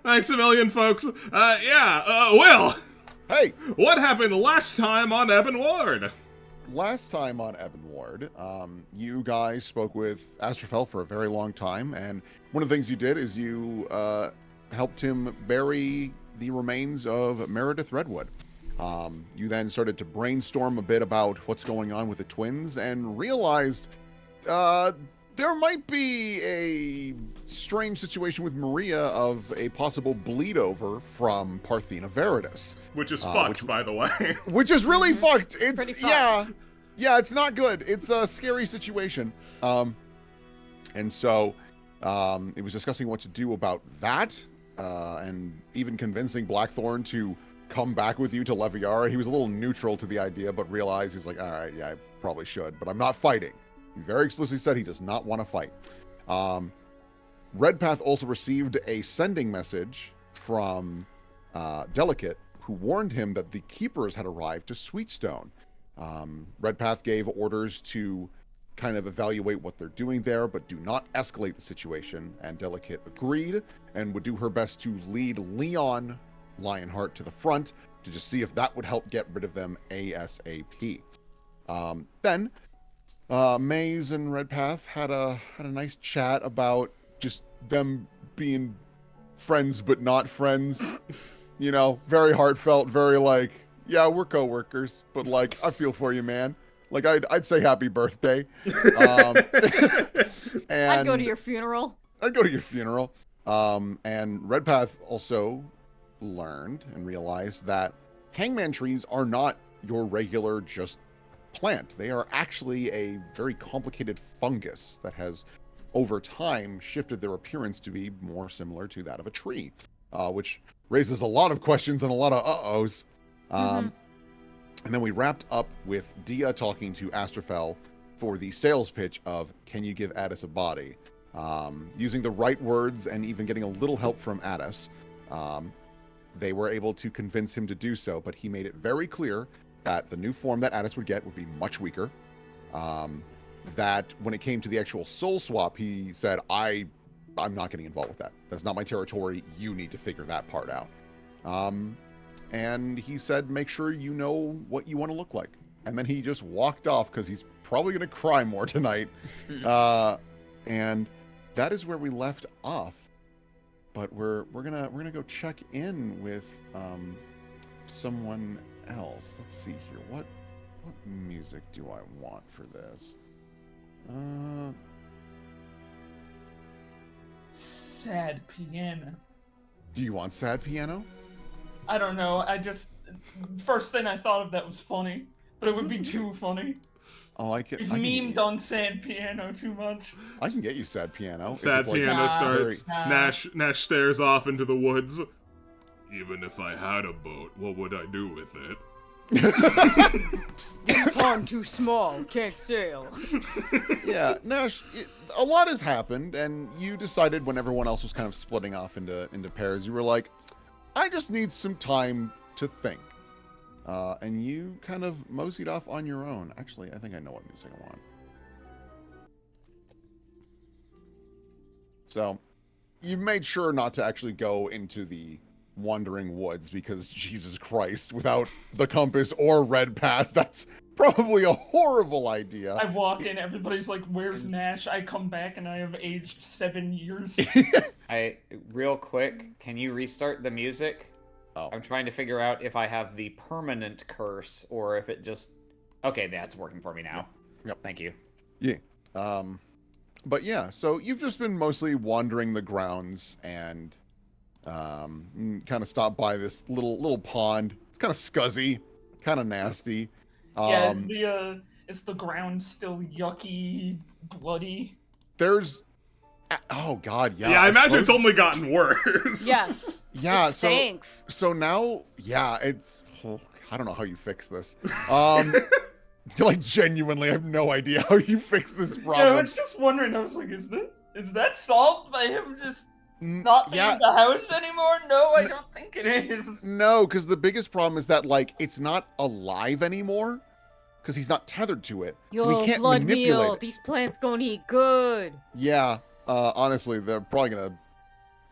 Thanks a million, folks. Will, Hey, what happened last time on Ebon Ward? last time on Ebon Ward, you guys spoke with Astrophel for a very long time, and one of the things you did is you helped him bury the remains of Meredith Redwood. You then started to brainstorm a bit about what's going on with the twins and realized there might be a strange situation with Maria of a possible bleed over from Parthena Veritas. Which is fucked, by the way. Which is really fucked. It's Pretty fucked. Yeah, it's not good. It's a scary situation. And so it was discussing what to do about that, and even convincing Blackthorn to come back with you to Leviara. He was a little neutral to the idea, but realized he's like, all right, yeah, I probably should, but I'm not fighting. He very explicitly said he does not want to fight. Redpath also received a sending message from Delicate, who warned him that the Keepers had arrived to Sweetstone. Redpath gave orders to kind of evaluate what they're doing there, but do not escalate the situation, and Delicate agreed and would do her best to lead Leon Lionheart to the front to just see if that would help get rid of them ASAP. Then Maze and Redpath had a nice chat about just them being friends but not friends. You know, very heartfelt, very like, yeah, we're co-workers, but like, I feel for you, man. Like, I'd say happy birthday. And I'd go to your funeral. I'd go to your funeral. And Redpath also learned and realized that hangman trees are not your regular just plant. They are actually a very complicated fungus that has, over time, shifted their appearance to be more similar to that of a tree, which raises a lot of questions and a lot of uh-ohs. And then we wrapped up with Dia talking to Astrophel for the sales pitch of, can you give Addis a body? Using the right words and even getting a little help from Addis, they were able to convince him to do so, but he made it very clear that the new form that Addis would get would be much weaker. That when it came to the actual soul swap, he said, I'm not getting involved with that. That's not my territory. You need to figure that part out. And he said, make sure you know what you want to look like. And then he just walked off because he's probably going to cry more tonight. And that is where we left off. But we're gonna go check in with someone else. Let's see here. What music do I want for this? Sad piano. Do you want sad piano? I don't know. First thing I thought of that was funny, but it would be too funny. Oh, I can. You've memed on sad piano too much. I can get you sad piano. Sad piano starts. Nash stares off into the woods. Even if I had a boat, what would I do with it? This pond too small, can't sail. Yeah, Nash, a lot has happened, and you decided when everyone else was kind of splitting off into pairs, you were like, I just need some time to think. And you kind of moseyed off on your own. Actually, I think I know what music I want. So, you made sure not to actually go into the wandering woods because, Jesus Christ, without the compass or Redpath, that's probably a horrible idea. I walk in, everybody's like, where's Nash? I come back and I have aged 7 years. Real quick, can you restart the music? Oh. I'm trying to figure out if I have the permanent curse or if it just... Okay, that's working for me now. Yep. Thank you. Yeah. But yeah, so you've just been mostly wandering the grounds and kind of stopped by this little pond. It's kind of scuzzy, kind of nasty. Yeah, is the ground still yucky, bloody? There's... Oh, God, yeah. Yeah, I imagine it's only gotten worse. Yes. Yeah, It stinks. So now, yeah, it's... Oh, I don't know how you fix this. Like, genuinely, I have no idea how you fix this problem. Yeah, I was just wondering, I was like, is that solved by him just not being yeah. in the house anymore? No, I don't think it is. No, because the biggest problem is that, like, it's not alive anymore. Because he's not tethered to it. So Yo, he can't blood manipulate meal. it. These plants gonna eat good. Yeah, honestly, they're probably gonna,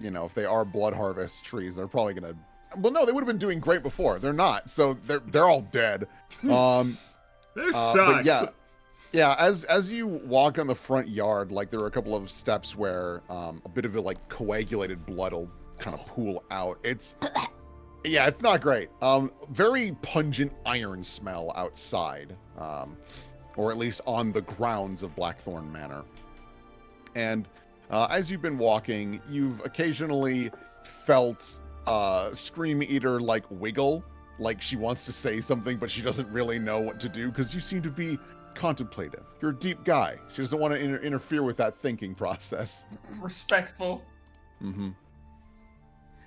you know, if they are blood harvest trees, they're probably gonna. Well, no, they would have been doing great before. They're not, so they're all dead. This sucks. But yeah. As you walk on the front yard, like there are a couple of steps where a bit of it like coagulated blood will kind of pool out. It's not great. Very pungent iron smell outside, or at least on the grounds of Blackthorn Manor. And as you've been walking, you've occasionally felt Scream Eater like wiggle, like she wants to say something, but she doesn't really know what to do because you seem to be contemplative. You're a deep guy. She doesn't want to interfere with that thinking process. Respectful. Mm-hmm.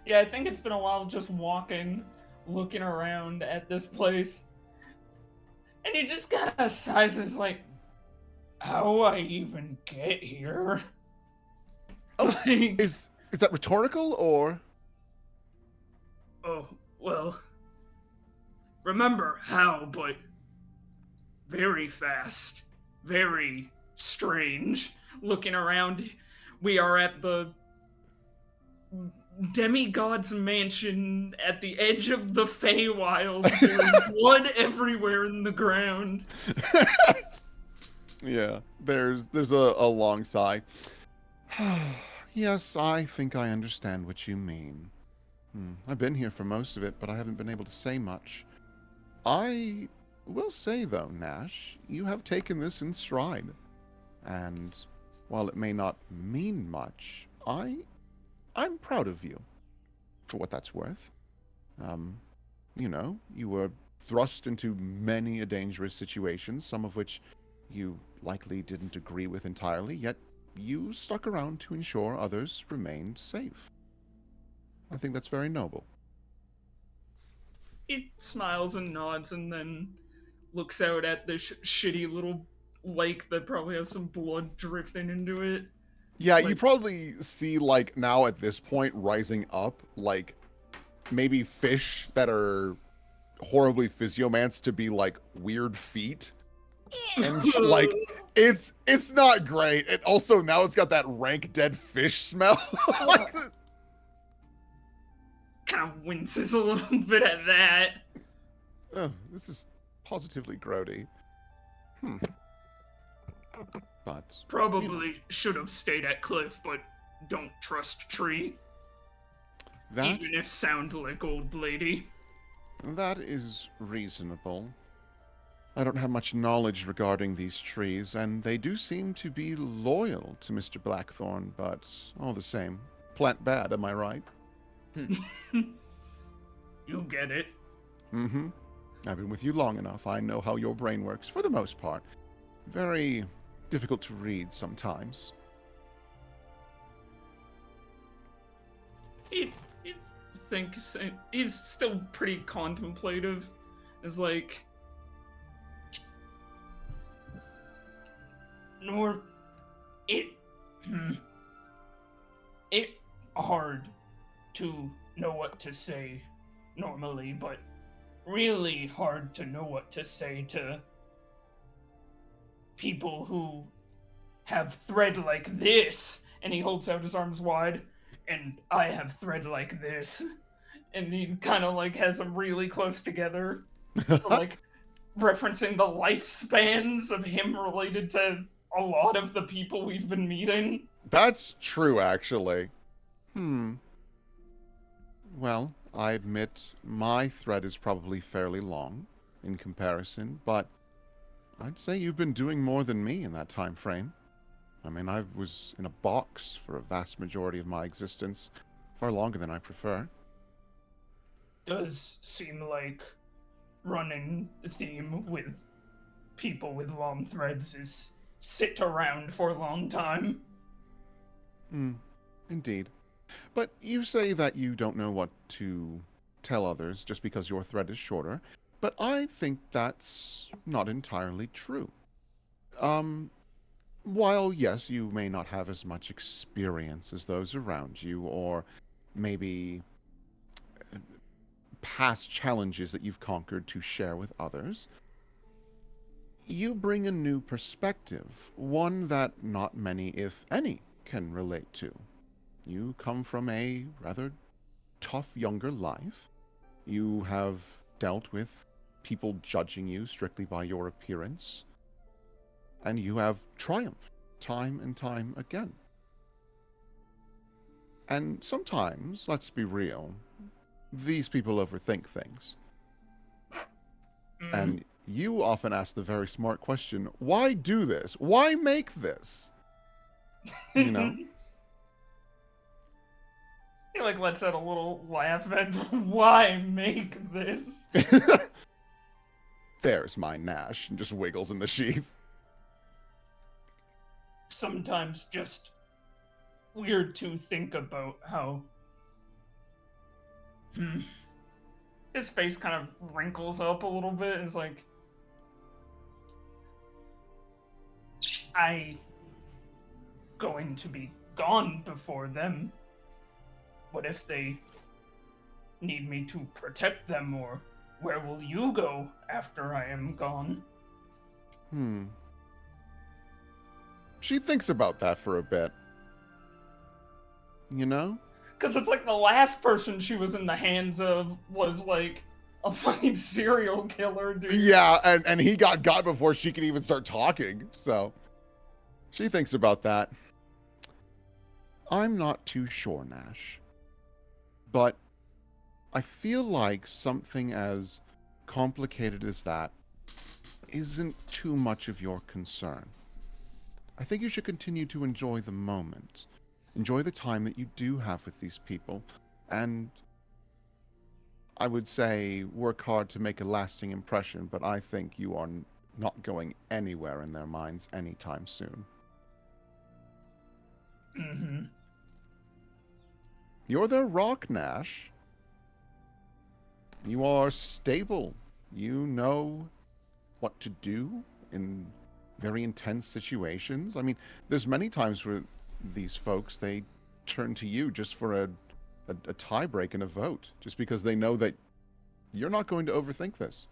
Yeah, I think it's been a while just walking, looking around at this place. And you just kind of sighs and it's like, how I even get here? Oh, Like, is that rhetorical or? oh, well, remember how, but very fast, very strange. Looking around, we are at the demigod's mansion at the edge of the Feywild. There's blood everywhere in the ground. Yeah, there's a long sigh. Yes, I think I understand what you mean. I've been here for most of it, but I haven't been able to say much. I will say, though, Nash, you have taken this in stride. And while it may not mean much, I'm proud of you, for what that's worth. You know, you were thrust into many a dangerous situation, some of which you likely didn't agree with entirely, yet you stuck around to ensure others remained safe. I think that's very noble. He smiles and nods and then looks out at the shitty little lake that probably has some blood drifting into it. Yeah, Like, you probably see, like, now at this point, rising up, like, maybe fish that are horribly physiomanced to be, like, weird feet. And, like, it's not great. And also, now it's got that rank dead fish smell. Like, kind of winces a little bit at that. oh, this is positively grody. But Probably should have stayed at Cliff, but don't trust Tree. that Even if sound like old lady. that is reasonable. I don't have much knowledge regarding these trees, and they do seem to be loyal to Mr. Blackthorn, but all the same, plant bad, am I right? You get it. Mm-hmm. I've been with you long enough. I know how your brain works, for the most part. Very difficult to read sometimes. He thinks he's still pretty contemplative. It's like, nor it hard to know what to say normally, but really hard to know what to say to people who have thread like this. And he holds out his arms wide, and I have thread like this. And he kind of like has them really close together, like referencing the lifespans of him related to a lot of the people we've been meeting. That's true, actually. Well, I admit my thread is probably fairly long in comparison, but I'd say you've been doing more than me in that time frame. I mean, I was in a box for a vast majority of my existence, far longer than I prefer. Does seem like running theme with people with long threads is sit around for a long time. Indeed. But you say that you don't know what to tell others just because your thread is shorter, but I think that's not entirely true. While, yes, you may not have as much experience as those around you, or maybe past challenges that you've conquered to share with others, you bring a new perspective, one that not many, if any, can relate to. You come from a rather tough younger life. You have dealt with people judging you strictly by your appearance. And you have triumphed time and time again. And sometimes, let's be real, these people overthink things. And you often ask the very smart question, why do this? Why make this? You know? He like lets out a little laugh at why make this? There's my Nash, and just wiggles in the sheath. Sometimes just weird to think about how his face kind of wrinkles up a little bit and it's like, I going to be gone before them. What if they need me to protect them, or where will you go after I am gone? She thinks about that for a bit. You know? Because it's like the last person she was in the hands of was like a fucking serial killer, dude. Yeah, and he got before she could even start talking, so she thinks about that. I'm not too sure, Nash. But I feel like something as complicated as that isn't too much of your concern. I think you should continue to enjoy the moment. Enjoy the time that you do have with these people. And I would say work hard to make a lasting impression, but I think you are not going anywhere in their minds anytime soon. You're their rock, Nash. You are stable. You know what to do in very intense situations. I mean, there's many times where these folks, they turn to you just for a tie break and a vote, just because they know that you're not going to overthink this.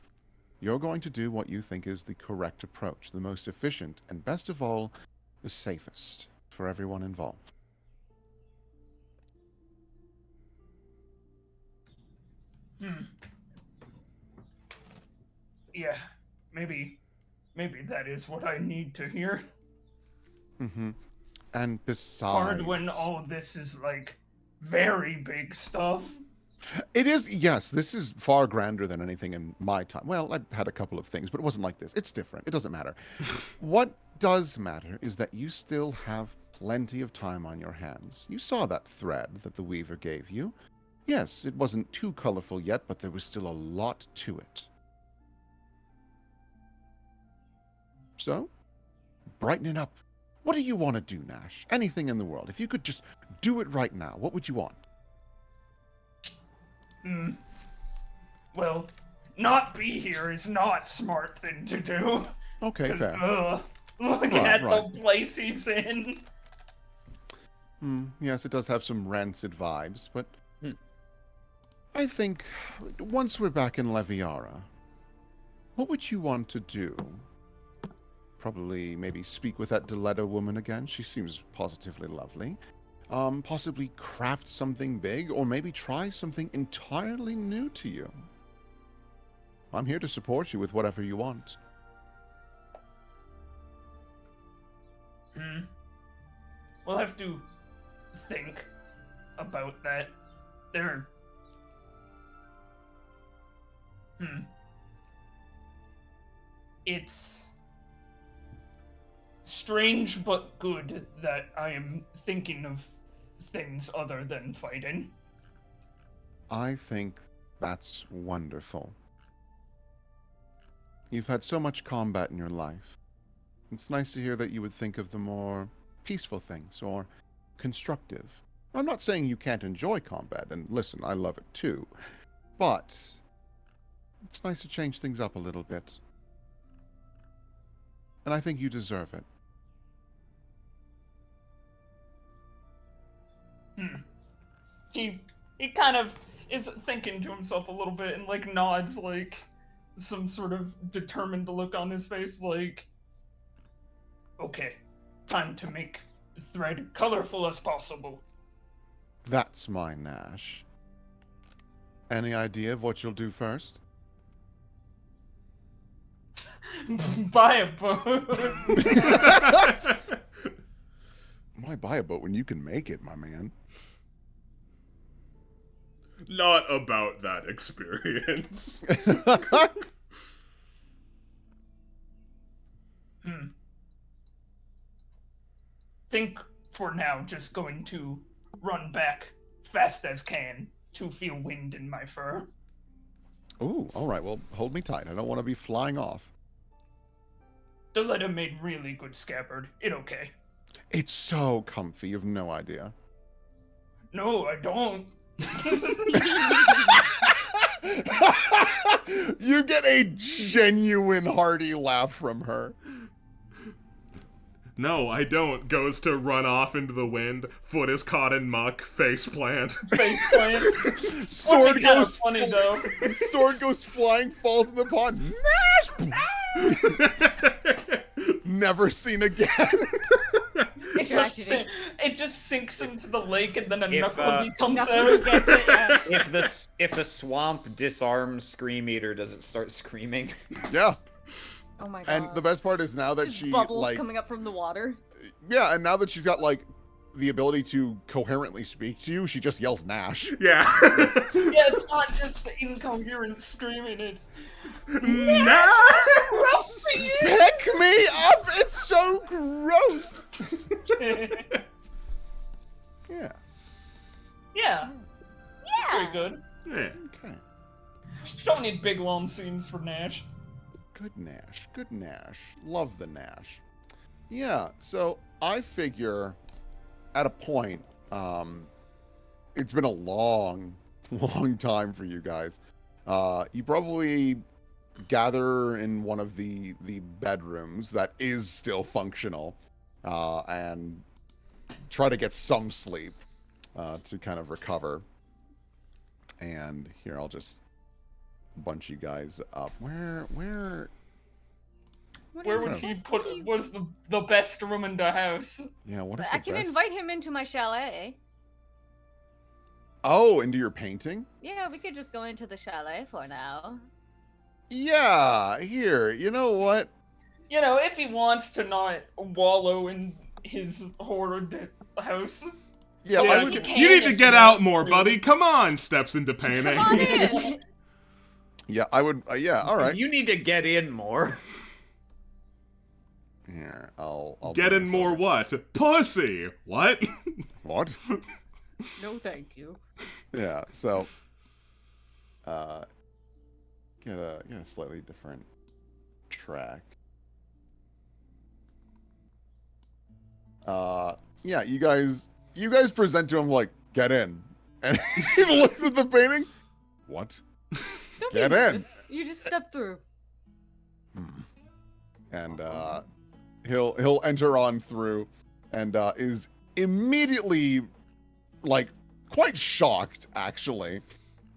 You're going to do what you think is the correct approach, the most efficient, and best of all, the safest for everyone involved. Yeah, maybe that is what I need to hear. And besides... Hard when all of this is, like, very big stuff. It is, yes, this is far grander than anything in my time. Well, I've had a couple of things, but it wasn't like this. It's different. It doesn't matter. What does matter is that you still have plenty of time on your hands. You saw that thread that the Weaver gave you. Yes, it wasn't too colorful yet, but there was still a lot to it. So, brighten it up. What do you want to do, Nash? Anything in the world. If you could just do it right now, what would you want? Well, not be here is not a smart thing to do. Okay, fair. Look at the place he's in. Yes, it does have some rancid vibes, but I think once we're back in Leviara, what would you want to do? Probably maybe speak with that Deletta woman again. She seems positively lovely. Possibly craft something big, or maybe try something entirely new to you. I'm here to support you with whatever you want. We'll have to think about that. It's strange but good that I am thinking of things other than fighting. I think that's wonderful. You've had so much combat in your life. It's nice to hear that you would think of the more peaceful things, or constructive. I'm not saying you can't enjoy combat, and listen, I love it too, but it's nice to change things up a little bit. And I think you deserve it. He kind of is thinking to himself a little bit and like nods, like some sort of determined look on his face, like, okay, time to make the thread colorful as possible. That's my Nash. Any idea of what you'll do first? Buy a boat. Why buy a boat when you can make it, my man? Not about that experience. Think for now just going to run back fast as can to feel wind in my fur. Ooh, all right. Well, hold me tight. I don't want to be flying off. The leather made really good scabbard. It okay. It's so comfy. You've no idea. No, I don't. You get a genuine hearty laugh from her. No, I don't. Goes to run off into the wind. Foot is caught in muck. Face plant. Face plant. Sword goes funny though. Sword goes flying, falls in the pond. Never seen again. It just sinks into the lake, and then a If, knuckle comes Knuckle out. gets it, yeah. If the swamp disarms Scream Eater, does it start screaming? Yeah. Oh my god. And the best part is now that Just she bubbles like coming up from the water. yeah, and now that she's got like the ability to coherently speak to you, she just yells Nash. Yeah. Yeah, it's not just the incoherent screaming. It's Nash! Pick me up! It's so gross. Yeah. yeah, pretty Yeah. good. Yeah. Okay. Don't need big long scenes for Nash. Good Nash. Good Nash. Love the Nash. Yeah, so I figure at a point, it's been a long, long time for you guys. You probably gather in one of the bedrooms that is still functional, and try to get some sleep to kind of recover. And here, I'll just bunch you guys up. Where Where would he put? What's the best room in the house? yeah, what is I the can best? invite him into my chalet. Oh, into your painting? Yeah, we could just go into the chalet for now. Yeah, here. You know what? You know, if he wants to not wallow in his horrid house. Yeah, Yeah, I would, you need to get out more, buddy. Come on. Steps into painting. Come on in. yeah, I would. Yeah, all right. You need to get in more. Here, I'll Get bring in this more over. what? Pussy. What? What? No, thank you. Yeah. So, get a slightly different track. Yeah, you guys present to him like, get in, and he looks at the painting. What? Don't Get be in. nervous. You just step through. And he'll enter on through, and is immediately like quite shocked actually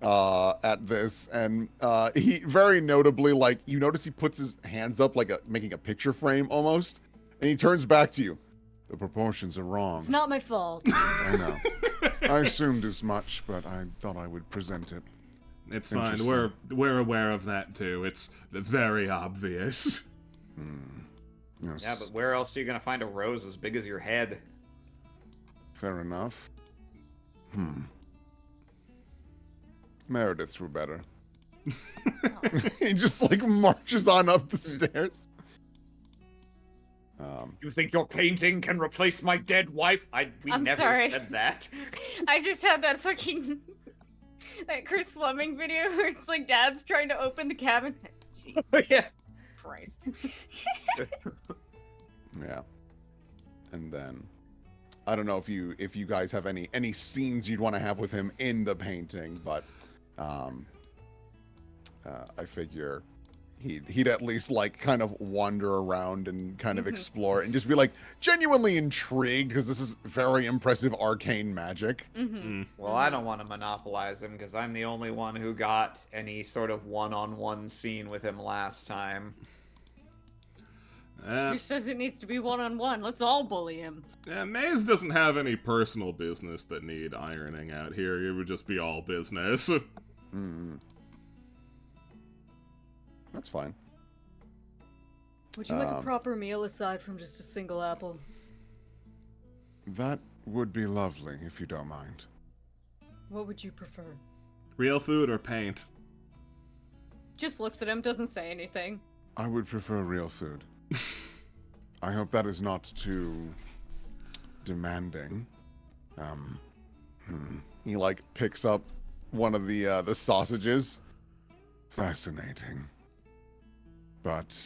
at this, and he very notably, like, you notice he puts his hands up like making a picture frame almost, and he turns back to you. The proportions are wrong. It's not my fault. I know. I assumed as much, but I thought I would present it. It's fine. Interesting. We're aware of that too. It's very obvious. Yes. Yeah, but where else are you gonna find a rose as big as your head? Fair enough. Meredith's were better. He just like marches on up the stairs. You think your painting can replace my dead wife? We I'm never sorry. said that. I just had that fucking that Chris Fleming video where it's like dad's trying to open the cabinet. Gee, Yeah. Christ. Yeah. And then I don't know if you guys have any scenes you'd want to have with him in the painting, but I figure he'd at least like kind of wander around and kind of explore and just be like genuinely intrigued, because this is very impressive arcane magic. Well, I don't want to monopolize him because I'm the only one who got any sort of one-on-one scene with him last time. He says it needs to be one-on-one. Let's all bully him. Maze doesn't have any personal business that need ironing out here. It would just be all business. That's fine. Would you like a proper meal aside from just a single apple? That would be lovely, if you don't mind. What would you prefer? Real food or paint? Just looks at him, doesn't say anything. I would prefer real food. I hope that is not too demanding. He like picks up one of the sausages. Fascinating. But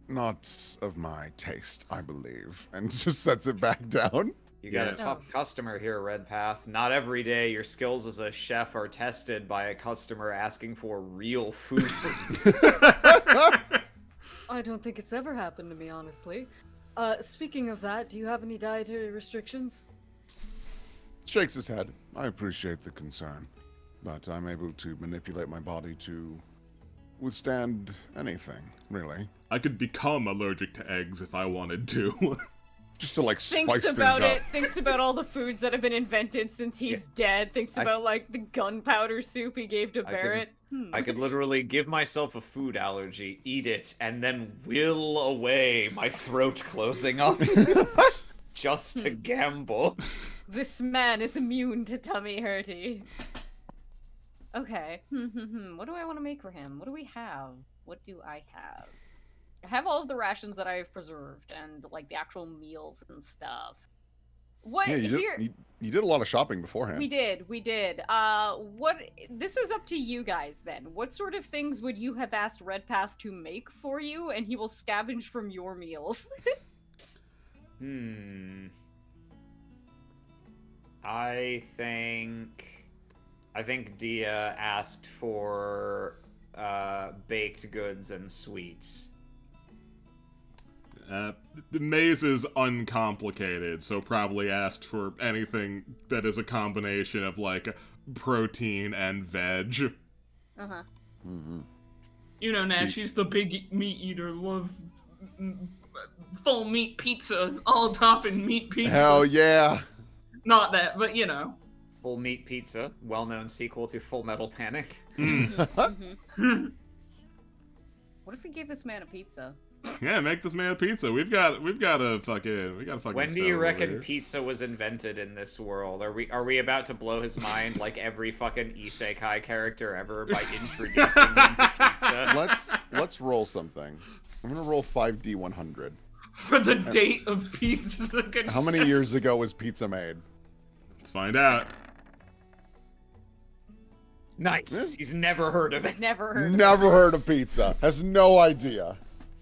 not of my taste, I believe. And just sets it back down. You got a tough customer here, Redpath. Not every day your skills as a chef are tested by a customer asking for real food. I don't think it's ever happened to me, honestly. Speaking of that, do you have any dietary restrictions? Shakes his head. I appreciate the concern, but I'm able to manipulate my body to withstand anything, really. I could become allergic to eggs if I wanted to. Just to like spice Thinks things about up. it, thinks about all the foods that have been invented since he's dead, thinks about like the gunpowder soup he gave to Barrett. I could literally give myself a food allergy, eat it, and then will away, my throat closing up. Just to gamble. This man is immune to tummy hurty. Okay. What do I want to make for him? What do we have? What do I have? I have all of the rations that I've preserved and like the actual meals and stuff. What Yeah, here? You did a lot of shopping beforehand. We did. What? This is up to you guys then. What sort of things would you have asked Redpath to make for you, and he will scavenge from your meals? I think Dia asked for baked goods and sweets. The maze is uncomplicated, so probably asked for anything that is a combination of, like, protein and veg. Uh-huh. You know, Nash, he's the big meat eater. Love full meat pizza, all topping meat pizza. Hell yeah. Not that, but you know. Full Meat Pizza, well-known sequel to Full Metal Panic. What if we gave this man a pizza? Yeah, make this man a pizza. We've got a fucking When do you reckon pizza was invented in this world? Are we about to blow his mind like every fucking isekai character ever by introducing him to pizza? Let's roll something. I'm gonna roll 5d100. For the date of pizza. How many years ago was pizza made? Let's find out. Nice. He's never heard of it. Never heard. Never heard of pizza. Has no idea.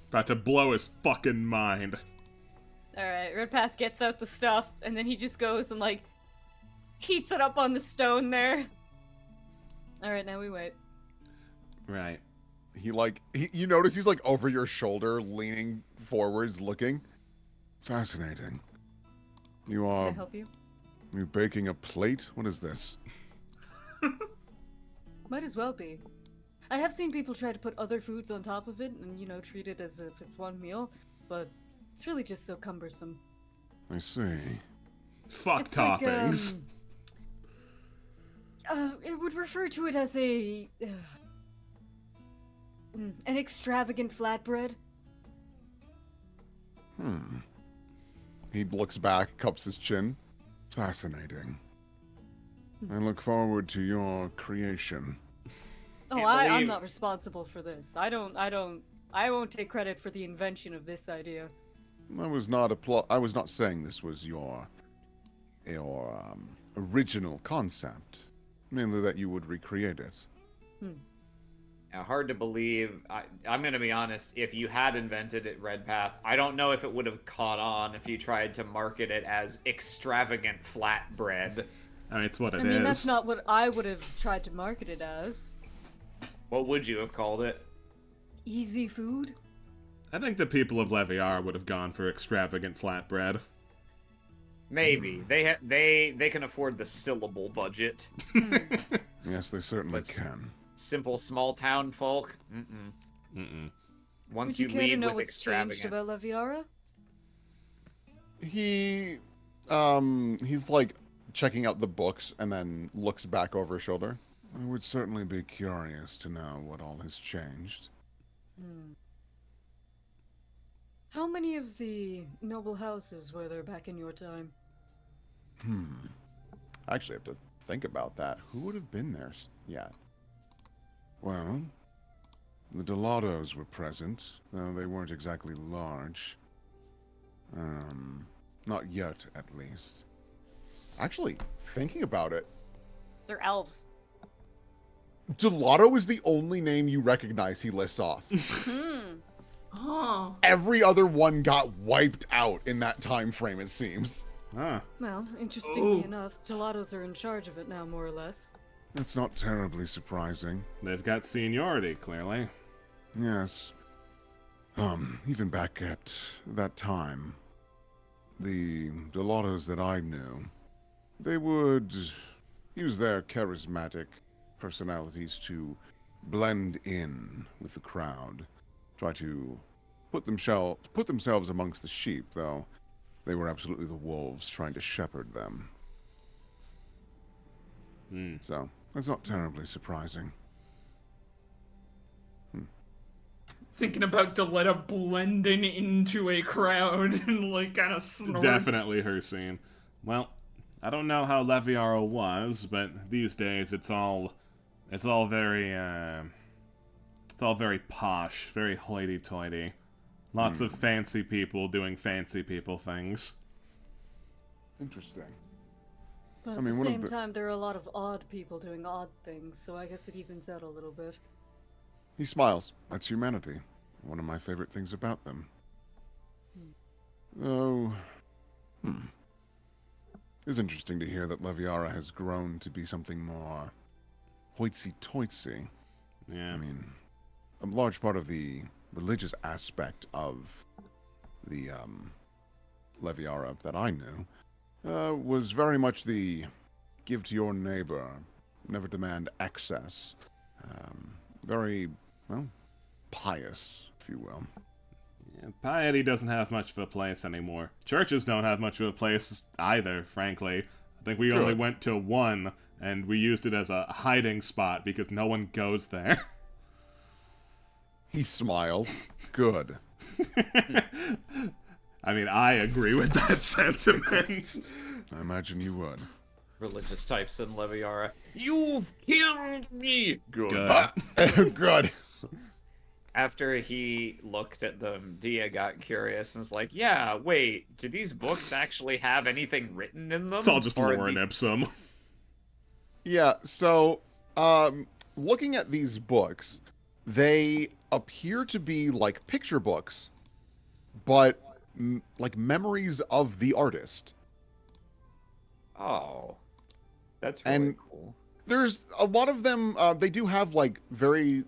About to blow his fucking mind. Alright, Redpath gets out the stuff, and then he just goes and, like, heats it up on the stone there. Alright, now we wait. Right. You notice he's like over your shoulder, leaning forwards, looking. Fascinating. You Can are I help you? you baking a plate? What is this? Might as well be. I have seen people try to put other foods on top of it and, treat it as if it's one meal, but it's really just so cumbersome. I see. Fuck It's toppings. It would refer to it as an extravagant flatbread. He looks back, cups his chin. Fascinating. I look forward to your creation. Oh, I'm not responsible for this. I won't take credit for the invention of this idea. I was not saying this was your original concept. Mainly that you would recreate it. Now, hard to believe. I'm going to be honest. If you had invented it, Redpath, I don't know if it would have caught on if you tried to market it as extravagant flatbread. I mean, it's what it is. I mean, that's not what I would have tried to market it as. What would you have called it? Easy food? I think the people of Leviar would have gone for extravagant flatbread. Maybe. They can afford the syllable budget. Yes, they certainly Let's- can. Simple small town folk. Mm-mm. Once Would you you care to lead know with what's changed extravagant. about Leviara? He's like checking out the books and then looks back over his shoulder. I would certainly be curious to know what all has changed. Hmm. How many of the noble houses were there back in your time? I actually have to think about that. Who would have been there yet? Well, the Delados were present, though they weren't exactly large. Not yet, at least. Actually, thinking about it, They're elves. Gelato is the only name you recognize he lists off. Huh. Every other one got wiped out in that time frame, it seems. Ah, Well, interestingly Oh. enough, Gelatos are in charge of it now, more or less. It's not terribly surprising. they've got seniority, clearly. Yes. Even back at that time, the Delatos that I knew, they would use their charismatic personalities to blend in with the crowd, try to put themselves amongst the sheep, though they were absolutely the wolves trying to shepherd them. So, that's not terribly surprising. Thinking about Deletta blending into a crowd and like kind of snorts. Definitely her scene. Well, I don't know how Leviaro was, but these days it's all very posh, very hoity-toity. Lots of fancy people doing fancy people things. Interesting. But I at mean, the one of same the- time, there are a lot of odd people doing odd things, so I guess it evens out a little bit. He smiles. That's humanity. One of my favorite things about them. Oh, It's interesting to hear that Leviara has grown to be something more hoitsy-toitsy. Yeah. I mean, a large part of the religious aspect of the Leviara that I knew was very much the give to your neighbor, never demand excess. Very, well, pious, if you will. Yeah, piety doesn't have much of a place anymore. Churches don't have much of a place either, frankly. I think we only Good. went to one, and we used it as a hiding spot because no one goes there. He smiles. Good. I mean, I agree with that sentiment. I imagine you would. Religious types in Leviara. You've killed me! Good. Good. After he looked at them, Dia got curious and was like, yeah, wait, do these books actually have anything written in them? It's all just Or lore and ipsum. Yeah, so, looking at these books, they appear to be like picture books, but like memories of the artist. Oh. That's really And cool. there's a lot of them, they do have like very,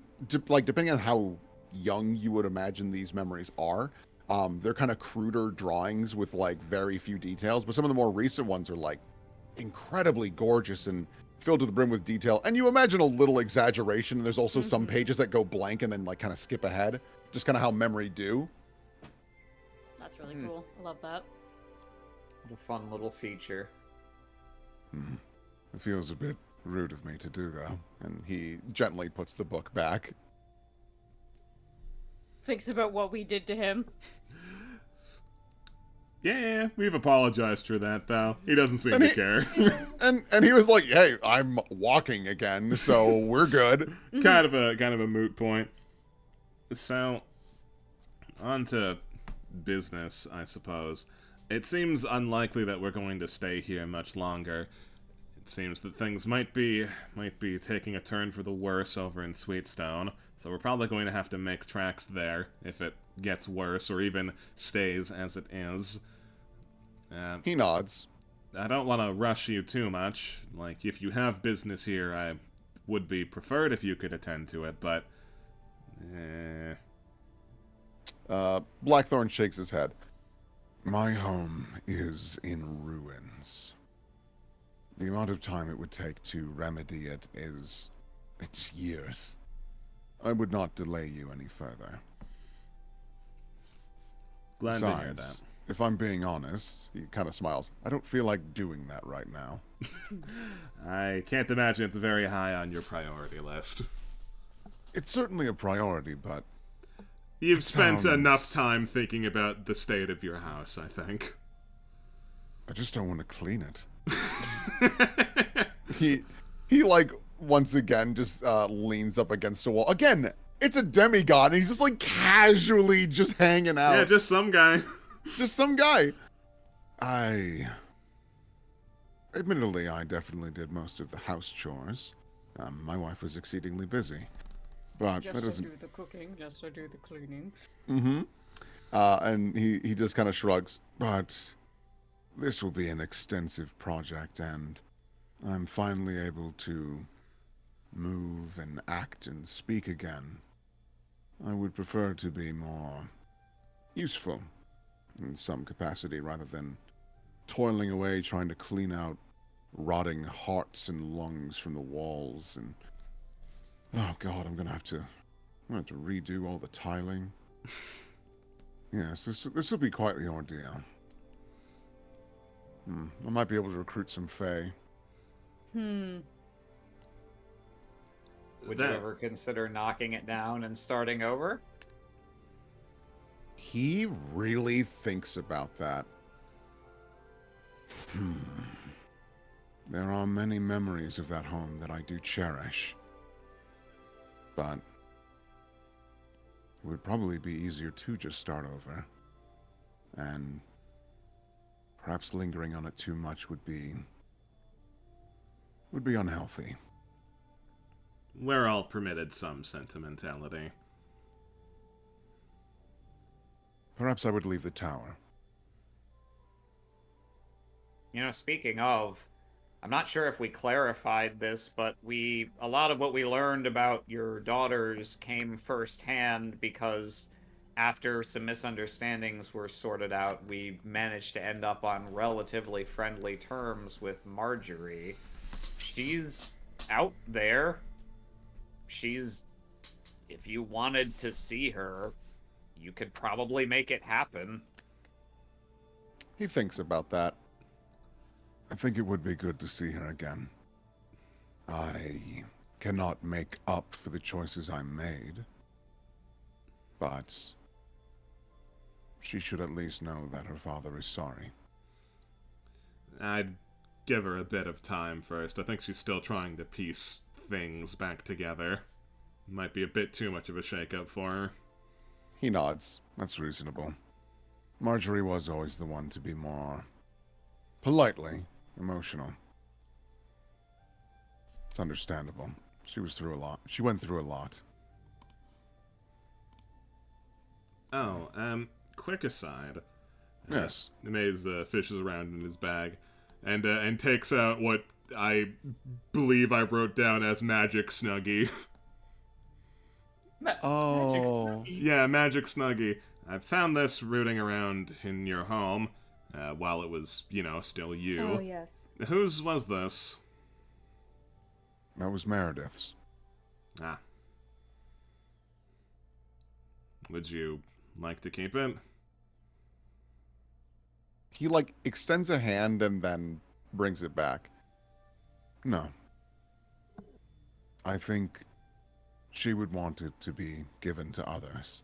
like depending on how young you would imagine these memories are, they're kind of cruder drawings with like very few details, but some of the more recent ones are like incredibly gorgeous and filled to the brim with detail. And you imagine a little exaggeration, and there's also some pages that go blank and then like kind of skip ahead, just kind of how memory do. That's really cool. I love that. What a fun little feature. It feels a bit rude of me to do, though. And he gently puts the book back. Thinks about what we did to him. Yeah, we've apologized for that, though. He doesn't seem And to he- care. And he was like, "Hey, I'm walking again, so we're good." kind of a moot point. So, on to business, I suppose. It seems unlikely that we're going to stay here much longer. It seems that things might be taking a turn for the worse over in Sweetstone, so we're probably going to have to make tracks there if it gets worse or even stays as it is. He nods. I don't want to rush you too much. Like, if you have business here, I would be preferred if you could attend to it, but... Blackthorn shakes his head. My home is in ruins. The amount of time it would take to remedy it it's years. I would not delay you any further. Glad to hear that. Besides, if I'm being honest, he kind of smiles. I don't feel like doing that right now. I can't imagine it's very high on your priority list. It's certainly a priority, but You've spent sounds- enough time thinking about the state of your house, I think. I just don't want to clean it. He like once again just leans up against a wall. Again, it's a demigod, and he's just like casually just hanging out. Yeah, just some guy. Just some guy. Admittedly, I definitely did most of the house chores. My wife was exceedingly busy. But that Just doesn't... do the cooking, just do the cleaning. Mm-hmm. And he just kind of shrugs. But this will be an extensive project, and I'm finally able to move and act and speak again. I would prefer to be more useful in some capacity rather than toiling away trying to clean out rotting hearts and lungs from the walls. And oh god, I'm gonna have to redo all the tiling. Yes, this will be quite the ordeal. I might be able to recruit some fae. Would you ever consider knocking it down and starting over? He really thinks about that. There are many memories of that home that I do cherish. But it would probably be easier to just start over. And perhaps lingering on it too much would be unhealthy. We're all permitted some sentimentality. Perhaps I would leave the tower. You know, speaking of, I'm not sure if we clarified this, but a lot of what we learned about your daughters came firsthand because after some misunderstandings were sorted out, we managed to end up on relatively friendly terms with Marjorie. She's out there. If you wanted to see her, you could probably make it happen. He thinks about that. I think it would be good to see her again. I cannot make up for the choices I made, but she should at least know that her father is sorry. I'd give her a bit of time first. I think she's still trying to piece things back together. Might be a bit too much of a shakeup for her. He nods. That's reasonable. Marjorie was always the one to be more politely emotional. It's understandable. She was through a lot. She went through a lot. Oh, quick aside. Yes. Maze fishes around in his bag and takes out what I believe I wrote down as Magic Snuggie. Magic Oh. Snuggie. Yeah, Magic Snuggie. I found this rooting around in your home while it was, still you. Oh, yes. Whose was this? That was Meredith's. Ah. Would you like to keep it? He, extends a hand and then brings it back. No. I think she would want it to be given to others,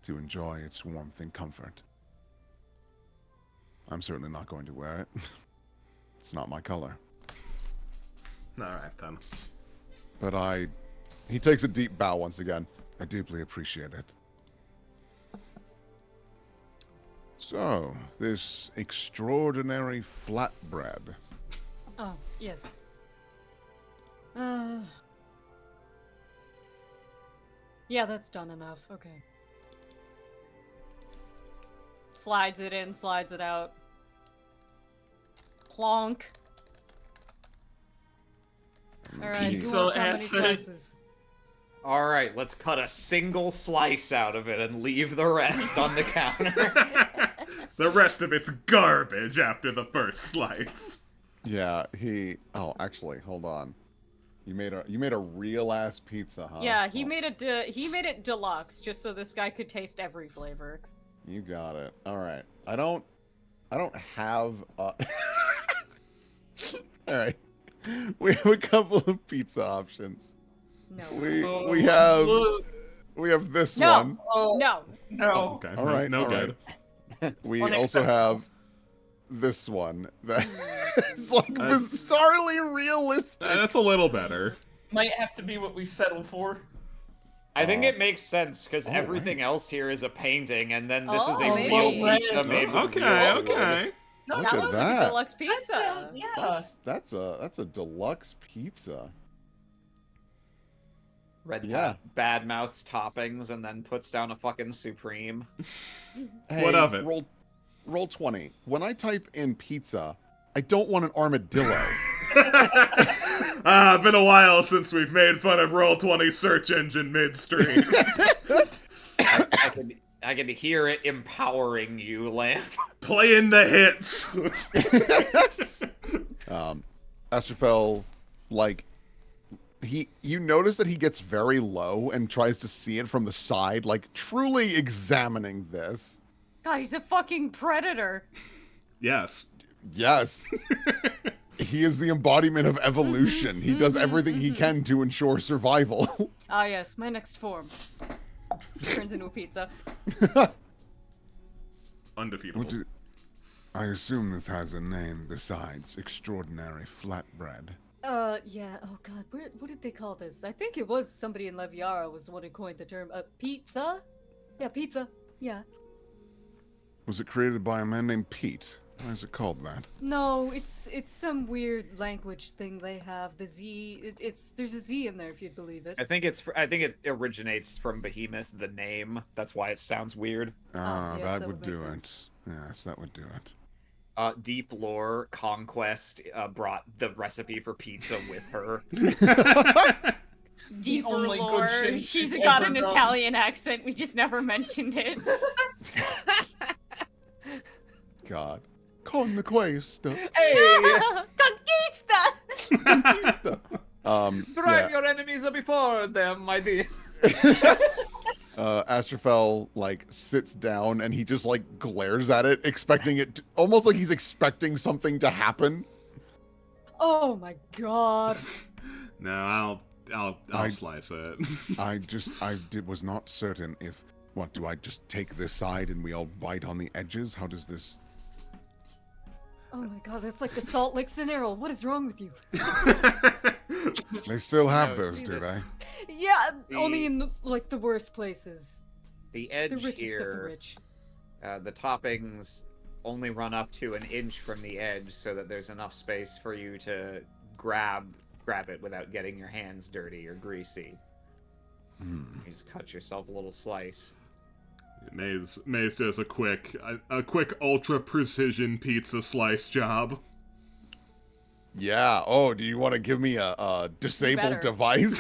to enjoy its warmth and comfort. I'm certainly not going to wear it. It's not my color. Alright, then. But he takes a deep bow once again. I deeply appreciate it. So, this extraordinary flatbread. Oh, yes. Yeah, that's done enough. Okay. Slides it in, slides it out. Plonk. Alright, who So wants how many acid. slices? All right, let's cut a single slice out of it and leave the rest on the counter. The rest of it's garbage after the first slice. Yeah, oh, actually, hold on. You made a real ass pizza, huh? Yeah, he Well, made it deluxe just so this guy could taste every flavor. You got it. All right. I don't have. All right. We have a couple of pizza options. No. We have look. we have this No. one. Oh, No. no. Okay. All no, right, no all good. We also Unacceptable. have this one that is like Uh, bizarrely realistic. That's a little better. Might have to be what we settle for. I think Oh. it makes sense because Oh, everything right. else here is a painting, and then this is Oh, a maybe. real Well, pizza right. made with Okay, real food. okay. No, Look that at looks like that. a deluxe pizza. Yeah. That's a deluxe pizza. Red Yeah. Path bad mouths toppings and then puts down a fucking supreme. Hey, What of it? Roll 20. When I type in pizza, I don't want an armadillo. Been a while since we've made fun of Roll20 search engine midstream. I can hear it empowering you, Lamp. Playing the hits. Astrofel, like, you notice that he gets very low and tries to see it from the side, like truly examining this. God, he's a fucking predator. Yes. Yes. He is the embodiment of evolution. He does everything he can to ensure survival. Ah, yes, my next form. Turns into a pizza. Undefeatable. I assume this has a name besides extraordinary flatbread. Yeah. Oh God, what did they call this? I think it was somebody in Leviara was the one who coined the term. Pizza. Yeah, pizza. Yeah. Was it created by a man named Pete? Why is it called that? No, it's some weird language thing they have. The Z. There's a Z in there if you'd believe it. I think it originates from Behemoth, the name. That's why it sounds weird. Ah, yes, that that would would make do sense. it. Yes, that would do it. Deep Lore Conquest brought the recipe for pizza with her. Deeper only good lore. shit She's she's got ever an done. Italian accent. We just never mentioned it. God. Conquesta. Hey! Conquista! Drive your enemies before them, my dear. Astrofel like sits down and he just like glares at it, expecting it to, almost like he's expecting something to happen. Oh my God. No, I'll I- slice it. Was not certain if, what, do I just take this side and we all bite on the edges? How does this? Oh my God, that's like the Salt Lake scenario. What is wrong with you? They still have No, those, do do this. they? Yeah, The- only in like the worst places. The The edge richest of the here, rich. the toppings only run up to an inch from the edge so that there's enough space for you to grab it without getting your hands dirty or greasy. Hmm. You just cut yourself a little slice. Maze does a quick ultra precision pizza slice job. Yeah. Oh, do you want to give me a disabled better. device?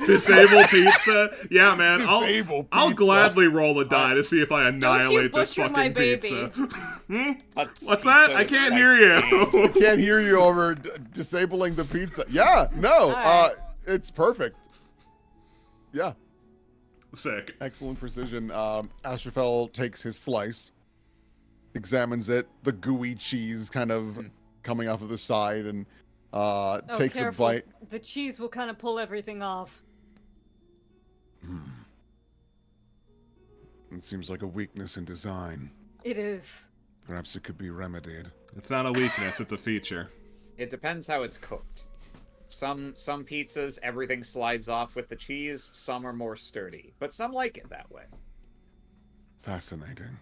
Disable pizza? Yeah, man. Disable I'll pizza. gladly roll a die to see if I annihilate this butcher my fucking baby. pizza. Hmm? What's What's that? I can't hear you. Can't hear you over disabling the pizza. Yeah. No. right. It's perfect. Yeah. Sick. Excellent precision. Astrofel takes his slice, examines it, the gooey cheese kind of coming off of the side, and Oh, takes careful. a bite. The cheese will kind of pull everything off. It seems like a weakness in design. It is. Perhaps it could be remedied. It's not a weakness, it's a feature. It depends how it's cooked. Some pizzas, everything slides off with the cheese. Some are more sturdy, but some like it that way. Fascinating.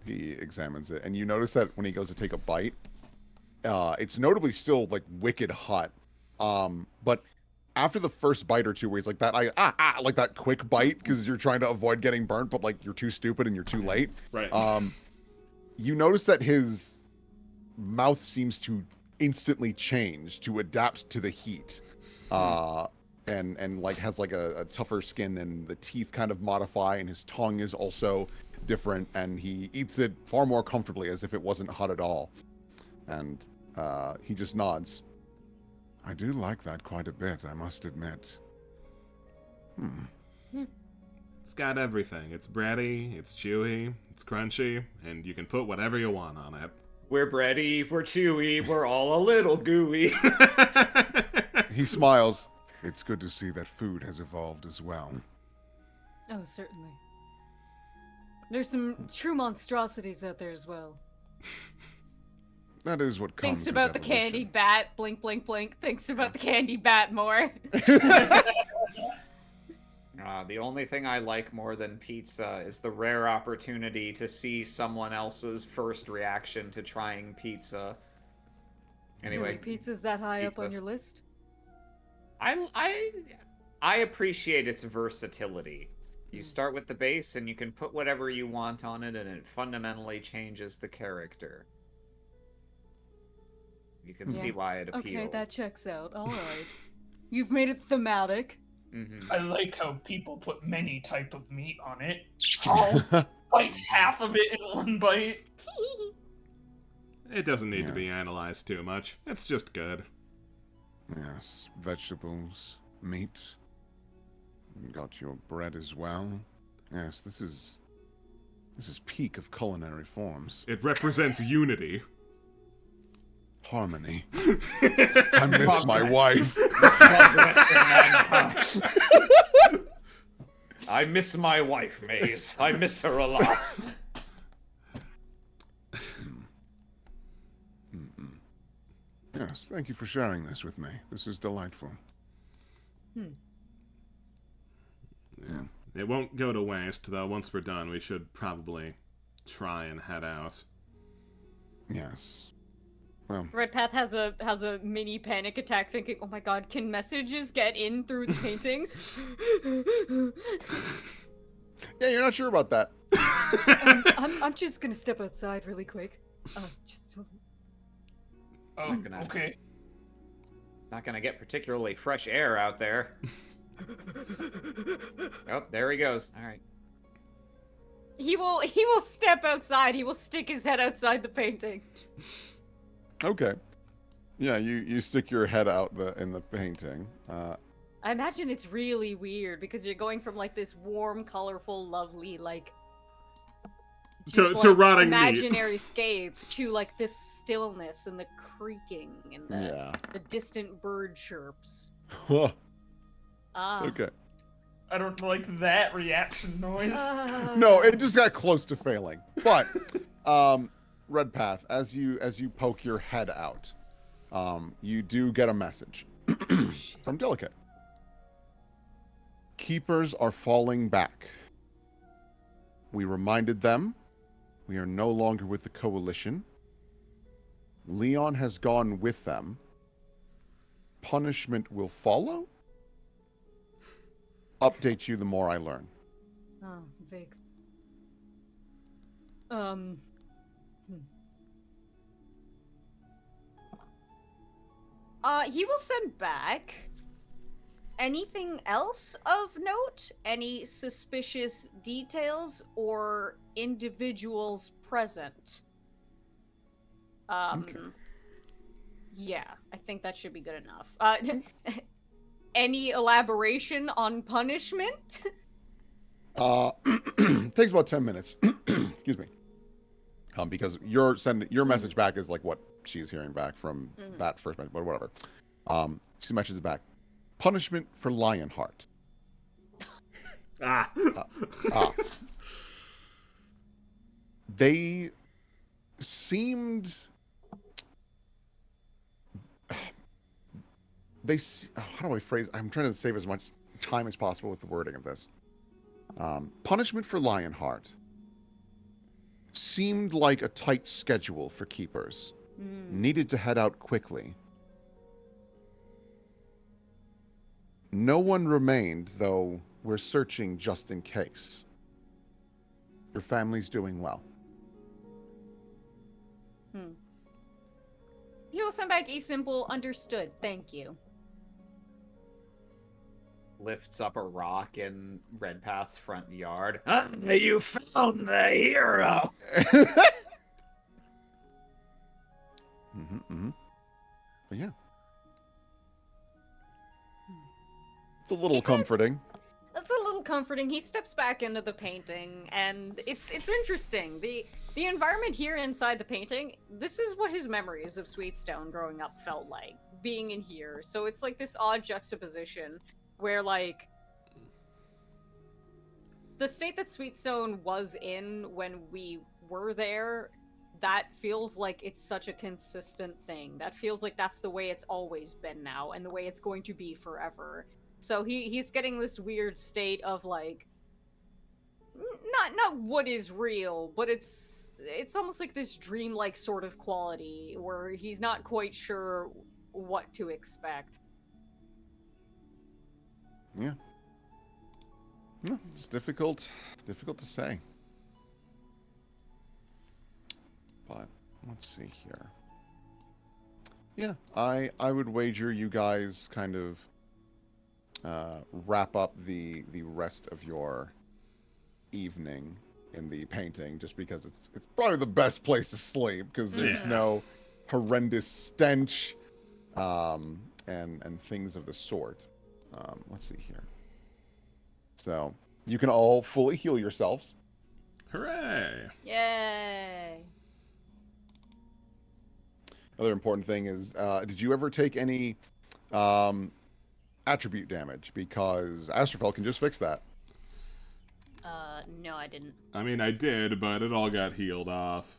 He examines it, and you notice that when he goes to take a bite, it's notably still like wicked hot. But after the first bite or two, where he's like that, like that quick bite because you're trying to avoid getting burnt, but like you're too stupid and you're too late. Right. You notice that his mouth seems to instantly change to adapt to the heat, and like has like a tougher skin, and the teeth kind of modify, and his tongue is also different, and he eats it far more comfortably as if it wasn't hot at all. And he just nods. I do like that quite a bit, I must admit. It's got everything. It's bready, it's chewy, it's crunchy, and you can put whatever you want on it. We're bready, we're chewy, we're all a little gooey. He smiles. It's good to see that food has evolved as well. Oh, certainly. There's some true monstrosities out there as well. That is what comes Thinks with about the evolution. candy bat, blink, blink, blink. Thinks about the candy bat more. The only thing I like more than pizza is the rare opportunity to see someone else's first reaction to trying pizza. Anyway, Really, pizza's that high pizza. up on your list? I appreciate its versatility. You start with the base and you can put whatever you want on it and it fundamentally changes the character. You can see why it appeals. Okay, that checks out. All right. You've made it thematic. Mm-hmm. I like how people put many type of meat on it. I'll bite half of it in one bite. It doesn't need to be analyzed too much. It's just good. Yes, vegetables, meat. You got your bread as well. Yes, this is peak of culinary forms. It represents unity. Harmony. I miss my wife. I miss my wife, Maze. I miss her a lot. Yes, thank you for sharing this with me. This is delightful. Yeah. It won't go to waste, though. Once we're done, we should probably try and head out. Yes. Well, Redpath has a mini panic attack, thinking, "Oh my god, can messages get in through the painting?" yeah, you're not sure about that. I'm just gonna step outside really quick. Just Oh, okay. Not gonna get particularly fresh air out there. Oh, there he goes. All right. He will step outside. He will stick his head outside the painting. Okay. Yeah, you stick your head out in the painting. I imagine it's really weird because you're going from like this warm, colorful, lovely, like To just, like, rotting meat. imaginary scape to like this stillness and the creaking and the distant bird chirps. Yeah. Ah. Okay. I don't like that reaction noise. No, it just got close to failing. But Redpath, as you poke your head out, you do get a message from Delicate. Keepers are falling back. We reminded them we are no longer with the coalition. Leon has gone with them. Punishment will follow. Update you the more I learn. Oh, vague. He will send back. Anything else of note? Any suspicious details or individuals present? Okay. Yeah, I think that should be good enough. Any elaboration on punishment? Takes about 10 minutes. Excuse me. Because your message back is like what she's hearing back from that first message, but whatever. She mentions it back. Punishment for Lionheart. They seemed. How do I phrase? I'm trying to save as much time as possible with the wording of this. Punishment for Lionheart seemed like a tight schedule for keepers. Needed to head out quickly. No one remained, though we're searching just in case. Your family's doing well. He will send back a simple understood. Thank you. Lifts up a rock in Redpath's front yard. You found the hero! But yeah. It's a little comforting. That's a little little comforting. He steps back into the painting, and it's interesting. The environment here inside the painting, this is what his memories of Sweetstone growing up felt like, being in here. So it's like this odd juxtaposition where, like, the state that Sweetstone was in when we were there, that feels like it's such a consistent thing. That feels like that's the way it's always been now, and the way it's going to be forever. So he's getting this weird state of, like, not what is real, but it's almost like this dreamlike sort of quality where he's not quite sure what to expect. Yeah. No, it's difficult to say. But let's see here. Yeah, I would wager you guys kind of wrap up the rest of your evening in the painting, just because it's probably the best place to sleep, because there's no horrendous stench and things of the sort. Let's see here. So you can all fully heal yourselves. Hooray! Yay! Another important thing is, did you ever take any attribute damage? Because Astrofel can just fix that. No, I didn't. I mean, I did, but it all got healed off.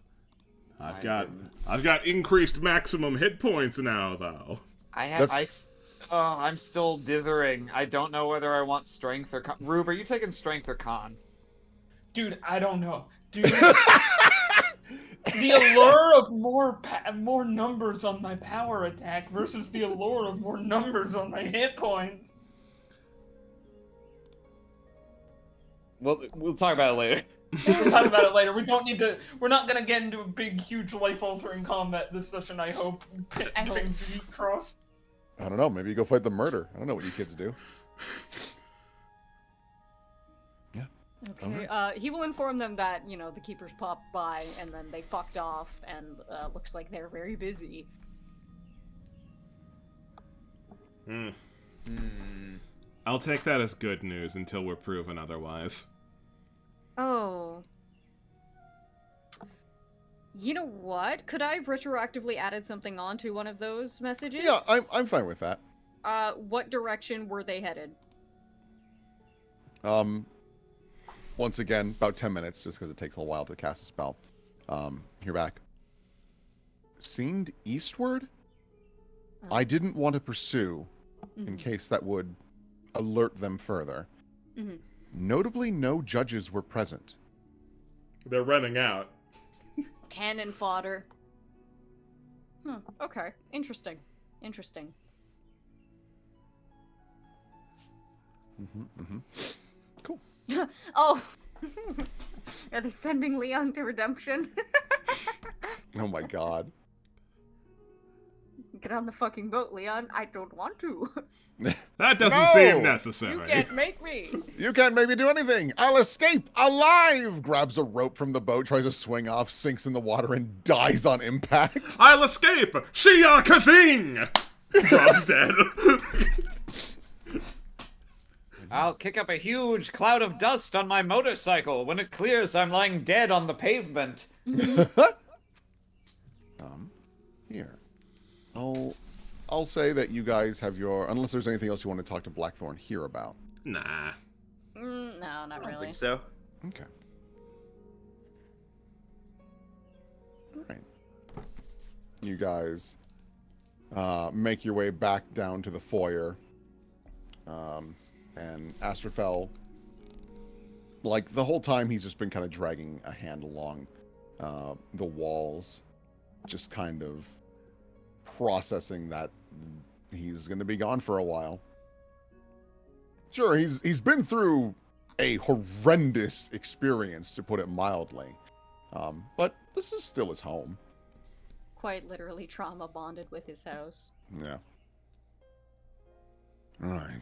I've got increased maximum hit points now, though. I'm still dithering. I don't know whether I want strength or con. Rube, are you taking strength or con? Dude, I don't know. Dude, the allure of more numbers on my power attack versus the allure of more numbers on my hit points. We'll talk about it later. We'll talk about it later. We don't need to. We're not gonna get into a big, huge, life-altering combat this session. I hope. I hope. Cross. I don't know. Maybe you go fight the murder. I don't know what you kids do. Yeah. Okay. He will inform them that, you know, the keepers popped by and then they fucked off, and looks like they're very busy. I'll take that as good news until we're proven otherwise. Oh. You know what? Could I have retroactively added something onto one of those messages? Yeah, I'm fine with that. What direction were they headed? Once again, about 10 minutes, just because it takes a while to cast a spell. You're back. Seemed eastward? I didn't want to pursue, in case that would alert them further. Notably, no judges were present. They're running out. Cannon fodder. Okay. Interesting. Cool. Oh! Are they sending Leon to redemption? Oh my god. Get on the fucking boat, Leon. I don't want to. That doesn't No! seem necessary. You can't make me. You can't make me do anything. I'll escape alive. Grabs a rope from the boat, tries to swing off, sinks in the water, and dies on impact. I'll escape! Shia Kazing! Drops dead. I'll kick up a huge cloud of dust on my motorcycle. When it clears, I'm lying dead on the pavement. Here. I'll say that you guys have your... Unless there's anything else you want to talk to Blackthorn here about. Nah. No, not I don't really. think so. Okay. Alright. You guys make your way back down to the foyer. And Astrofel, like, the whole time he's just been kind of dragging a hand along the walls, just kind of processing that he's going to be gone for a while. Sure, he's been through a horrendous experience, to put it mildly. But this is still his home. Quite literally trauma bonded with his house. Yeah. Right.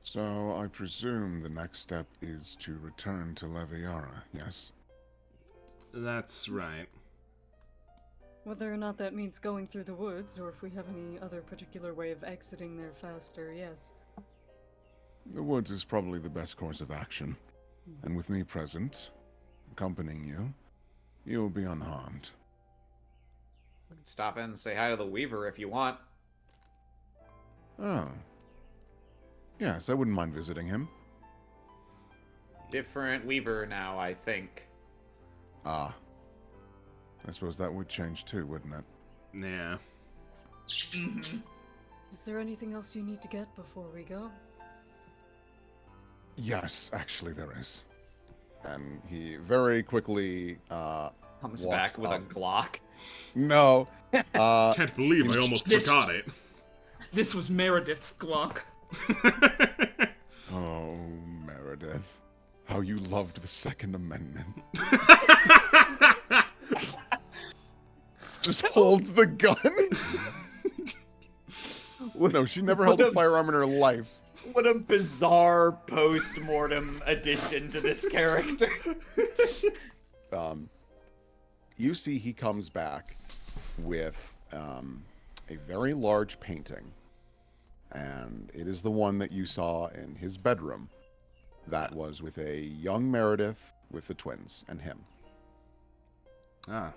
So I presume the next step is to return to Leviara, yes? That's right. Whether or not that means going through the woods, or if we have any other particular way of exiting there faster, yes. The woods is probably the best course of action. And with me present, accompanying you, you'll be unharmed. We can stop in and say hi to the Weaver if you want. Oh. Yes, I wouldn't mind visiting him. Different Weaver now, I think. Ah. I suppose that would change too, wouldn't it? Yeah. Mm-hmm. Is there anything else you need to get before we go? Yes, actually there is. And he very quickly, Comes walks back with a up. Glock. No. Can't believe I almost forgot it. This was Meredith's Glock. Oh, Meredith. How you loved the Second Amendment. Just holds the gun. No, she never held a firearm in her life. What a bizarre post-mortem addition to this character. You see he comes back with a very large painting. And it is the one that you saw in his bedroom. That was with a young Meredith with the twins and him. Ah.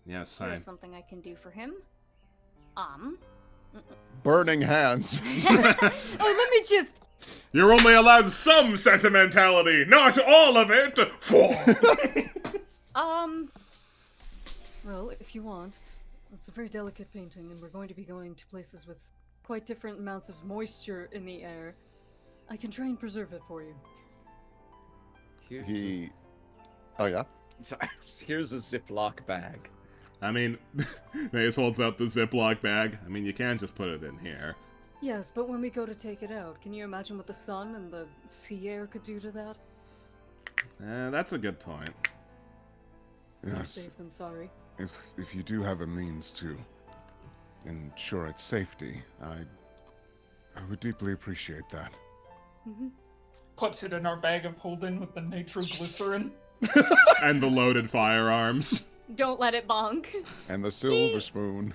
Yes, There's something I can do for him. Burning hands. Oh, let me just... You're only allowed some sentimentality, not all of it! Well, if you want. It's a very delicate painting, and we're going to be going to places with quite different amounts of moisture in the air. I can try and preserve it for you. He... Oh, yeah? Here's a Ziploc bag. I mean, Mace holds out the Ziploc bag. I mean, you can't just put it in here. Yes, but when we go to take it out, can you imagine what the sun and the sea air could do to that? That's a good point. More Yes. safe than sorry. If you do have a means to ensure its safety, I would deeply appreciate that. Mm-hmm. Puts it in our bag of holding with the nitroglycerin. And the loaded firearms. Don't let it bonk. And the silver spoon.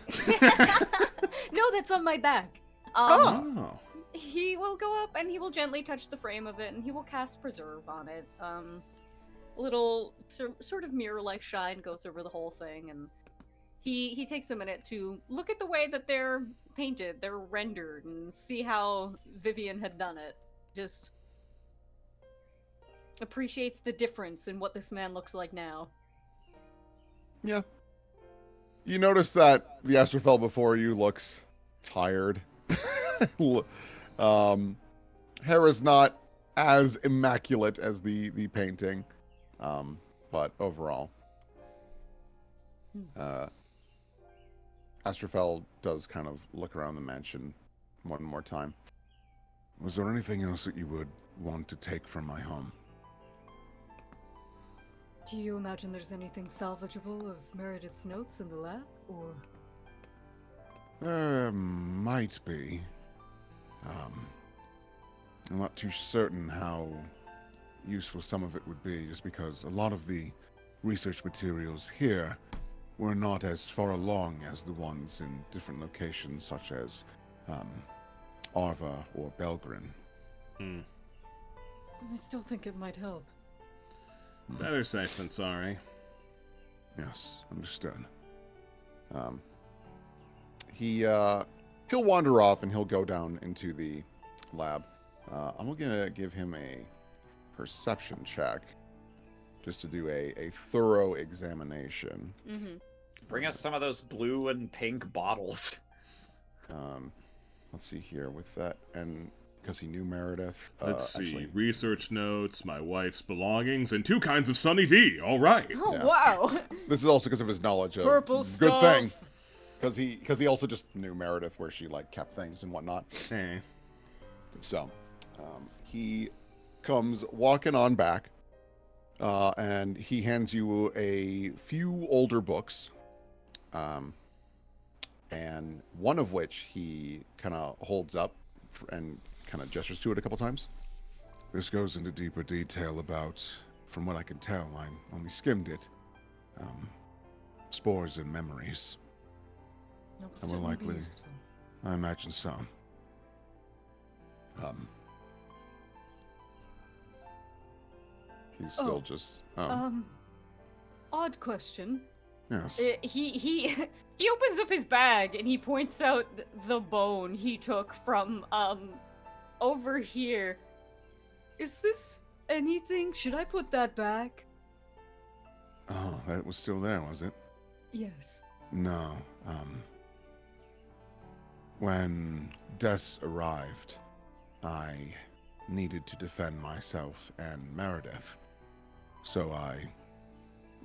No, that's on my back. Oh. He will go up and he will gently touch the frame of it and he will cast Preserve on it. A little sort of mirror-like shine goes over the whole thing, and he takes a minute to look at the way that they're painted, they're rendered, and see how Vivian had done it. Just appreciates the difference in what this man looks like now. Yeah. You notice that the Astrofel before you looks tired. Hair is not as immaculate as the painting, but overall. Astrofel does kind of look around the mansion one more time. Was there anything else that you would want to take from my home? Do you imagine there's anything salvageable of Meredith's notes in the lab, or? Might be. I'm not too certain how useful some of it would be, just because a lot of the research materials here were not as far along as the ones in different locations, such as Arva or Belgrin. I still think it might help. Better safe than sorry. Yes, understood. He'll wander off and he'll go down into the lab. I'm gonna give him a perception check, just to do a thorough examination. Mm-hmm. Bring us some of those blue and pink bottles. Let's see here with that, and because he knew Meredith. Let's see. Actually, Research notes, my wife's belongings, and 2 kinds of Sunny D. All right. Oh, Yeah. wow. this is also because of his knowledge of Purple good stuff. thing, because he also just knew Meredith, where she like kept things and whatnot. Hey. So, he comes walking on back, and he hands you a few older books, and one of which he kind of holds up and kind of gestures to it a couple times. This goes into deeper detail about, from what I can tell, I only skimmed it, spores and memories. That will And certainly we're be likely, useful. I imagine so. He's still just. Odd question. Yes. He opens up his bag and he points out the bone he took from over here. Is this anything? Should I put that back? Oh, that was still there, was it? Yes. No. When Des arrived, I needed to defend myself and Meredith. So I,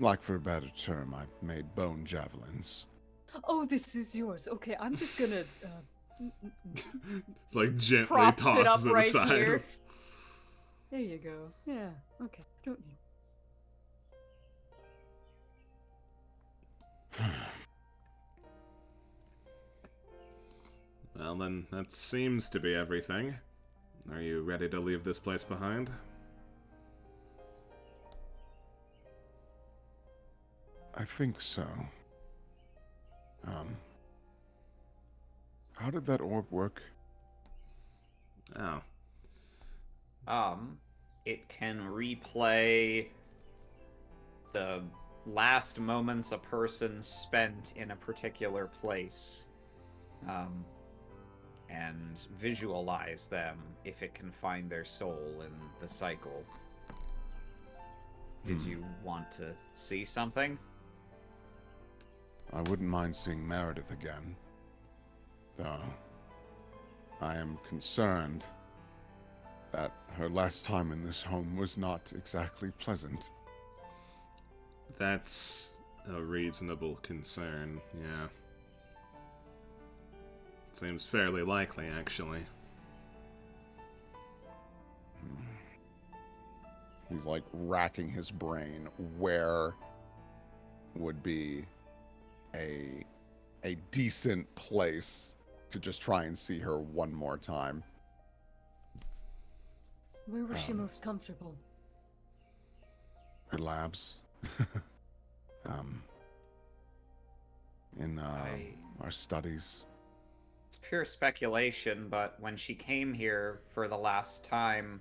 like for a better term, I made bone javelins. Oh, this is yours. Okay, I'm just gonna. It's like gently Props it tosses up it right aside. here. There you go. Yeah. Okay. Don't need. Well, then, that seems to be everything. Are you ready to leave this place behind? I think so. How did that orb work? Oh. It can replay the last moments a person spent in a particular place, and visualize them if it can find their soul in the cycle. Did you want to see something? I wouldn't mind seeing Meredith again. Though, I am concerned that her last time in this home was not exactly pleasant. That's a reasonable concern, yeah. Seems fairly likely, actually. He's like racking his brain where would be a decent place to just try and see her one more time. Where was she most comfortable? Her labs. In our studies. It's pure speculation, but when she came here for the last time,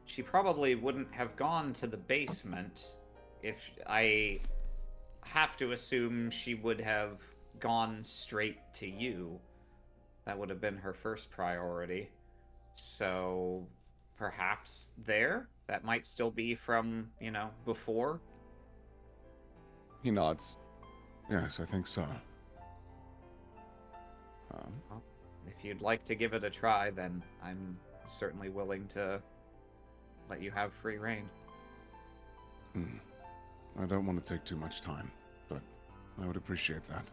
she probably wouldn't have gone to the basement. If I have to assume she would have gone straight to you. That would have been her first priority. So perhaps there? That might still be from, before? He nods. Yes, I think so. Well, if you'd like to give it a try, then I'm certainly willing to let you have free reign. I don't want to take too much time, but I would appreciate that.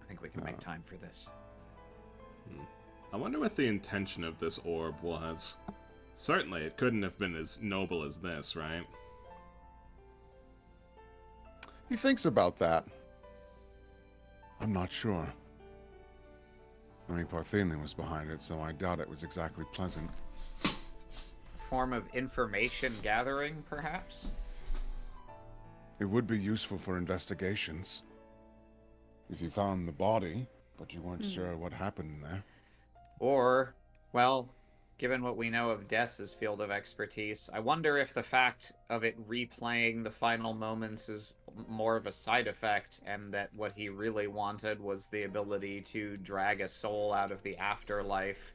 I think we can make time for this. I wonder what the intention of this orb was. Certainly, it couldn't have been as noble as this, right? He thinks about that. I'm not sure. I mean, Parthenian was behind it, so I doubt it was exactly pleasant. Form of information gathering, perhaps? It would be useful for investigations. If you found the body, but you weren't sure what happened in there. Or, well, given what we know of Des's field of expertise, I wonder if the fact of it replaying the final moments is more of a side effect, and that what he really wanted was the ability to drag a soul out of the afterlife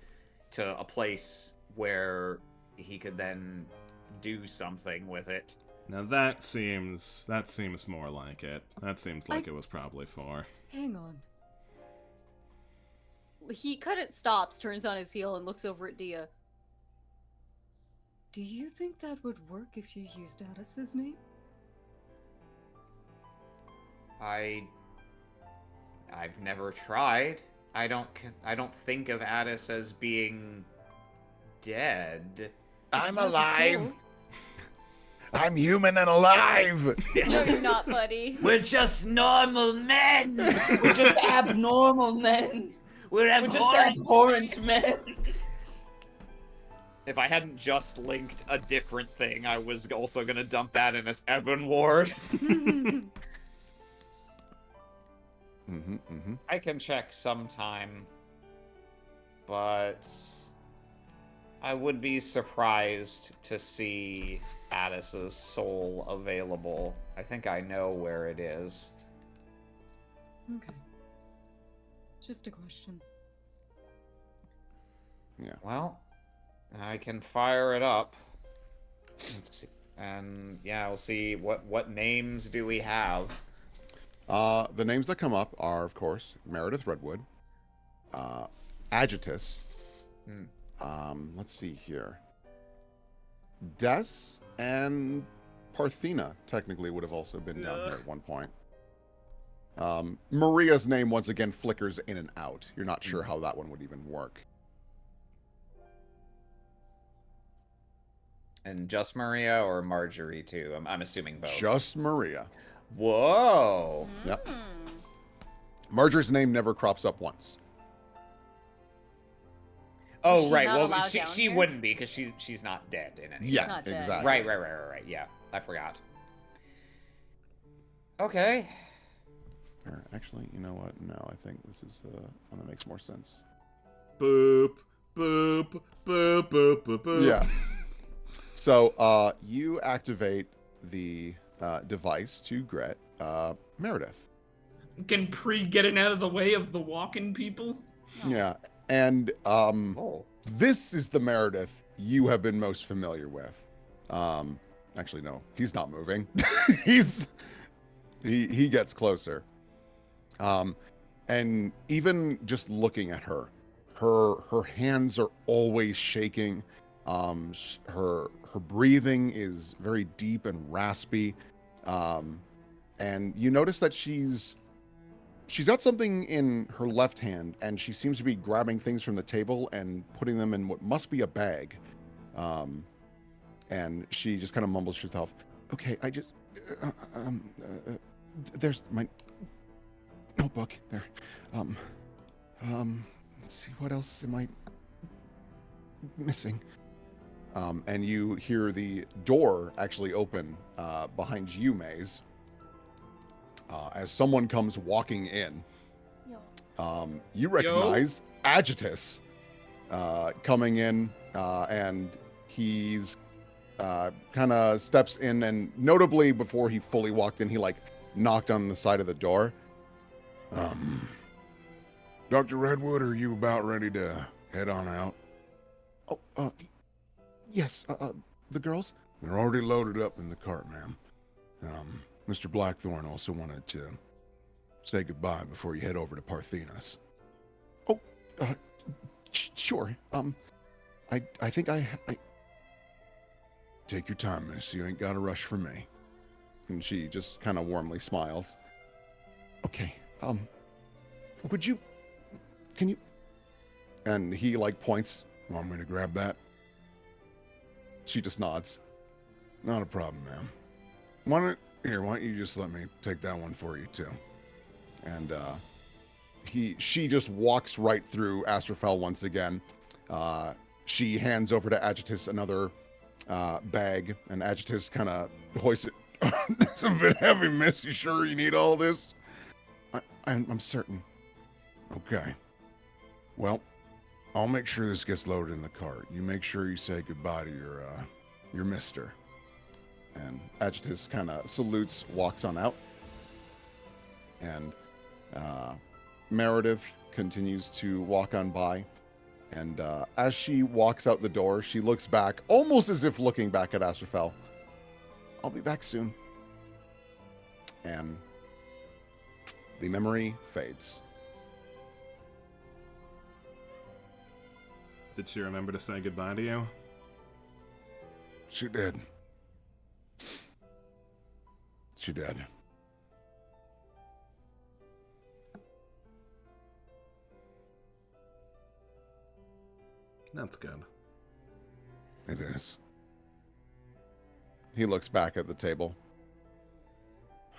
to a place where he could then do something with it. Now that seems more like it. That seems like it was probably for. Hang on. He stops, turns on his heel, and looks over at Dia. Do you think that would work if you used Addis's name? I've never tried. I don't think of Addis as being dead. I'm He has a alive! soul. I'm human and alive! No, you're not, buddy. We're just normal men! We're just abnormal men. We're We're just abhorrent men. If I hadn't just linked a different thing, I was also gonna dump that in as Ebon Ward. I can check sometime, but I would be surprised to see Addis's soul available. I think I know where it is. Okay. Just a question. Yeah. Well, I can fire it up. Let's see. And yeah, we'll see what names do we have. The names that come up are, of course, Meredith Redwood, Agitus. Let's see here. Des and Parthena technically would have also been down here at one point. Maria's name once again flickers in and out. You're not sure how that one would even work. And just Maria or Marjorie too? I'm assuming both. Just Maria. Whoa. Yep. Marjorie's name never crops up once. Oh, Is she right. not Well, allowed she down she here? wouldn't be because she's not dead in any. Yeah, not dead. exactly. Right. Yeah, I forgot. Okay. Or actually, you know what? No, I think this is the one that makes more sense. Boop, boop, boop, boop, boop, boop. Yeah. So you activate the device to Gret Meredith. Can Pre getting out of the way of the walking people? Yeah. And Oh. this is the Meredith you have been most familiar with. Actually, no, he's not moving. he gets closer. And even just looking at her hands are always shaking. Her breathing is very deep and raspy. And you notice that she's got something in her left hand, and she seems to be grabbing things from the table and putting them in what must be a bag. And she just kind of mumbles to herself, "Okay, I just there's my notebook there. Let's see, what else am I missing?" And you hear the door actually open behind you, Maze, as someone comes walking in. You recognize Agitus coming in, and he's kind of steps in, and notably before he fully walked in, he like knocked on the side of the door. Dr. Redwood, are you about ready to head on out? Oh, yes, the girls? They're already loaded up in the cart, ma'am. Mr. Blackthorn also wanted to say goodbye before you head over to Parthena's. Oh, sure. I think I... Take your time, miss. You ain't got to rush for me. And she just kind of warmly smiles. Okay, can you... And he, like, points. Want me to grab that? She just nods. Not a problem, ma'am. Why don't you just let me take that one for you, too? And, she just walks right through Astrofel once again. She hands over to Agitus another, bag, and Agitus kind of hoists it. It's a bit heavy, miss. You sure you need all this? I'm certain. Okay. Well, I'll make sure this gets loaded in the cart. You make sure you say goodbye to your mister. And Agitus kind of salutes, walks on out. And Meredith continues to walk on by. And as she walks out the door, she looks back, almost as if looking back at Astrofel. I'll be back soon. And the memory fades. Did she remember to say goodbye to you? She did. She did. That's good. It is. He looks back at the table.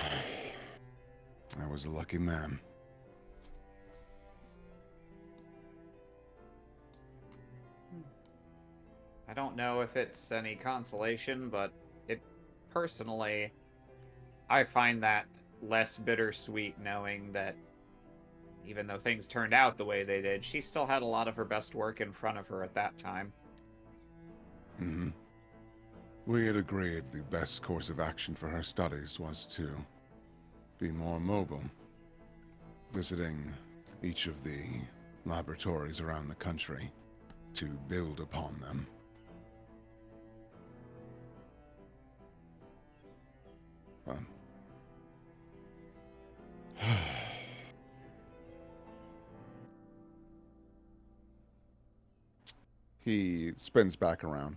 I was a lucky man. I don't know if it's any consolation, but it personally, I find that less bittersweet knowing that even though things turned out the way they did, she still had a lot of her best work in front of her at that time. Mm-hmm. We had agreed the best course of action for her studies was to be more mobile, visiting each of the laboratories around the country to build upon them. Well, he spins back around.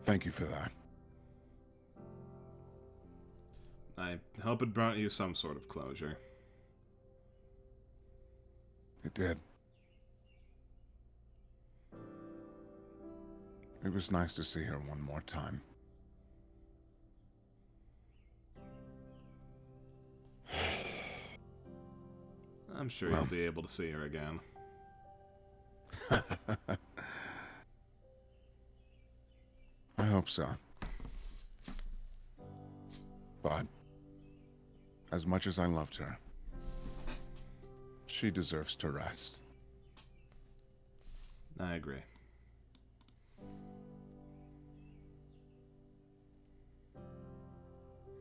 Thank you for that. I hope it brought you some sort of closure. It did. It was nice to see her one more time. I'm sure Well. you'll be able to see her again. I hope so. But as much as I loved her, she deserves to rest. I agree.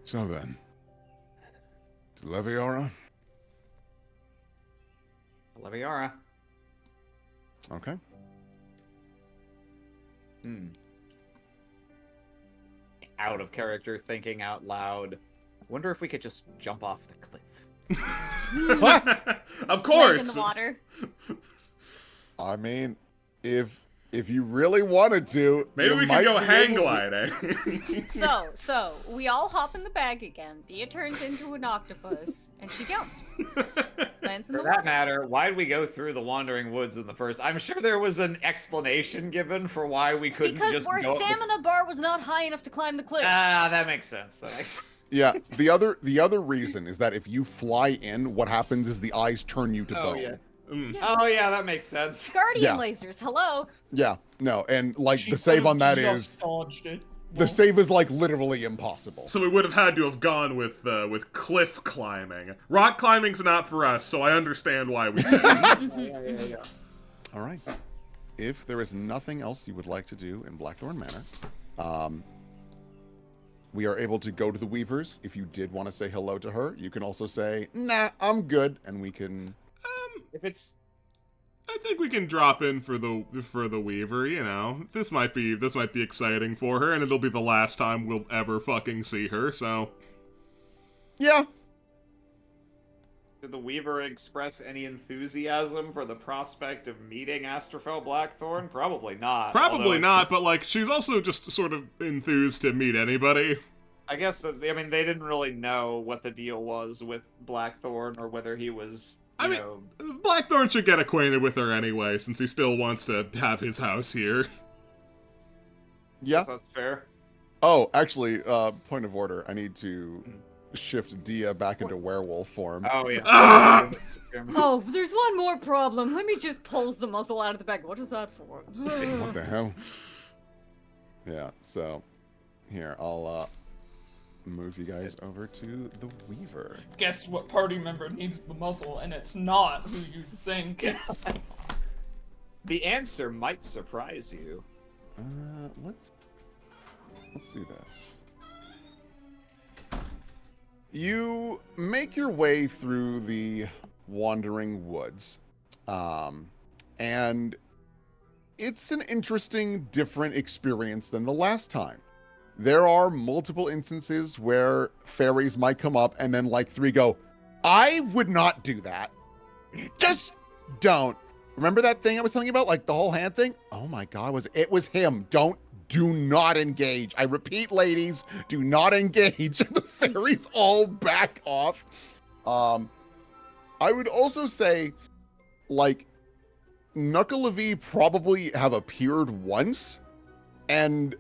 So then, to Leviora? Leviara. Okay. Out of character, thinking out loud. Wonder if we could just jump off the cliff. Of Leg in course! the water. I mean, if you really wanted to, Maybe you we might could go be hang able to. gliding. So, we all hop in the bag again. Dia turns into an octopus, and she jumps. Lands in For the that water. matter, why did we go through the Wandering Woods in the first? I'm sure there was an explanation given for why we couldn't Because just our go up the- stamina bar was not high enough to climb the cliff. Ah, that makes sense. That makes sense. Yeah, the other reason is that if you fly in, what happens is the eyes turn you to Oh, bone. yeah. Mm. Oh, yeah, that makes sense. Guardian Yeah. lasers, hello. Yeah, no, and like She the save on that could've is just dodged it. the save is like literally impossible. So we would have had to have gone with cliff climbing. Rock climbing's not for us, so I understand why we Yeah. All right. If there is nothing else you would like to do in Blackthorn Manor, we are able to go to the Weavers. If you did want to say hello to her, you can also say, "Nah, I'm good," and we can. If it's I think we can drop in for the Weaver, you know. This might be exciting for her, and it'll be the last time we'll ever fucking see her, so Yeah. Did the Weaver express any enthusiasm for the prospect of meeting Astrofel Blackthorn? Probably not. probably although it's- not, but like she's also just sort of enthused to meet anybody. I guess that, I mean, they didn't really know what the deal was with Blackthorn or whether he was, you know... Blackthorn should get acquainted with her anyway, since he still wants to have his house here. Yeah. That's fair. Oh, actually, point of order. I need to shift Dia back into werewolf form. Oh, yeah. Ah! Oh, there's one more problem. Let me just pulls the muzzle out of the bag. What is that for? What the hell? Yeah, so here, I'll move you guys over to the Weaver. Guess what party member needs the muzzle, and it's not who you think. The answer might surprise you. Let's do this. You make your way through the Wandering Woods, and it's an interesting, different experience than the last time. There are multiple instances where fairies might come up and then like three go, I would not do that. Just don't. Remember that thing I was telling you about, like the whole hand thing? Oh my God, it was him. Do not engage. I repeat, ladies, do not engage. The fairies all back off. I would also say, like, Knuckle probably have appeared once, and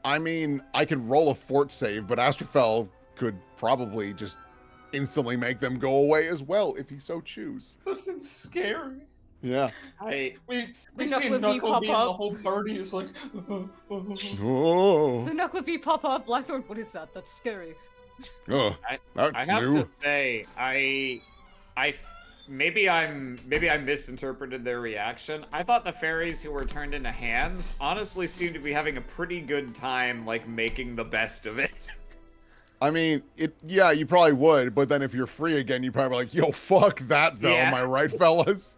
I mean, I could roll a fort save, but Astrofel could probably just instantly make them go away as well if he so choose. This is scary. Yeah. I We The see Knuckle-Fee Knuckle pop and the up. whole party is like. Oh. The Knuckle-Fee pop up, Blackthorn. What is that? That's scary. Oh. I That's have new. to say, maybe I misinterpreted their reaction. I thought the fairies who were turned into hands honestly seemed to be having a pretty good time, like making the best of it. I mean, yeah, you probably would, but then if you're free again, you probably like, yo, fuck that though, Yeah. am I right, fellas?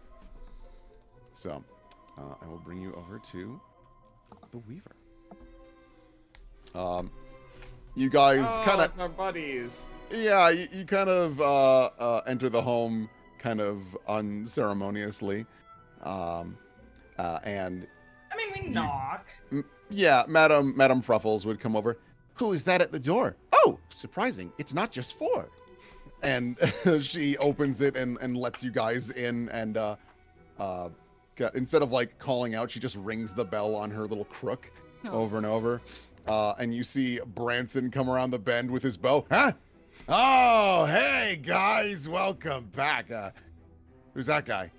So, I will bring you over to the Weaver. You guys kind of, our buddies. yeah, you kind of enter the home kind of unceremoniously, and I mean, we knock. yeah, Madam Fruffles would come over. Who is that at the door? Oh, surprising! It's not just four. And she opens it and lets you guys in, and instead of like calling out, she just rings the bell on her little crook over and over. And you see Branson come around the bend with his bow. Huh? Oh, hey guys, welcome back. Who's that guy?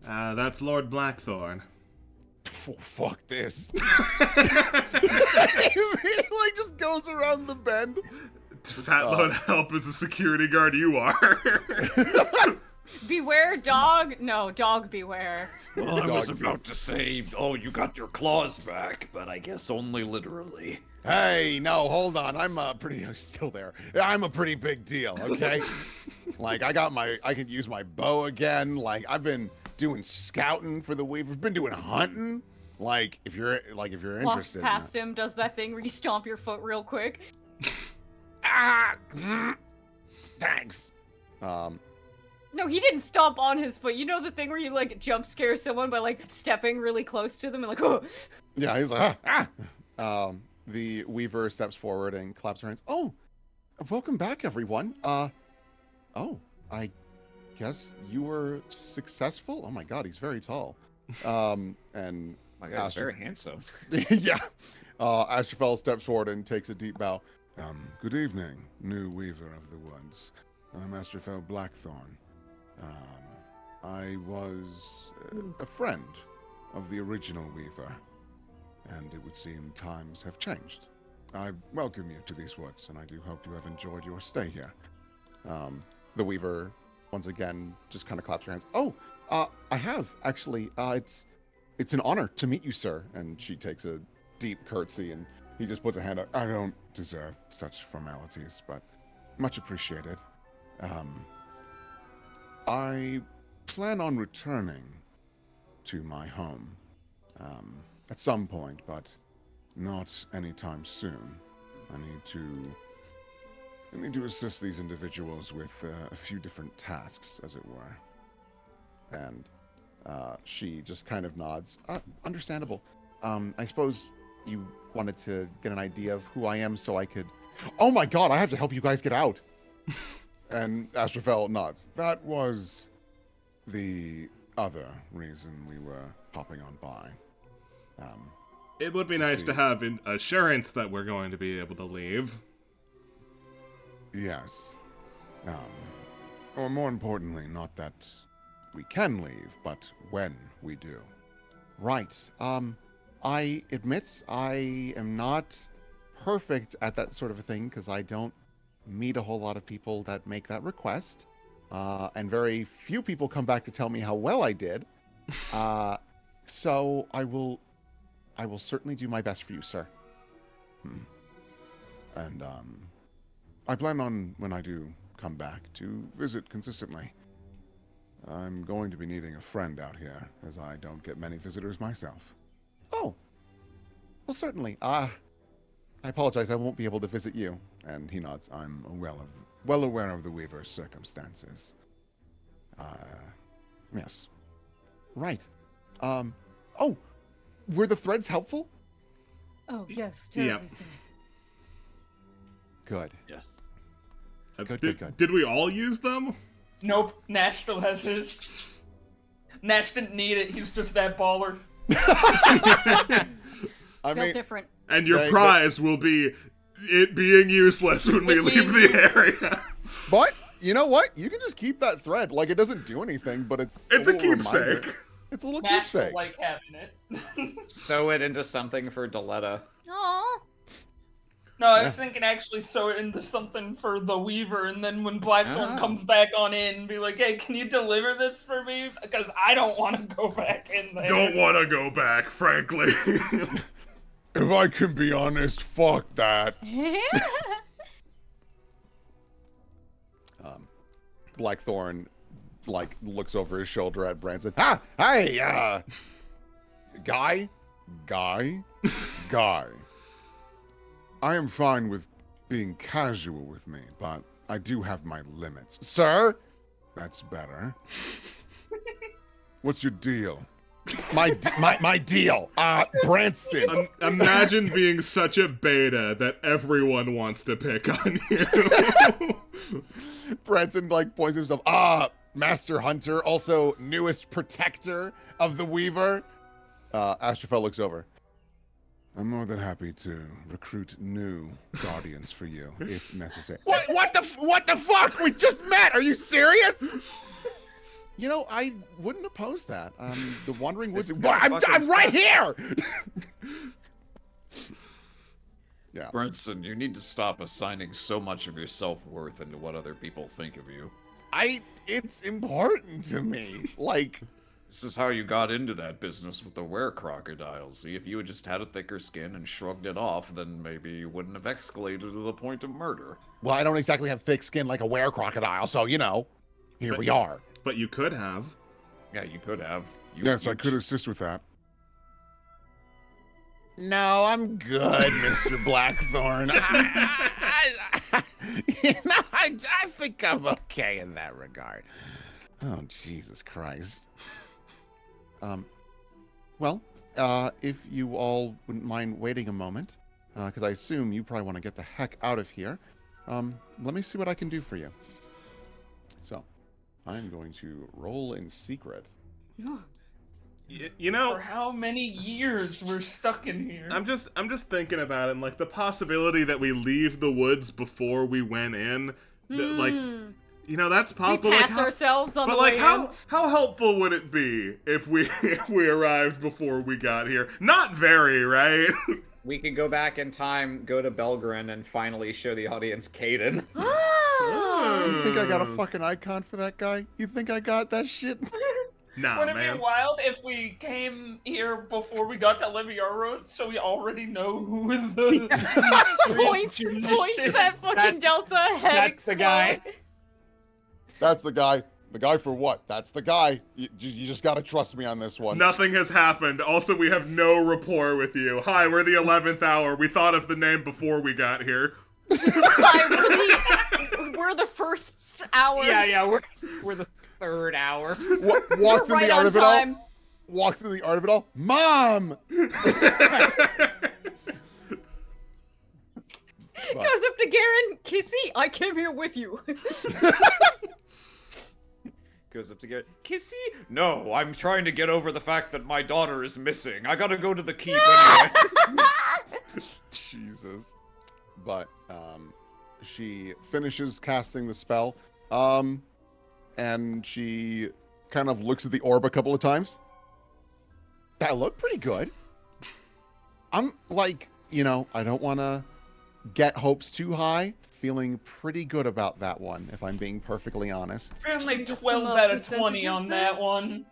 That's Lord Blackthorn. Oh, fuck this. He like just goes around the bend. Fatload help as a security guard you are. Beware, dog. No, dog beware. Well, I Dog was about to say, oh, you got your claws back, but I guess only literally. Hey, no, hold on. I'm still there. I'm a pretty big deal, okay? Like, I could use my bow again. Like, I've been doing scouting for the Weaver. Been doing hunting. Like, if you're Walks interested. past him, does that thing where you stomp your foot real quick. Thanks. No, he didn't stomp on his foot. You know the thing where you like jump scare someone by like stepping really close to them and like, oh. Yeah, he's like, the Weaver steps forward and claps her hands. Oh, welcome back, everyone. Oh, I guess you were successful. Oh my God, he's very tall. And My guy's very handsome. yeah. Astrophel steps forward and takes a deep bow. Good evening, new Weaver of the Woods. I'm Astrophel Blackthorn. I was a friend of the original Weaver, and it would seem times have changed. I welcome you to these woods, and I do hope you have enjoyed your stay here. The Weaver, once again, just kind of claps her hands. Oh, I have, actually. It's an honor to meet you, sir. And she takes a deep curtsy, and he just puts a hand up. I don't deserve such formalities, but much appreciated. I plan on returning to my home at some point, but not anytime soon. I need to assist these individuals with a few different tasks, as it were. And she just kind of nods. Understandable. I suppose you wanted to get an idea of who I am so I could... Oh my God, I have to help you guys get out. And Astrophel nods. That was the other reason we were hopping on by. It would be nice to have assurance that we're going to be able to leave. Yes. Or more importantly, not that we can leave, but when we do. Right. I admit I am not perfect at that sort of a thing because I don't meet a whole lot of people that make that request. And very few people come back to tell me how well I did. So I will certainly do my best for you, sir. And I plan on, when I do come back, to visit consistently. I'm going to be needing a friend out here, as I don't get many visitors myself. Oh, well, certainly. I apologize, I won't be able to visit you. And he nods. I'm well aware of the Weaver's circumstances. Yes. Right. Oh, were the threads helpful? Oh, yes, terribly Yeah. so. Good. Yes. Good. Did we all use them? Nope, Nash still has his. Nash didn't need it, he's just that baller. I Built mean, different. And your They- prize will be it being useless when we It leave being the area. but You know what? You can just keep that thread. Like, it doesn't do anything, but it's It's a little reminder. keepsake. It's a little Mash will keepsake. like having it. Sew it into something for Deletta. Aw. No, I Yeah. was thinking actually sew it into something for the Weaver, and then when Blackthorn Oh. comes back on in, be like, hey, can you deliver this for me? Because I don't want to go back in there. Don't want to go back, frankly. If I can be honest, fuck that. Blackthorn, like, looks over his shoulder at Branson. Ah! Hey, guy. I am fine with being casual with me, but I do have my limits. Sir? That's better. What's your deal? My deal. Branson. Imagine being such a beta that everyone wants to pick on you. Branson, like, points himself. Ah, Master Hunter, also newest protector of the Weaver. Astrophel looks over. I'm more than happy to recruit new guardians for you, if necessary. What the fuck? We just met! Are you serious? You know, I wouldn't oppose that. The Wandering Woods... I'm right here! Yeah. Brinson, you need to stop assigning so much of your self-worth into what other people think of you. It's important to me. Like... This is how you got into that business with the were-crocodiles. See, if you had just had a thicker skin and shrugged it off, then maybe you wouldn't have escalated to the point of murder. Well, I don't exactly have thick skin like a were-crocodile, so, you know, here we are. But you could have. Yeah, you could have. Yes, I could assist with that. No, I'm good, Mr. Blackthorn. I think I'm okay in that regard. Oh, Jesus Christ. Well, if you all wouldn't mind waiting a moment, because I assume you probably want to get the heck out of here, let me see what I can do for you. So, I'm going to roll in secret. You know, For how many years we're stuck in here? I'm just thinking about it, and like the possibility that we leave the woods before we went in, like, you know, that's We possible. pass like, ourselves on but the like, way how helpful would it be if we arrived before we got here? Not very, right? We could go back in time, go to Belgrin, and finally show the audience Caden. You think I got a fucking icon for that guy? You think I got that shit? Nah, Would it man. be wild if we came here before we got to Leviar Road, so we already know who the Points that fucking That's- Delta head that's the guy. explode. That's the guy. The guy for what? That's the guy. You just gotta trust me on this one. Nothing has happened. Also, we have no rapport with you. Hi, we're the 11th hour. We thought of the name before we got here. Hi, we're the first hour. Yeah, we're the third hour. Walks We're in right the art on of it all. time. Walks in the art of it all. Mom! Goes up to Garen. Kissy, I came here with you. Goes up to get Kissy. No, I'm trying to get over the fact that my daughter is missing. I gotta go to the keep anyway. Jesus. But she finishes casting the spell, and she kind of looks at the orb a couple of times. That looked pretty good. I'm like, you know, I don't want to get hopes too high. Feeling pretty good about that one, if I'm being perfectly honest. Feeling like Get some, 12 out of 20 percentages on there? that one.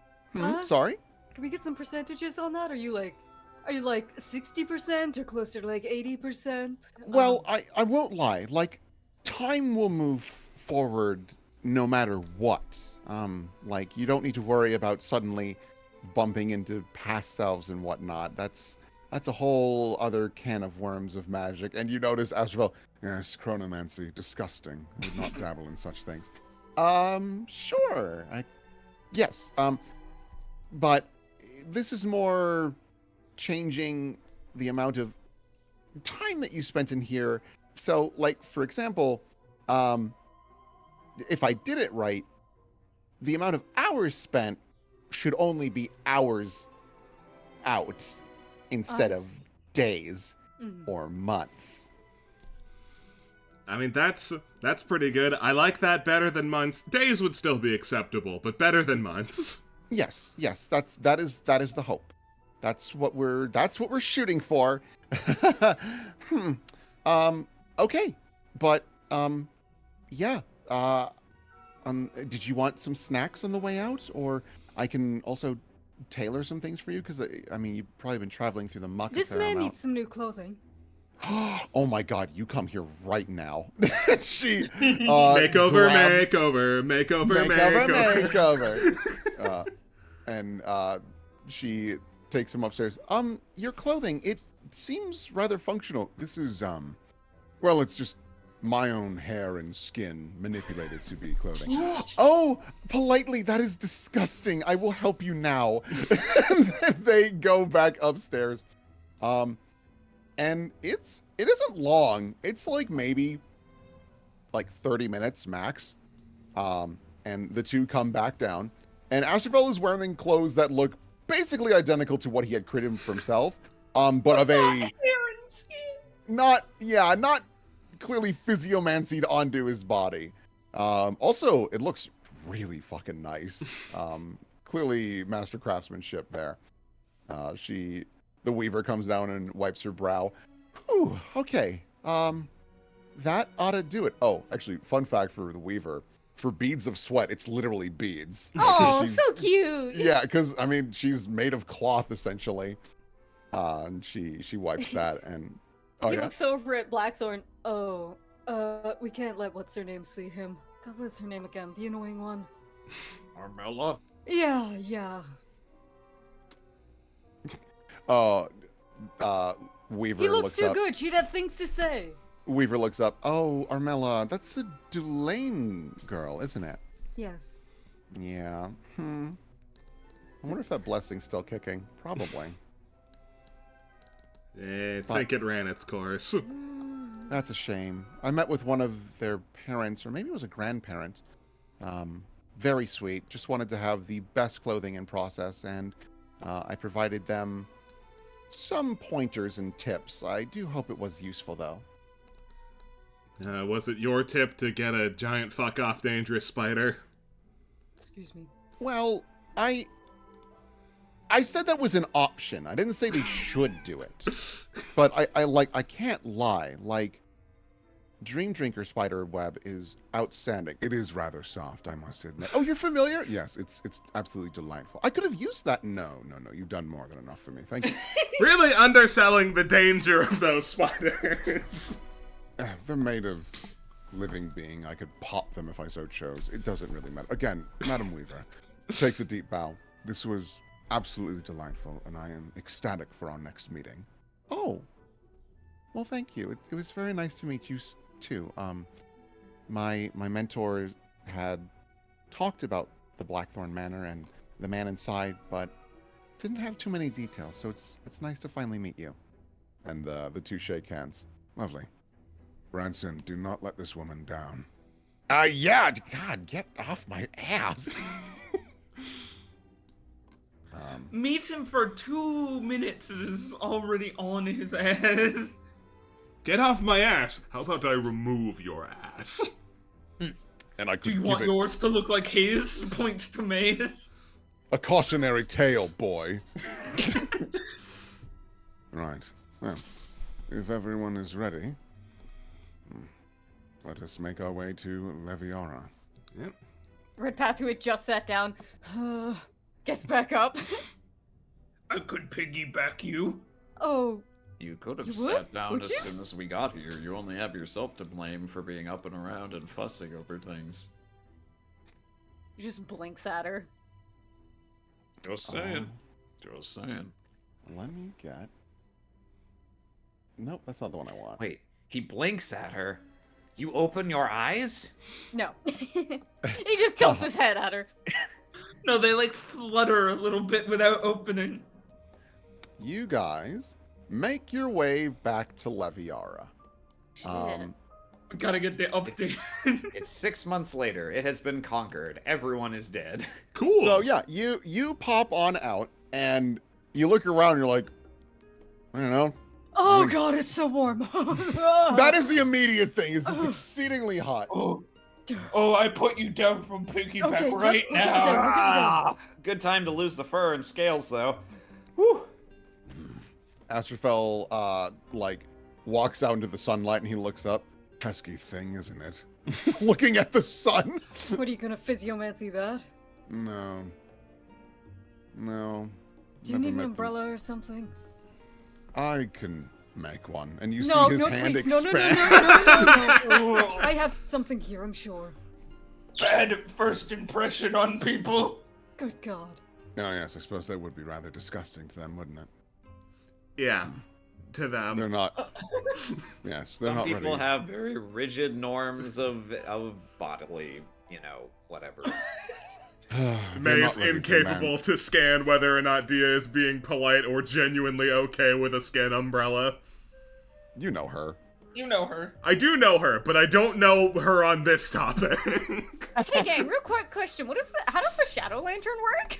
Sorry? Can we get some percentages on that? Are you like 60% or closer to like 80%? Well, I won't lie. Like, time will move forward no matter what. Like, you don't need to worry about suddenly bumping into past selves and whatnot. That's a whole other can of worms of magic. And you notice Astrovel, yes, chronomancy, disgusting. I would not dabble in such things. Sure. Yes. But this is more changing the amount of time that you spent in here. So, like, for example, if I did it right, the amount of hours spent should only be hours out instead of see. days Mhm. or months. I mean, that's pretty good. I like that better than months. Days would still be acceptable, but better than months. Yes, that is the hope. That's what we're shooting for. hmm. Okay, but yeah. Did you want some snacks on the way out, or I can also tailor some things for you? Because I mean, you've probably been traveling through the muck. This man needs some new clothing. Oh my God! You come here right now. She Makeover, grabs- makeover. And she takes him upstairs. Your clothing, it seems rather functional. This is well, it's just my own hair and skin manipulated to be clothing. Oh, politely, that is disgusting. I will help you now. And then they go back upstairs. And it isn't long. It's like maybe like 30 minutes max. And the two come back down. And Asherfell is wearing clothes that look basically identical to what he had created for himself. But of a not clearly physiomancied onto his body. Also, it looks really fucking nice. Clearly master craftsmanship there. The Weaver comes down and wipes her brow. Whew, okay. That ought to do it. Oh, actually, fun fact for the Weaver. For beads of sweat, it's literally beads. Oh, so cute. Yeah, because, I mean, she's made of cloth, essentially. And she wipes that and... Oh, He yeah? looks over at Blackthorn. Oh, we can't let what's-her-name see him. God, what's her name again? The annoying one. Armella? Yeah. Weaver He looks looks too up. good. She'd have things to say. Weaver looks up. Oh, Armella, that's a Dulane girl, isn't it? Yes. Yeah. I wonder if that blessing's still kicking. Probably. I think it ran its course. That's a shame. I met with one of their parents, or maybe it was a grandparent. Very sweet. Just wanted to have the best clothing in process, and I provided them some pointers and tips. I do hope it was useful, though. Was it your tip to get a giant fuck-off dangerous spider? Excuse me. Well, I said that was an option. I didn't say they should do it. But I can't lie. Like, Dream Drinker spider web is outstanding. It is rather soft, I must admit. Oh, you're familiar? Yes, it's absolutely delightful. I could have used that. No. You've done more than enough for me. Thank you. Really underselling the danger of those spiders. They're made of living being. I could pop them if I so chose. It doesn't really matter. Again, Madam Weaver takes a deep bow. This was absolutely delightful, and I am ecstatic for our next meeting. Oh, well, thank you. It was very nice to meet you too. My mentor had talked about the Blackthorn Manor and the man inside, but didn't have too many details. So it's nice to finally meet you. And the two shake hands. Lovely. Branson, do not let this woman down. Yeah. God, get off my ass. Meets him for 2 minutes and is already on his ass. Get off my ass. How about I remove your ass? And I Do could you give want it yours to look like his? Points to Maze. a cautionary tale, boy. Right. Well, if everyone is ready, let us make our way to Leviara. Yep. Redpath, who had just sat down, gets back up. I could piggyback you. Oh, You could have You would? sat down Would as you? soon as we got here. You only have yourself to blame for being up and around and fussing over things. He just blinks at her. Just saying. Just saying. Let me get... Nope, that's not the one I want. Wait, he blinks at her. You open your eyes? No. He just tilts his head at her. No, they like flutter a little bit without opening. You guys make your way back to Leviara. We gotta get the update. It's 6 months later. It has been conquered. Everyone is dead. Cool. So yeah, you pop on out and you look around and you're like, I don't know, Oh Nice. god, it's so warm. That is the immediate thing. Is it's exceedingly hot. Oh, I put you down from piggyback Okay, yep, right we're getting now. down, we're getting down. Ah, good time to lose the fur and scales, though. Whew. Astrofel, like, walks out into the sunlight and he looks up. Pesky thing, isn't it? Looking at the sun. What are you gonna physiomancy that? No. No. Do you Never need an met them. umbrella or something? I can make one. And you No, see his no, hand please, no, expand. no. I have something here, I'm sure. Bad first impression on people. Good god. Oh, yes, I suppose that would be rather disgusting to them, wouldn't it? Yeah, to them. They're not. Yes, they're Some not people ready. have very rigid norms of bodily, whatever. They're May's not ready for incapable man. to scan whether or not Dia is being polite or genuinely okay with a skin umbrella. You know her. You know her. I do know her, but I don't know her on this topic. Hey gang, real quick question. How does the shadow lantern work?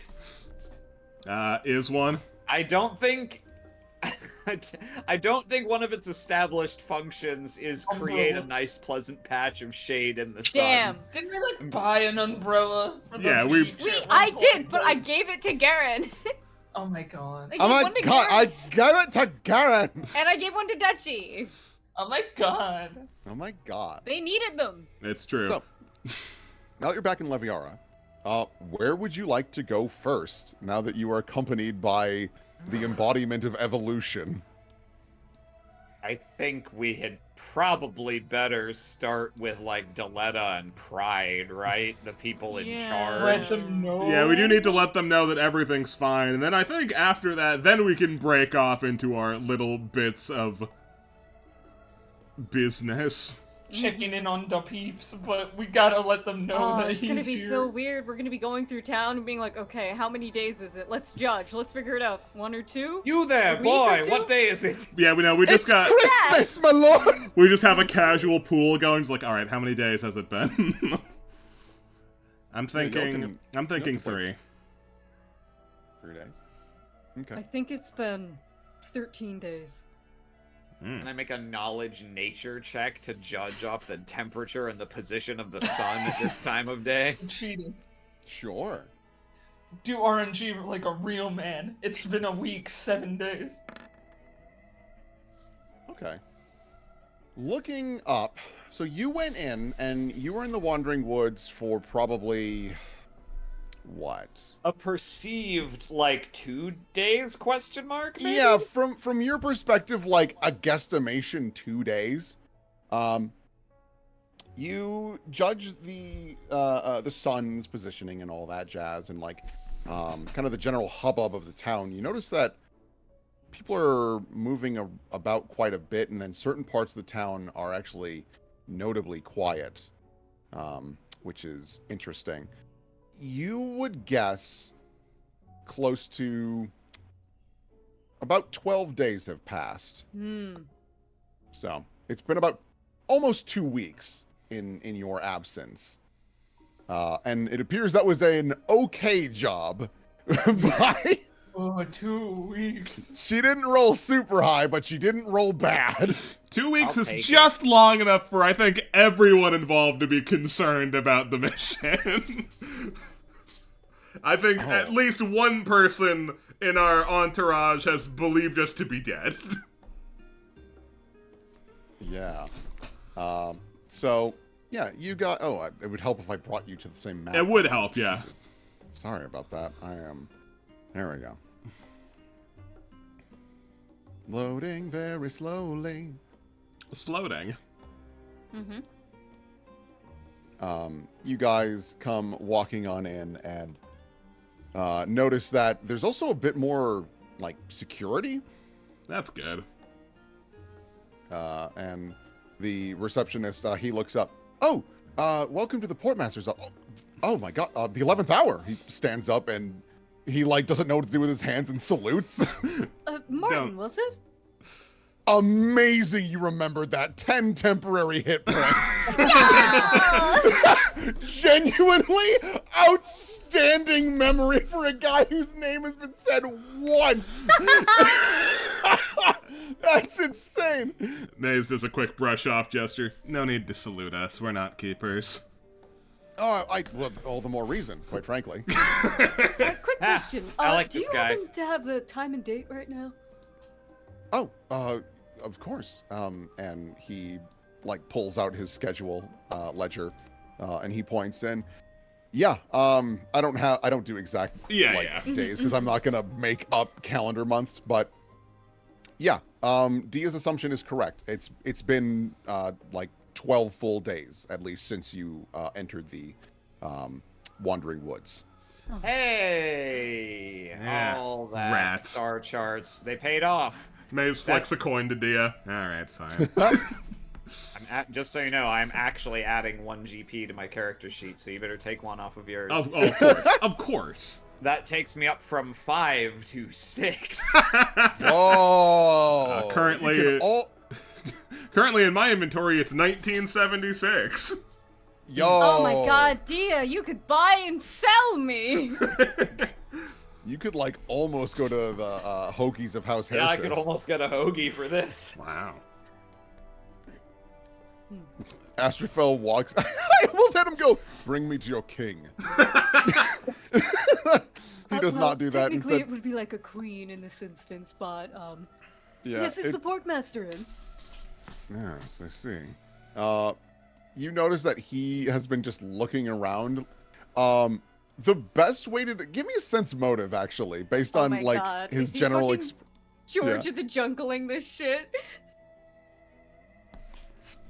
Is one. I don't think one of its established functions is create a nice, pleasant patch of shade in the sun. Damn. Didn't we like buy an umbrella for the Yeah, we- beach at one I point? did, but I gave it to Garen. Oh my god. I gave Oh my one to god, Garen, I gave it to Garen! and I gave one to Dutchie. Oh my god. Oh my god. They needed them. It's true. So, now that you're back in Leviara, where would you like to go first, now that you are accompanied by the embodiment of evolution? I think we had probably better start with like Deletta and Pride, right? The people in Yeah. charge. Let them know. Yeah, we do need to let them know that everything's fine, and then I think after that, then we can break off into our little bits of business. checking in on the peeps, but we gotta let them know Oh, that it's he's gonna be here. so weird. We're gonna be going through town and being like, okay, how many days is it? Let's judge. Let's figure it out. 1 or 2? You there, A week or boy? two? What day is it? Yeah, we know, we just It's got... Christmas, my lord! We just have a casual pool going, just like, alright, how many days has it been? I'm thinking... I'm thinking can play. 3. 3 days. I Okay. think it's been 13 days. Can I make a knowledge nature check to judge off the temperature and the position of the sun at this time of day? Cheating. Sure. Do RNG like a real man. It's been a week, 7 days. Okay. Looking up, so you went in and you were in the Wandering Woods for probably what? A perceived like 2 days? Question mark? Maybe? Yeah, from your perspective, like a guesstimation 2 days. You judge the sun's positioning and all that jazz, and like kind of the general hubbub of the town. You notice that people are moving about quite a bit, and then certain parts of the town are actually notably quiet, which is interesting. You would guess close to about 12 days have passed. So it's been about almost 2 weeks in your absence. And it appears that was an okay job by... Oh, 2 weeks. She didn't roll super high, but she didn't roll bad. 2 weeks I'll is take just long enough for, I think, everyone involved to be concerned about the mission. I think at least one person in our entourage has believed us to be dead. Yeah. So, yeah, you got... Oh, it would help if I brought you to the same map. It would help, yeah. Sorry about that. I am... There we go. Loading very slowly. Sloating. Mm-hmm. You guys come walking on in and notice that there's also a bit more, like, security. That's good. And the receptionist, he looks up. Oh, welcome to the Portmaster's. Oh my god, the 11th hour. He stands up and he, like, doesn't know what to do with his hands and salutes. Martin, Don't. was it? Amazing you remembered that. 10 temporary hit points. Genuinely outstanding memory for a guy whose name has been said once. That's insane. Maze does a quick brush off gesture. No need to salute us. We're not keepers. Well, all the more reason, quite frankly. Quick question. I like do this you guy. happen to have the time and date right now? Oh, of course. And he like pulls out his schedule ledger, and he points in. Yeah. I don't do exact days because I'm not gonna make up calendar months, but yeah. Dia's assumption is correct. It's been like 12 full days at least since you entered the Wandering Woods. Hey, Yeah, all that rats. star charts, they paid off. Maze flicks a coin to Dia. Alright, fine. Just so you know, I'm actually adding 1 GP to my character sheet, so you better take one off of yours. Of course. Of course. That takes me up from 5 to 6. Oh, Currently in my inventory, it's 1976. Yo. Oh my god, Dia, you could buy and sell me! You could like almost go to the Hoagies of House Yeah, Harrison. I could almost get a hoagie for this. Wow. Astrophel walks. I almost had him go, "Bring me to your king." He does not do that. Technically, Instead, it would be like a queen in this instance, but yeah, yes, it's the portmaster in. Yes, I see. You notice that he has been just looking around. The best way to give me a sense motive, actually, based Oh on my like God. his Is he general. fucking George of the Jungling this shit.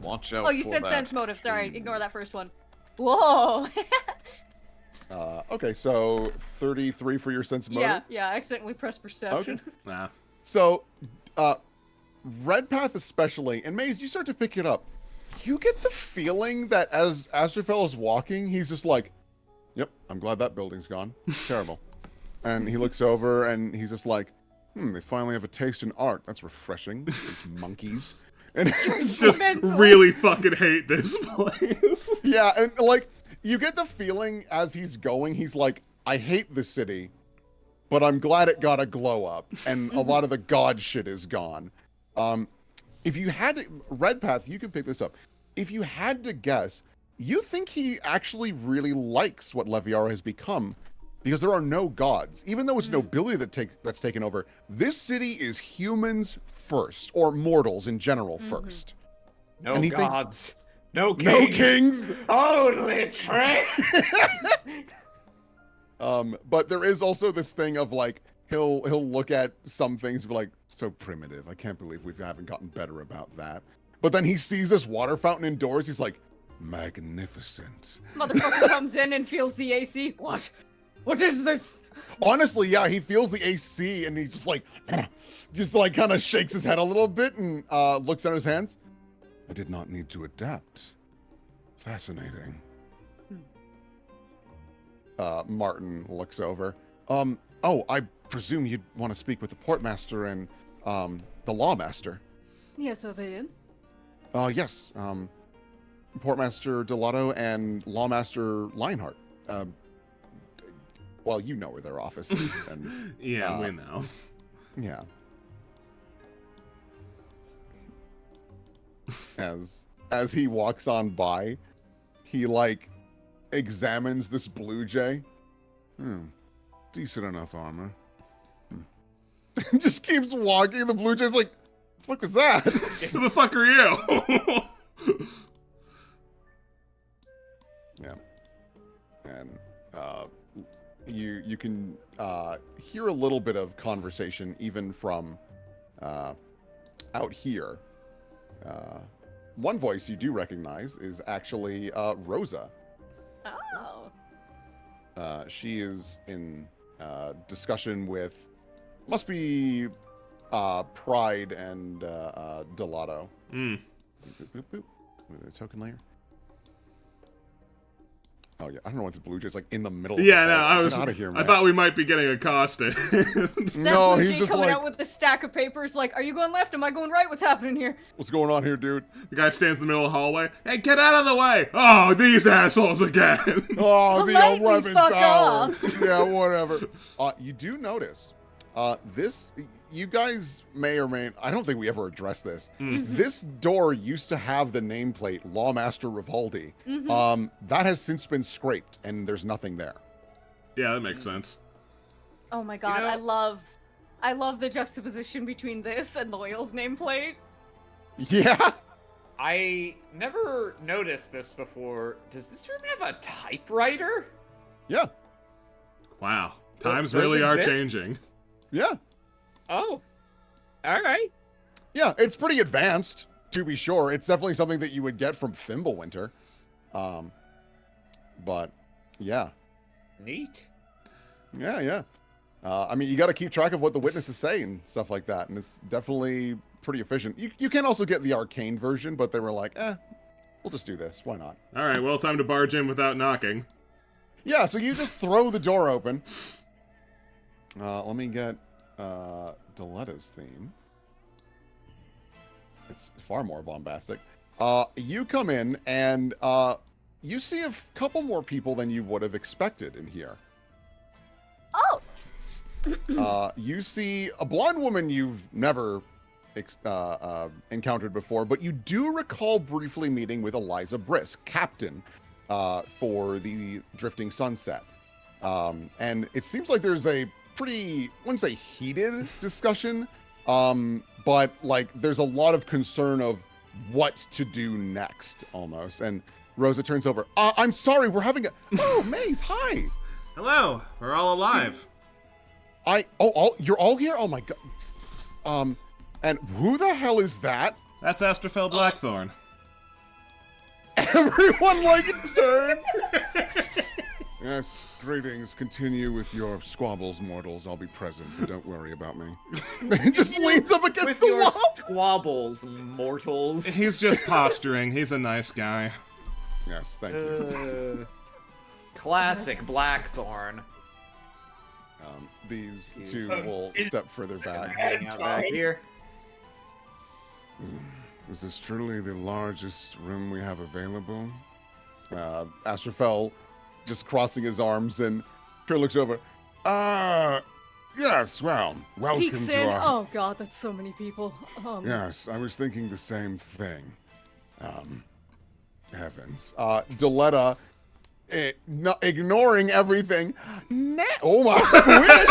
Watch out. Oh, you for said that sense motive. Sorry, tree. ignore that first one. Whoa. Okay, so 33 for your sense motive. yeah, I accidentally pressed perception. Okay. Nah. So, Redpath especially, and Maze, you start to pick it up. You get the feeling that as Astrophel is walking, he's just like, "Yep, I'm glad that building's gone. Terrible." And he looks over and he's just like, "They finally have a taste in art. That's refreshing. These monkeys." And it's Just Mental. really fucking hate this place. yeah, and like you get the feeling as he's going, he's like, "I hate the city, but I'm glad it got a glow up, and a lot of the god shit is gone." If you had to, Redpath, you can pick this up. If you had to guess, you think he actually really likes what Leviara has become, because there are no gods. Even though it's nobility that's taken over, this city is humans first, or mortals in general first. No And he thinks- gods. No kings. No kings. Only train. But there is also this thing of like he'll look at some things and be like, "So primitive. I can't believe we haven't gotten better about that." But then he sees this water fountain indoors. He's like, "Magnificent." Motherfucker comes in and feels the AC. What? What is this? Honestly, yeah, he feels the AC and he just like kind of shakes his head a little bit and looks at his hands. "I did not need to adapt. Fascinating." Martin looks over. Oh, I presume you'd want to speak with the portmaster and the lawmaster. Yes, are they in? Yes. Portmaster Delato and Lawmaster Lionheart. Well, you know where their office is. And, Yeah, we know. yeah. As he walks on by, he like examines this blue jay. Decent enough armor. Just keeps walking. The blue jay's like, "The fuck was that?" Who the fuck are you? Yeah. And you can hear a little bit of conversation even from out here. One voice you do recognize is actually Rosa. Oh. She is in discussion with, must be Pride and Delato. Mm. Boop, boop, boop. Move the token layer. Oh yeah, I don't know what's blue jay's like in the middle. Yeah, of the no, hallway. I was. Get out of here, man. I thought we might be getting accosted. That No, blue he's jay just coming like, out with the stack of papers, like, are you going left? Am I going right? What's happening here? what's going on here, dude? The guy stands in the middle of the hallway. Hey, get out of the way! Oh, these assholes again! Oh, the Politely 11th fuck hour. off. Yeah, whatever. You do notice, this, you guys may or may, I don't think we ever addressed this. This door used to have the nameplate Lawmaster Rivaldi. That has since been scraped, and there's nothing there. Yeah, that makes sense. Oh my god, know- I love the juxtaposition between this and Loyal's nameplate. Yeah. I never noticed this before. Does this room have a typewriter? Yeah. Wow, times There's really a are disc. changing. Yeah. Oh. Alright. Yeah, it's pretty advanced, to be sure. It's definitely something that you would get from Thimblewinter. But, yeah. Neat. Yeah. I mean, you got to keep track of what the witnesses say and stuff like that, and it's definitely pretty efficient. You can also get the arcane version, but they were like, we'll just do this. Why not? All right, well, time to barge in without knocking. Yeah, so you just throw the door open. Let me get Doletta's theme. It's far more bombastic. You come in, and you see a couple more people than you would have expected in here. Oh! You see a blonde woman you've never encountered before, but you do recall briefly meeting with Eliza Brisk, captain for the Drifting Sunset. And it seems like there's a pretty, I wouldn't say heated discussion, but like there's a lot of concern of what to do next, almost. And Rosa turns over. I'm sorry, we're having a... Oh, Maze, hi! Hello, we're all alive. You're all here? Oh my god. And who the hell is that? That's Astrofel Blackthorn. Everyone like turns. Yes, greetings. Continue with your squabbles, mortals. I'll be present, but don't worry about me. He just leans up against With the your wall. squabbles, mortals. He's just posturing. He's a nice guy. Yes, thank you. Classic Blackthorn. These two will step further back. Hang out back here. Is this truly the largest room we have available? Astrofel just crossing his arms, and Kurt looks over. Yes, well, welcome Peeks to in. our... Oh god, that's so many people. Yes, I was thinking the same thing. Heavens. Doletta, ignoring everything. Oh my squish!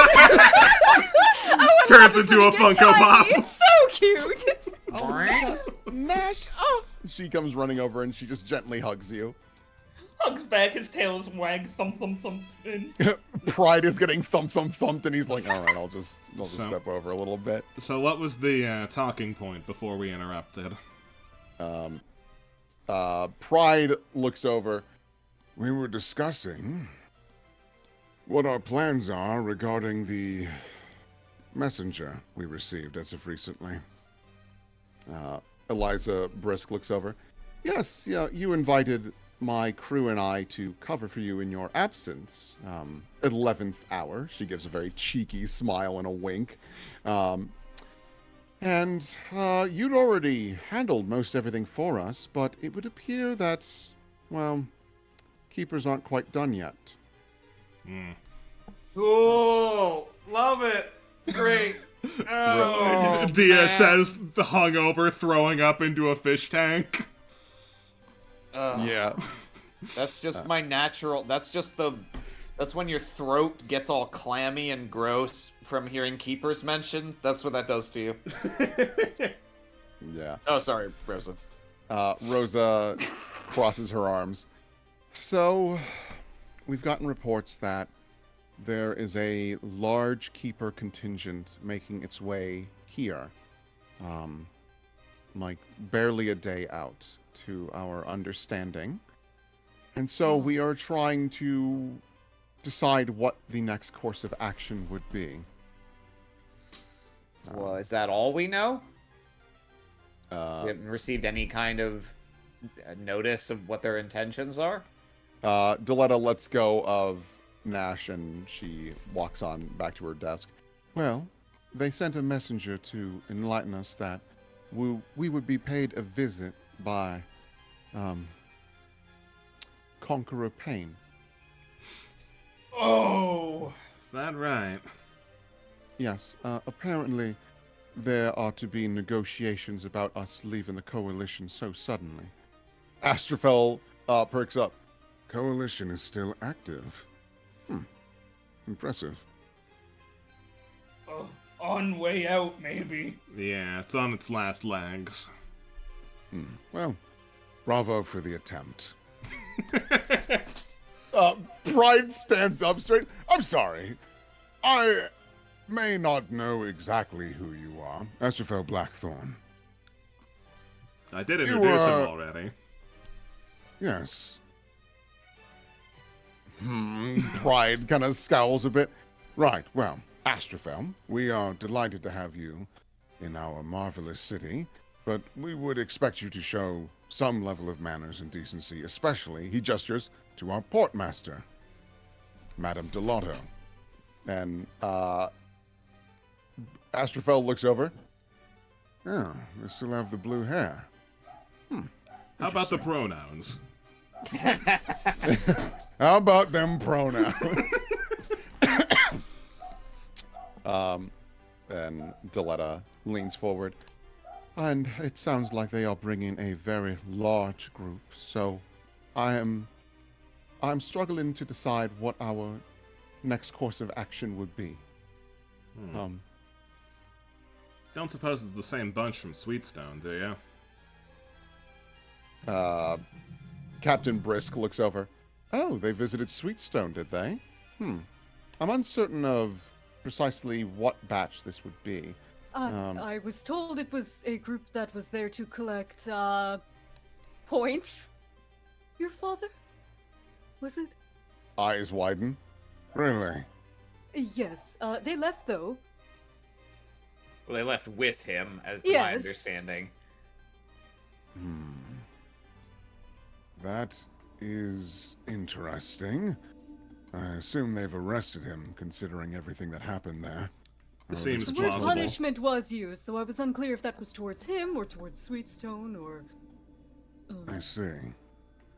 Turns into a Funko Pop. It's so cute! Oh my gosh. Nash! Oh! She comes running over and she just gently hugs you. Hugs back, his tail is wagged, thump, thump, thump. And Pride is getting thumped, and he's like, all right, I'll just So- step over a little bit. So what was the talking point before we interrupted? Pride looks over. We were discussing what our plans are regarding the messenger we received as of recently. Eliza Brisk looks over. Yes, yeah, you invited my crew and I to cover for you in your absence. 11th hour. She gives a very cheeky smile and a wink. And you'd already handled most everything for us, but it would appear that, well, keepers aren't quite done yet. Cool. Love it. Great. Oh, Dia man. says the hungover throwing up into a fish tank. Yeah. That's just my natural. That's when your throat gets all clammy and gross from hearing keepers mentioned. That's what that does to you. Yeah. Oh, sorry, Rosa. Rosa crosses her arms. So, we've gotten reports that there is a large keeper contingent making its way here. Like, barely a day out, to our understanding. And so we are trying to decide what the next course of action would be. Well, is that all we know? We Uh, haven't received any kind of notice of what their intentions are? Deletta lets go of Nash and she walks on back to her desk. Well, they sent a messenger to enlighten us that we would be paid a visit by Conqueror Pain. Oh. Is that right? Yes, apparently there are to be negotiations about us leaving the coalition so suddenly. Astrofel perks up. Coalition is still active. Impressive. On way out, maybe. Yeah, it's on its last legs. Well, bravo for the attempt. Pride stands up straight. I'm sorry. I may not know exactly who you are. Astrofel Blackthorn. I did introduce him are- already. Yes. Pride kind of scowls a bit. Right, well, Astrofel, we are delighted to have you in our marvelous city, but we would expect you to show some level of manners and decency, especially, he gestures to our portmaster, Madame Delotto. And Astrofel looks over. Oh, they still have the blue hair. How about the pronouns? How about them pronouns? And Deletta leans forward. And it sounds like they are bringing a very large group, so I'm struggling to decide what our next course of action would be. Don't suppose it's the same bunch from Sweetstone, do you? Captain Brisk looks over. Oh, they visited Sweetstone, did they? I'm uncertain of precisely what batch this would be. I was told it was a group that was there to collect, Points. your father? Was it? Eyes widen. Really? Yes. They left, though. Well, they left with him, as to my Yes. understanding. That is interesting. I assume they've arrested him, considering everything that happened there. Or at Seems least The word plausible. punishment was used, though I was unclear if that was towards him or towards Sweetstone or. I see.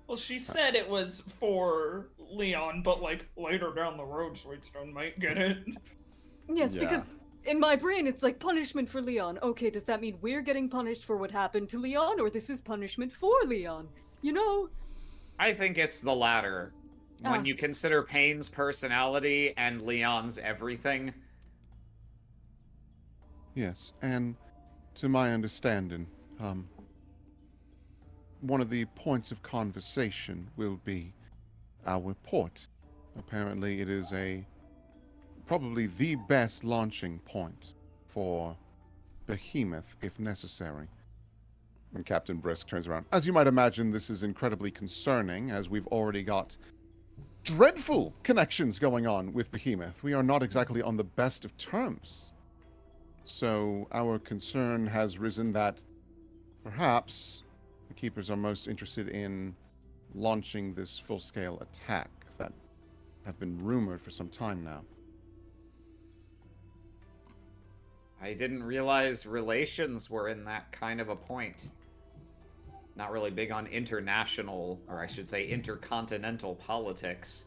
Well, she said it was for Leon, but like later down the road, Sweetstone might get it. Yes, Yeah. because in my brain it's like punishment for Leon. Okay, does that mean we're getting punished for what happened to Leon, or this is punishment for Leon? You know? I think it's the latter. When Ah. you consider Payne's personality and Leon's everything. Yes, and to my understanding, one of the points of conversation will be our port. Apparently, it is probably the best launching point for Behemoth, if necessary. And Captain Brisk turns around. As you might imagine, this is incredibly concerning, as we've already got dreadful connections going on with Behemoth. We are not exactly on the best of terms. So our concern has risen that perhaps the Keepers are most interested in launching this full-scale attack that have been rumored for some time now. I didn't realize relations were in that kind of a point. Not really big on international, or I should say intercontinental politics.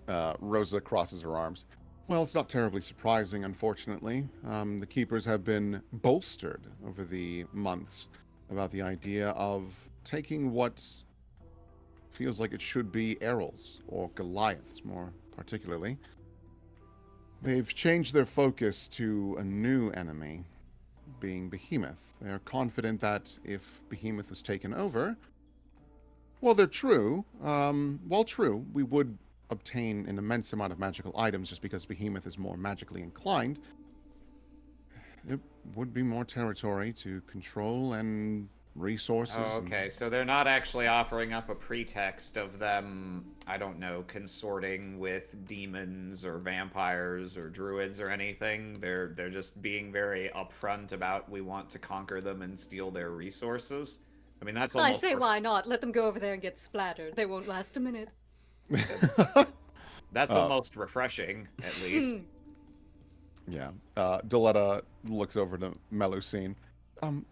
Rosa crosses her arms. Well, it's not terribly surprising, unfortunately. The Keepers have been bolstered over the months about the idea of taking what feels like it should be Errol's, or Goliath's more particularly. They've changed their focus to a new enemy, being Behemoth. They are confident that if Behemoth was taken over, well, they're true. While true, we would obtain an immense amount of magical items just because Behemoth is more magically inclined. It would be more territory to control and resources. Oh, okay, so they're not actually offering up a pretext of them, I don't know, consorting with demons or vampires or druids or anything. They're just being very upfront about we want to conquer them and steal their resources. I mean, that's I almost. say, why not? Let them go over there and get splattered. They won't last a minute. That's almost refreshing, at least. Yeah. Deletta looks over to Melusine.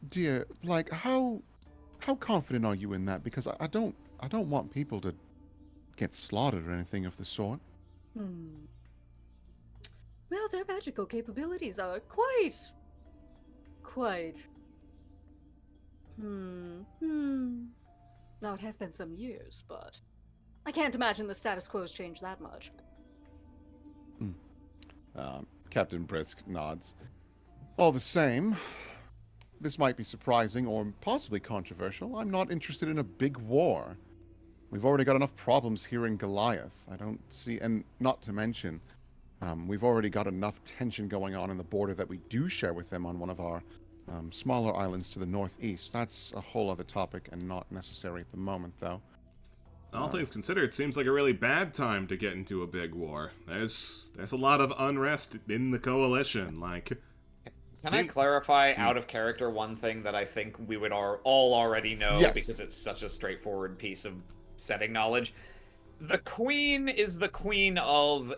Dear, like, how confident are you in that? Because I don't want people to get slaughtered or anything of the sort. Well, their magical capabilities are quite. Now, it has been some years, but I can't imagine the status quo's changed that much. Captain Brisk nods. All the same, this might be surprising or possibly controversial. I'm not interested in a big war. We've already got enough problems here in Goliath. I don't see, and not to mention, we've already got enough tension going on in the border that we do share with them on one of our smaller islands to the northeast. That's a whole other topic and not necessary at the moment, though. All things considered, it seems like a really bad time to get into a big war. There's a lot of unrest in the coalition. Like, can I clarify out of character one thing that I think we would all already know Yes. because it's such a straightforward piece of setting knowledge? The queen is the queen of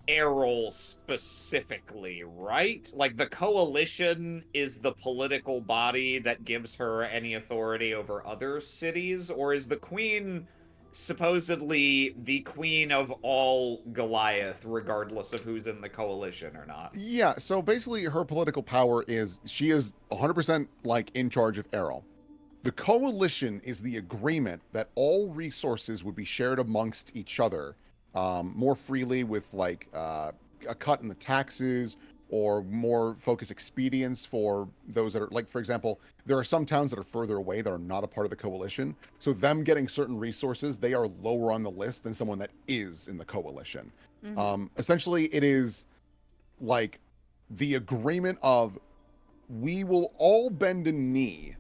Errol specifically, right? Like, the coalition is the political body that gives her any authority over other cities, or is the queen supposedly the queen of all Goliath, regardless of who's in the coalition or not? Yeah, so basically her political power is she is 100% like in charge of Errol. The coalition is the agreement that all resources would be shared amongst each other more freely with like a cut in the taxes or more focused expedients for those that are like, for example, there are some towns that are further away that are not a part of the coalition. So them getting certain resources, they are lower on the list than someone that is in the coalition. Essentially, it is like the agreement of we will all bend a knee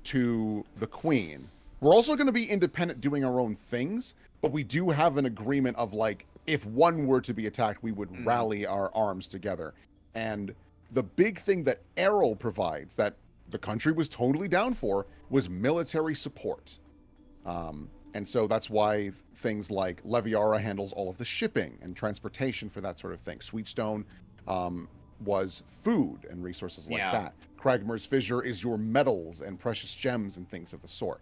to the queen. We're also going to be independent doing our own things, but we do have an agreement of like, if one were to be attacked, we would rally our arms together. And the big thing that Errol provides that the country was totally down for was military support. And so that's why things like Leviara handles all of the shipping and transportation for that sort of thing. Sweetstone was food and resources like that. Cragmer's Fissure is your metals and precious gems and things of the sort.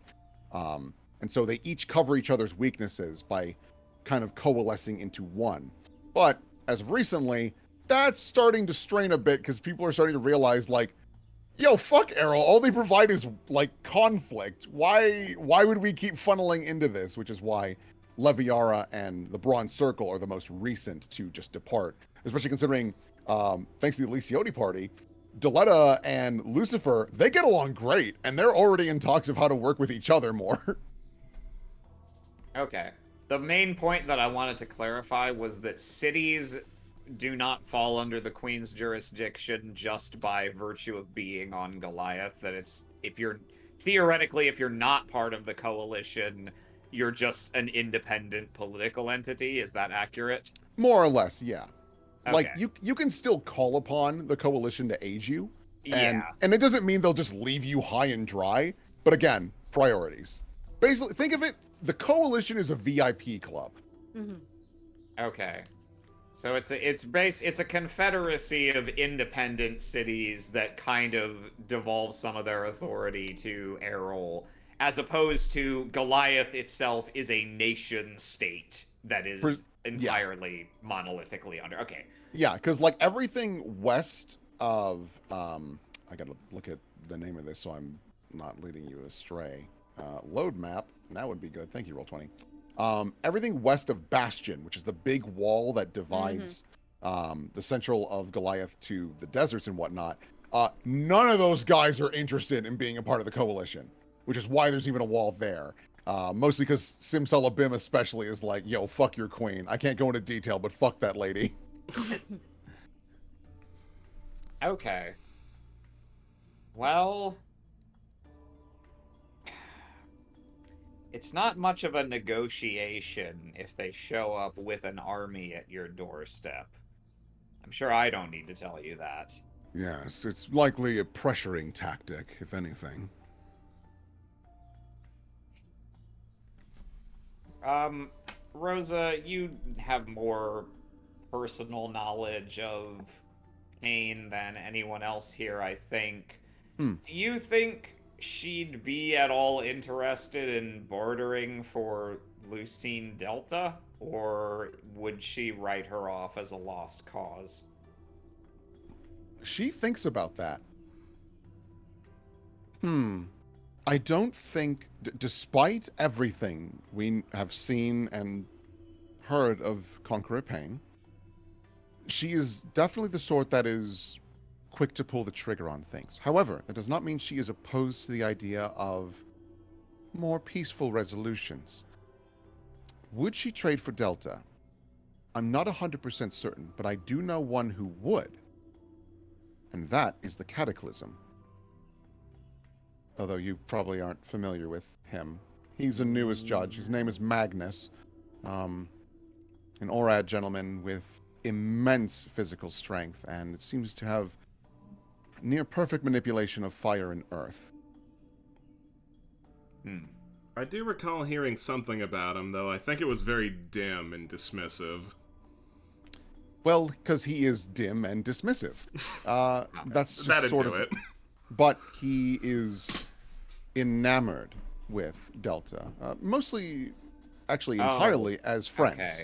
And so they each cover each other's weaknesses by kind of coalescing into one. But as of recently, that's starting to strain a bit because people are starting to realize, like, yo, fuck Errol. All they provide is like conflict. Why would we keep funneling into this? Which is why Leviara and the Bronze Circle are the most recent to just depart. Especially considering, thanks to the Elysioti party, Deletta and Lucifer, they get along great, and they're already in talks of how to work with each other more. Okay. The main point that I wanted to clarify was that cities do not fall under the Queen's jurisdiction just by virtue of being on Goliath. That it's, if you're not part of the coalition, you're just an independent political entity. Is that accurate? More or less, yeah. Okay. Like, you can still call upon the coalition to aid you. And, Yeah. and it doesn't mean they'll just leave you high and dry. But again, priorities. Basically, think of it, the coalition is a VIP club. Okay. So it's a confederacy of independent cities that kind of devolve some of their authority to Errol, as opposed to Goliath itself is a nation state that is entirely monolithically under. Okay. Yeah, because like everything west of I gotta look at the name of this so I'm not leading you astray. Load map, that would be good. Thank you, Roll20. Everything west of Bastion, which is the big wall that divides the central of Goliath to the deserts and whatnot, none of those guys are interested in being a part of the coalition, which is why there's even a wall there. Mostly because Simsalabim especially is like, yo, fuck your queen. I can't go into detail, but fuck that lady. Okay. Well, it's not much of a negotiation if they show up with an army at your doorstep. I'm sure I don't need to tell you that. Yes, it's likely a pressuring tactic, if anything. Rosa, you have more personal knowledge of Kane than anyone else here, I think. Hmm. Do you think she'd be at all interested in bartering for Lucine Delta? Or would she write her off as a lost cause? She thinks about that. I don't think, despite everything we have seen and heard of Conqueror Pain, she is definitely the sort that is quick to pull the trigger on things. However, that does not mean she is opposed to the idea of more peaceful resolutions. Would she trade for Delta? I'm not 100% certain, but I do know one who would. And that is the Cataclysm. Although you probably aren't familiar with him. He's a newest judge. His name is Magnus. An Orad gentleman with immense physical strength, and it seems to have near perfect manipulation of fire and earth. I do recall hearing something about him, though I think it was very dim and dismissive. Well, because he is dim and dismissive. That's just That'd sort do of it. But he is enamored with Delta. Mostly, actually, entirely as friends. Okay.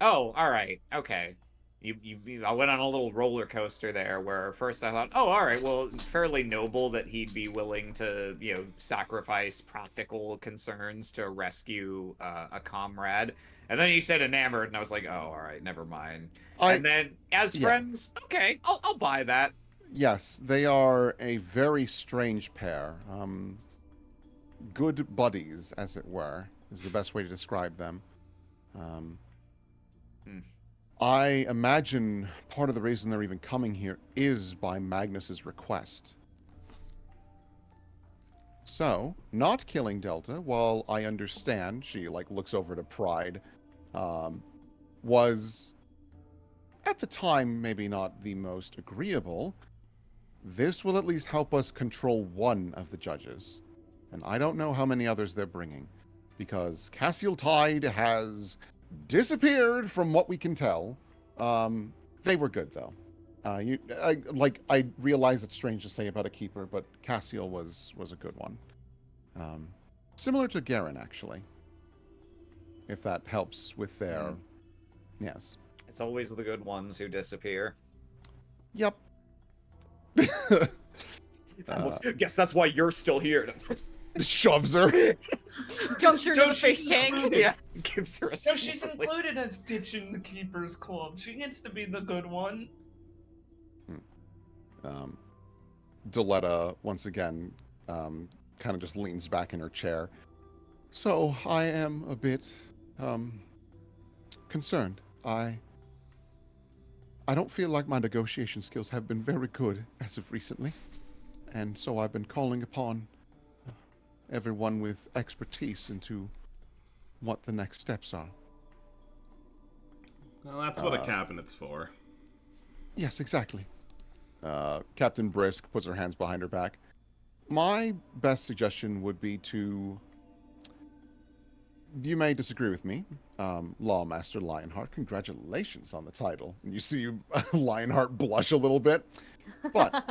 Oh, all right. Okay. I went on a little roller coaster there where first I thought, oh, all right, well, fairly noble that he'd be willing to, sacrifice practical concerns to rescue a comrade. And then you said enamored, and I was like, oh, all right, never mind. And then as friends, okay, I'll buy that. Yes, they are a very strange pair. Good buddies, as it were, is the best way to describe them. I imagine part of the reason they're even coming here is by Magnus's request. So, not killing Delta, while I understand she looks over to Pride, was at the time maybe not the most agreeable. This will at least help us control one of the judges, and I don't know how many others they're bringing, because Cassiel Tide has disappeared from what we can tell. They were good though. I realize it's strange to say about a keeper, but Cassiel was a good one. Similar to Garen, actually. If that helps with their... Yes. It's always the good ones who disappear. Yep. Guess that's why you're still here. Shoves her. Dunks her in the fish tank. Yeah, gives her a No, she's smiley. included as ditching the Keeper's Club. She gets to be the good one. Deletta, once again, kind of just leans back in her chair. So, I am a bit, concerned. I don't feel like my negotiation skills have been very good as of recently. And so I've been calling upon everyone with expertise into what the next steps are. Well, that's what a cabinet's for. Yes, exactly. Captain Brisk puts her hands behind her back. My best suggestion would be to... You may disagree with me, Lawmaster Lionheart. Congratulations on the title. And you see Lionheart blush a little bit. But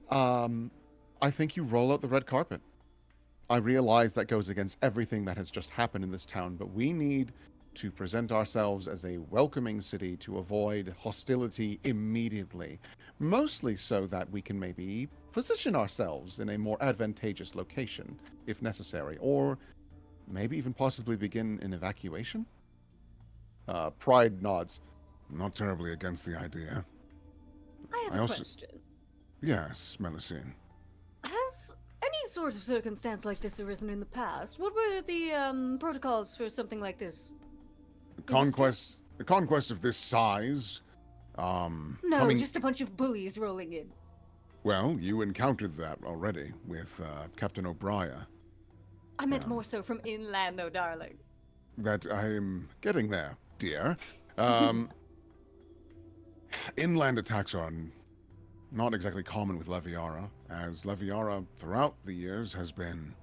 I think you roll out the red carpet. I realize that goes against everything that has just happened in this town, but we need to present ourselves as a welcoming city to avoid hostility immediately. Mostly so that we can maybe position ourselves in a more advantageous location, if necessary, or maybe even possibly begin an evacuation? Pride nods. Not terribly against the idea. I have a question. Yes, Melusine. Has any sort of circumstance like this arisen in the past? What were the protocols for something like this? The conquest of this size, No, just a bunch of bullies rolling in. Well, you encountered that already with Captain O'Brien. I meant more so from inland, though, darling. That I'm getting there, dear. Inland attacks are not exactly common with Leviara, as Leviara throughout the years has been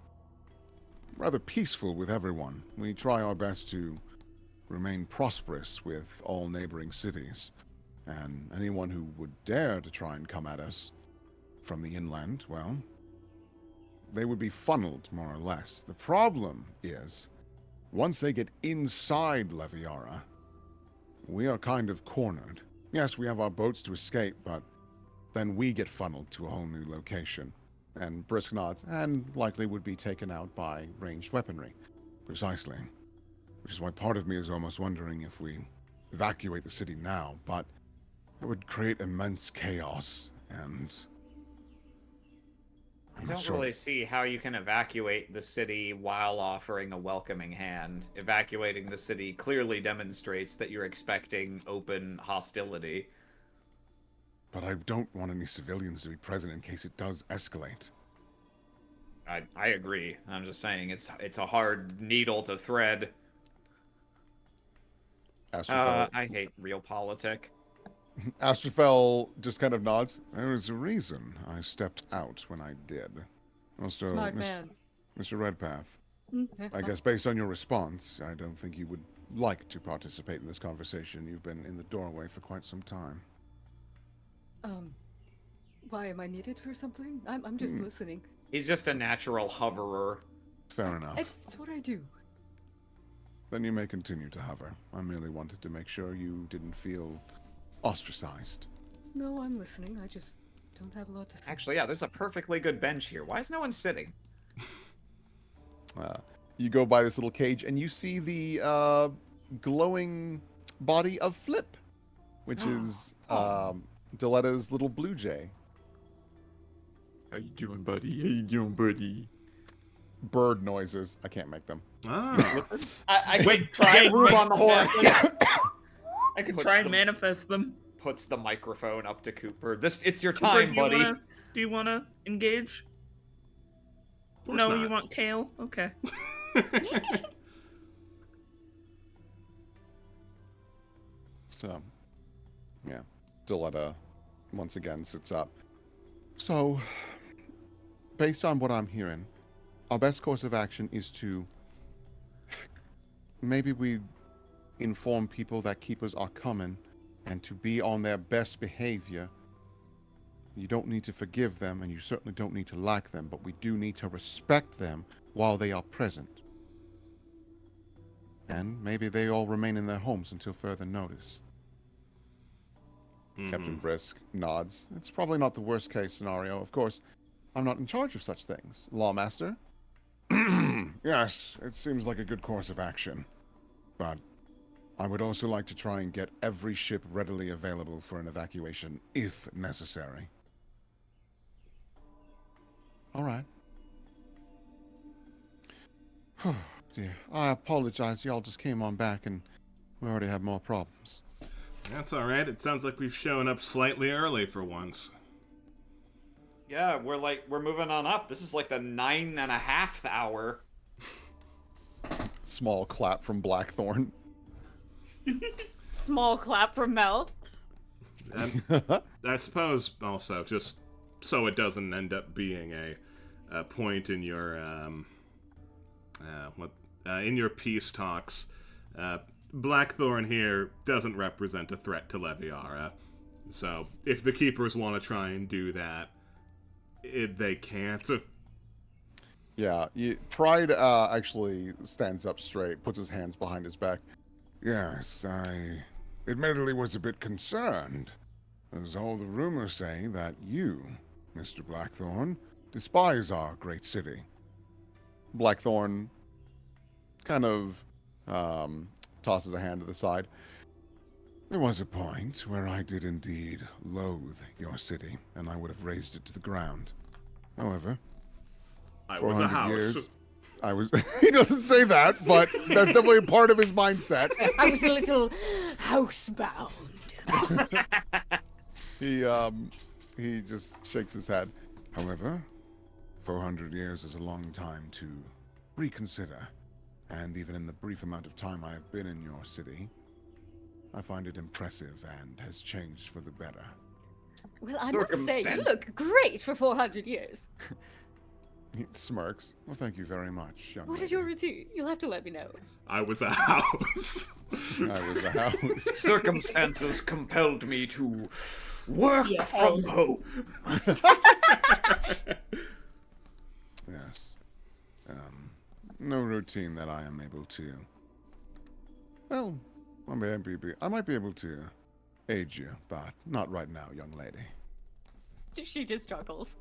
rather peaceful with everyone. We try our best to remain prosperous with all neighboring cities. And anyone who would dare to try and come at us from the inland, well, they would be funneled, more or less. The problem is, once they get inside Leviara, we are kind of cornered. Yes, we have our boats to escape, but then we get funneled to a whole new location. And Brisk nods, and likely would be taken out by ranged weaponry. Precisely. Which is why part of me is almost wondering if we evacuate the city now, but it would create immense chaos, and I don't really see how you can evacuate the city while offering a welcoming hand. Evacuating the city clearly demonstrates that you're expecting open hostility. But I don't want any civilians to be present in case it does escalate. I agree. I'm just saying it's a hard needle to thread. Astrophel, I hate realpolitik. Astrophel just kind of nods. There was a reason I stepped out when I did. Also, Smart man. Mr. Redpath, I guess based on your response, I don't think you would like to participate in this conversation. You've been in the doorway for quite some time. Why am I needed for something? I'm just listening. He's just a natural hoverer. Fair enough. It's what I do. Then you may continue to hover. I merely wanted to make sure you didn't feel ostracized. No, I'm listening. I just don't have a lot to say. Actually, yeah, there's a perfectly good bench here. Why is no one sitting? You go by this little cage and you see the glowing body of Flip, which is Diletta's little blue jay. How you doing, buddy? How you doing, buddy? Bird noises. I can't make them. Ah. I Wait, could try get and Rube on the horn. I could Puts try and them- manifest them. Puts the microphone up to Cooper. It's your Cooper, time, buddy. Do you wanna engage? course No, not. you want Kale? Okay. So, yeah. Diletta once again sits up. So, based on what I'm hearing, our best course of action is to maybe we inform people that keepers are coming and to be on their best behavior. You don't need to forgive them, and you certainly don't need to like them, but we do need to respect them while they are present. And maybe they all remain in their homes until further notice. Captain Brisk nods. It's probably not the worst case scenario. Of course, I'm not in charge of such things. Lawmaster? Yes, it seems like a good course of action. But I would also like to try and get every ship readily available for an evacuation, if necessary. All right. Oh, dear. I apologize. Y'all just came on back and we already have more problems. That's alright. It sounds like we've shown up slightly early for once. Yeah, we're moving on up. This is like the 9.5 hour. Small clap from Blackthorn. Small clap from Mel. And I suppose also, just so it doesn't end up being a point in your in your peace talks, Blackthorn here doesn't represent a threat to Leviara. So if the keepers want to try and do that, they can't. Yeah, Pride actually stands up straight, puts his hands behind his back. Yes, I admittedly was a bit concerned, as all the rumors say that you, Mr. Blackthorn, despise our great city. Blackthorn kind of tosses a hand to the side. There was a point where I did indeed loathe your city, and I would have razed it to the ground. However, I was a 400 house. years, I was. He doesn't say that, but that's definitely a part of his mindset. I was a little housebound. He just shakes his head. However, 400 years is a long time to reconsider, and even in the brief amount of time I have been in your city, I find it impressive and has changed for the better. Well, I must say, you look great for 400 years. He smirks. Well, thank you very much, young What lady. is your routine? You'll have to let me know. I was a house. I was a house. Circumstances compelled me to work Yeah, from house. home. Yes. No routine that I am able to. Well, I might be able to aid you, but not right now, young lady. She just chuckles.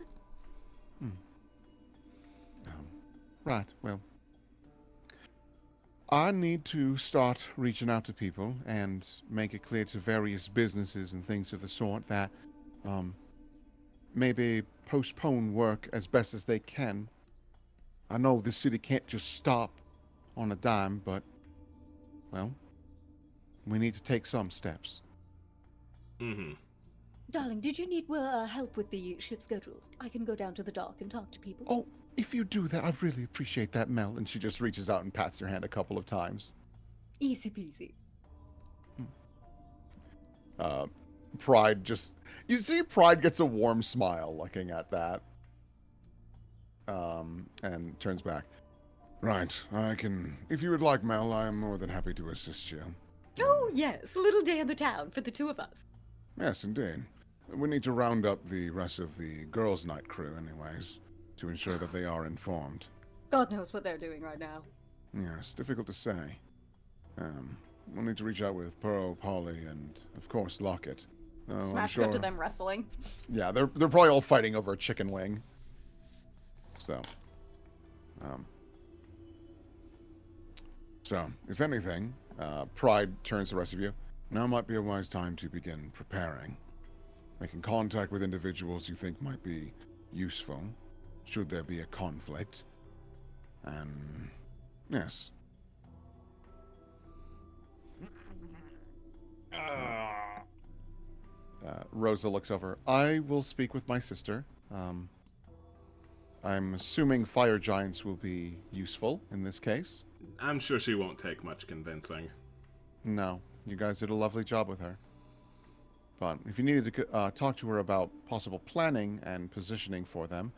Right, well. I need to start reaching out to people and make it clear to various businesses and things of the sort that maybe postpone work as best as they can. I know this city can't just stop on a dime, but, well, we need to take some steps. Mm-hmm. Darling, did you need help with the ship schedules? I can go down to the dock and talk to people. Oh, if you do that, I'd really appreciate that, Mel. And she just reaches out and pats your hand a couple of times. Easy peasy. Pride just... You see Pride gets a warm smile looking at that. And turns back. Right, I can... If you would like, Mel, I am more than happy to assist you. Oh, yes, a little day in the town for the two of us. Yes, indeed. We need to round up the rest of the girls' night crew, anyways, to ensure that they are informed. God knows what they're doing right now. Yes, difficult to say. We'll need to reach out with Pearl, Polly, and, of course, Locket. I'm Smash cut to them wrestling. Yeah, they're probably all fighting over a chicken wing. So, if anything, Pride turns to the rest of you. Now might be a wise time to begin preparing. Making contact with individuals you think might be useful, should there be a conflict. And, yes. Rosa looks over. I will speak with my sister. I'm assuming fire giants will be useful in this case. I'm sure she won't take much convincing. No, you guys did a lovely job with her. But if you needed to talk to her about possible planning and positioning for them,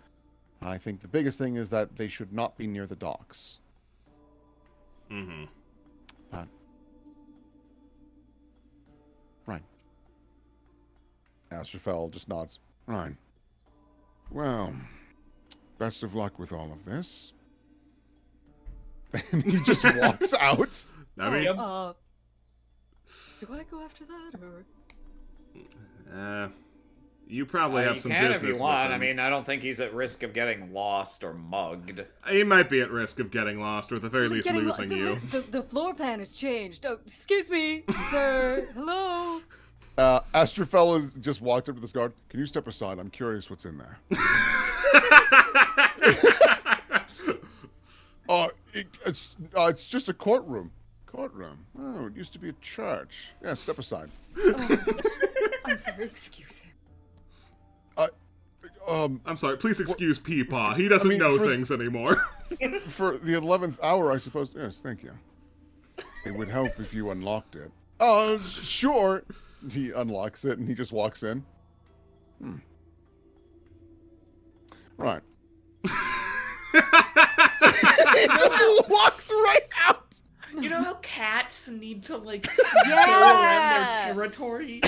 I think the biggest thing is that they should not be near the docks. Mm-hmm. But... Right. Astrofel just nods. Right. Well, best of luck with all of this. And he just walks out. I mean, Do I go after that, or...? you probably have You some can business if you with want. I him. mean, I don't think he's at risk of getting lost or mugged. He might be at risk of getting lost, or at the very least losing you. The floor plan has changed. Oh, excuse me, sir. Hello. Astrofel has just walked up to this guard. Can you step aside? I'm curious what's in there. It's just a courtroom. Courtroom. Oh, it used to be a church. Yeah, step aside. I'm sorry. Excuse him. I'm sorry, please excuse Peepaw. He doesn't know things anymore. For the 11th hour, I suppose. Yes, thank you. It would help if you unlocked it. Sure. He unlocks it and he just walks in. Right. He just walks right out. You know how cats need to like go around their territory?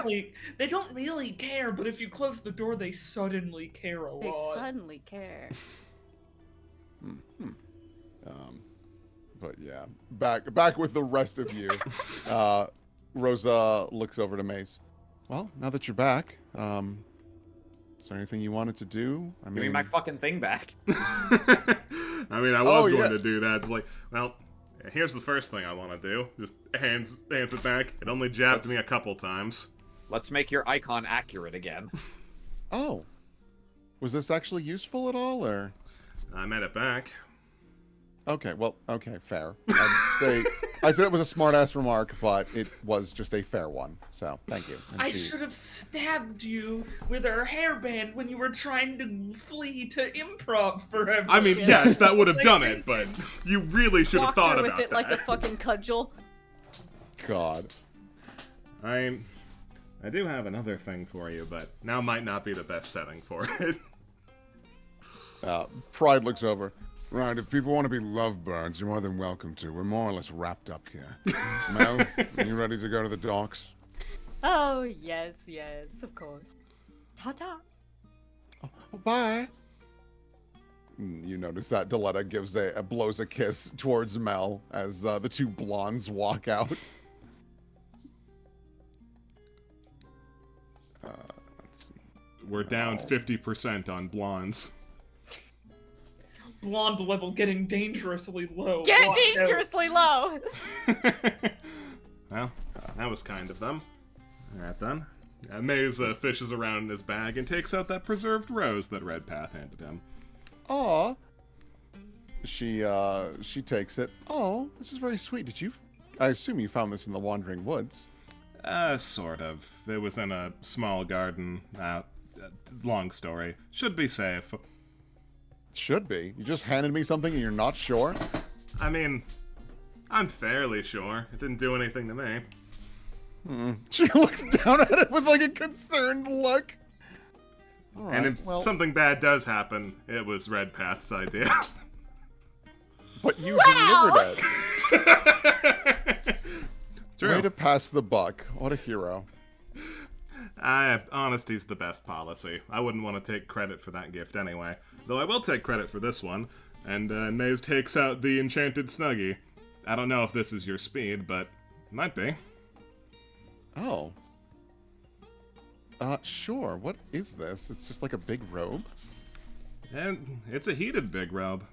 Like they don't really care, but if you close the door, they suddenly care a lot. They suddenly care. But yeah, back with the rest of you. Rosa looks over to Mace. Well, now that you're back, is there anything you wanted to do? I Give me my fucking thing back. I mean, I was going to do that. It's like, well, here's the first thing I want to do. Just hands it back. It only jabbed me a couple times. Let's make your icon accurate again. Oh. Was this actually useful at all, or? I made it back. Okay, well, okay, fair. I said it was a smart-ass remark, but it was just a fair one. So, thank you. And I should have stabbed you with her hairband when you were trying to flee to improv forever. I mean, yes, that would have done it, but you really should have Walked thought her about with it that. like a fucking cudgel. God. I do have another thing for you, but now might not be the best setting for it. Pride looks over. Right, if people want to be lovebirds, you're more than welcome to. We're more or less wrapped up here. Mel, are you ready to go to the docks? Oh, yes, of course. Ta-ta. Oh, bye. You notice that Deletta gives blows a kiss towards Mel as the two blondes walk out. Let's see. We're down 50% on blondes. Blonde level getting dangerously low. Get Watch out. dangerously low! Well, that was kind of them. Alright then. Maze fishes around in his bag and takes out that preserved rose that Redpath handed him. Aw. She takes it. Oh, this is very sweet. I assume you found this in the Wandering Woods. Sort of. It was in a small garden. Long story. Should be safe. Should be. You just handed me something and you're not sure? I mean, I'm fairly sure. It didn't do anything to me. She looks down at it with like a concerned look. All right, And if something bad does happen, it was Redpath's idea. But you delivered it. True. Way to pass the buck. What a hero. Honesty's the best policy. I wouldn't want to take credit for that gift anyway. Though I will take credit for this one. And Maze takes out the enchanted Snuggie. I don't know if this is your speed, but might be. Oh. Sure. What is this? It's just like a big robe? And it's a heated big robe.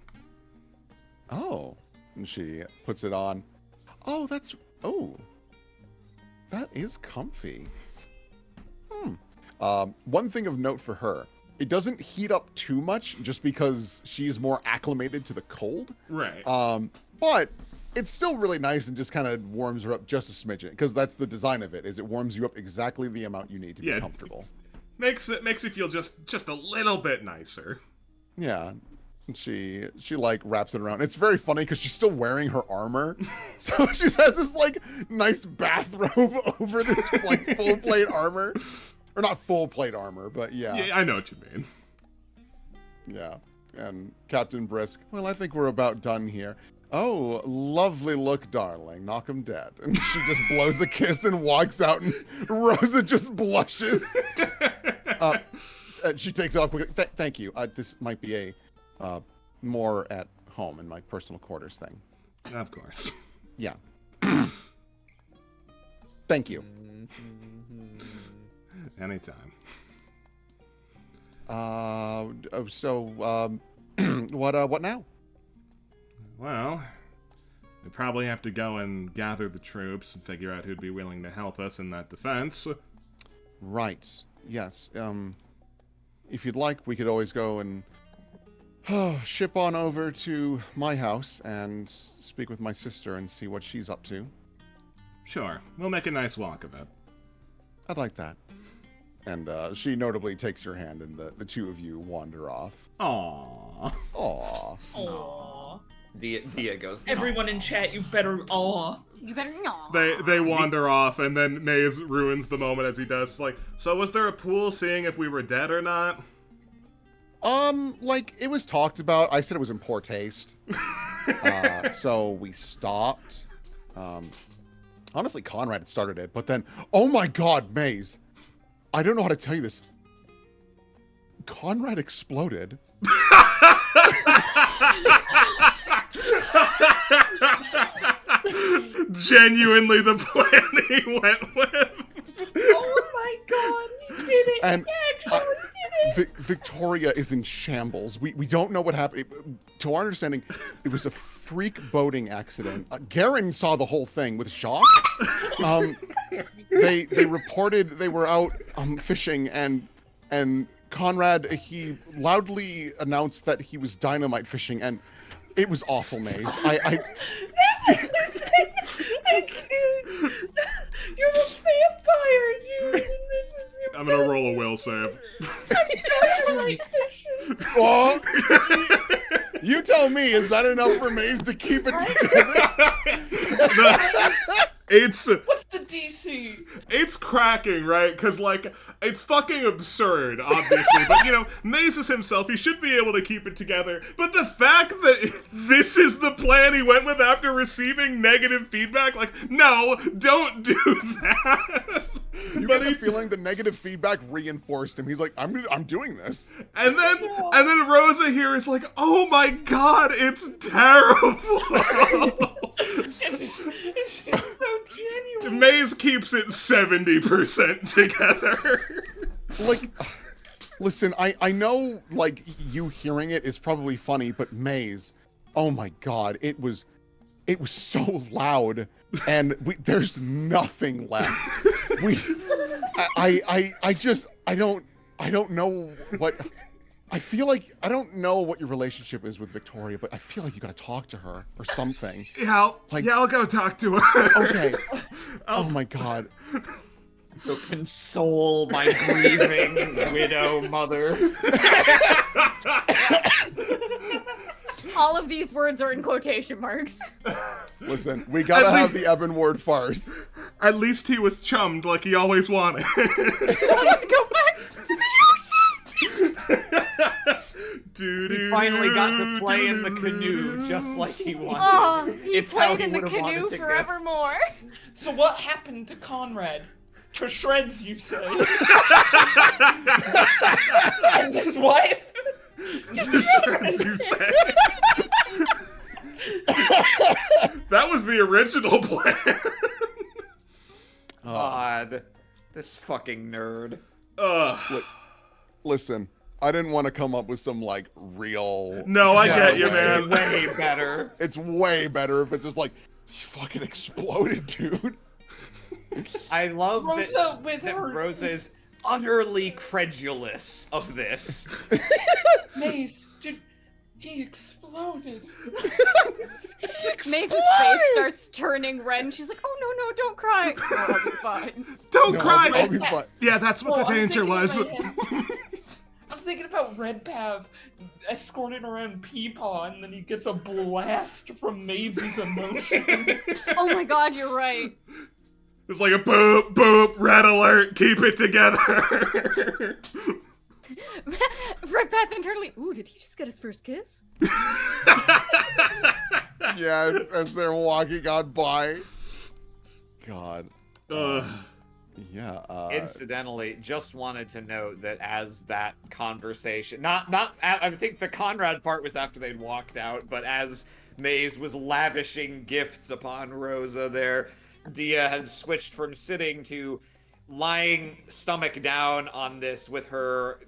Oh. And she puts it on. Oh, that is comfy. One thing of note for her. It doesn't heat up too much just because she's more acclimated to the cold. Right. But it's still really nice and just kind of warms her up just a smidgen, because that's the design of it, is it warms you up exactly the amount you need to be comfortable. Makes you feel just a little bit nicer. Yeah. And she like wraps it around. It's very funny because she's still wearing her armor. So she has this like nice bathrobe over this like full plate armor. Or not full plate armor, but yeah. Yeah, I know what you mean. Yeah. And Captain Brisk, well, I think we're about done here. Oh, lovely look, darling. Knock 'em dead. And she just blows a kiss and walks out, and Rosa just blushes. She takes it off quickly. Thank you. This might be a more at home in my personal quarters thing. Of course. Yeah. Thank you. Anytime. What now? Well, we probably have to go and gather the troops and figure out who'd be willing to help us in that defense. Right. Yes. If you'd like, we could always go and ship on over to my house and speak with my sister and see what she's up to. Sure, we'll make a nice walk of it. I'd like that. And she notably takes your hand, and the two of you wander off. Aww. Aww. Aww. Via goes. Everyone in chat, you better. Aw. You better not. They wander off, and then Maze ruins the moment as he does. Like, so was there a pool seeing if we were dead or not? Like, it was talked about. I said it was in poor taste. So we stopped. Honestly, Conrad had started it, but then, oh my god, Maze. I don't know how to tell you this. Conrad exploded. Genuinely the plan he went with. Oh my god, you did it! And you actually did it! Victoria is in shambles. We don't know what happened. To our understanding, it was a freak boating accident. Garen saw the whole thing with shock. They reported they were out fishing, and Conrad, he loudly announced that he was dynamite fishing, and it was awful, Maze. I can't. You're a vampire, dude. And this is your I'm gonna roll a will save. dynamite fishing. Oh, you tell me, is that enough for Maze to keep it together? It's What's the DC? It's cracking, right? Because, like, it's fucking absurd, obviously. But, you know, Maze is himself. He should be able to keep it together. But the fact that this is the plan he went with after receiving negative feedback, like, no, don't do that. You get the feeling the negative feedback reinforced him. He's like, I'm doing this. And then Rosa here is like, oh my god, it's terrible. It's so genuine. Maze keeps it 70% together. Like, listen, I know, like, you hearing it is probably funny, but Maze, oh my god, it was so loud, and there's nothing left. I don't know what. I feel like I don't know what your relationship is with Victoria, but I feel like you gotta talk to her or something. Yeah, I'll go talk to her. Okay. Oh my god. So console my grieving widow mother. All of these words are in quotation marks. Listen, we gotta have the Ebon word farce. At least he was chummed like he always wanted. Let's go back to the ocean! He finally got to play in the canoe just like he wanted. Oh, he It's how played he in the would've wanted canoe to go. forevermore. So what happened to Conrad? To shreds, you say? And his wife? As you say. That was the original plan. God, this fucking nerd. Ugh. Listen, I didn't want to come up with some, like, real... No, I get you, this is man. way better. It's way better if it's just like, you fucking exploded, dude. I love Rosa with that her- Rosa is utterly credulous of this. Mace, dude, he exploded. Mace's face starts turning red, and she's like, "Oh no, don't cry. No, I'll be fine." Don't No, cry. I'll be fine. Yeah, that's what Well, the danger I'm was. thinking in my head- I'm thinking about Red Pav escorting around Peepaw, and then he gets a blast from Maze's emotion. Oh my god, you're right. It's like a boop, boop, red alert, keep it together. Red Path internally. Ooh, did he just get his first kiss? Yeah, as they're walking on by. God. Yeah. Incidentally, just wanted to note that as that conversation, I think the Conrad part was after they'd walked out, but as Maze was lavishing gifts upon Rosa there, Dia had switched from sitting to lying stomach down on this with her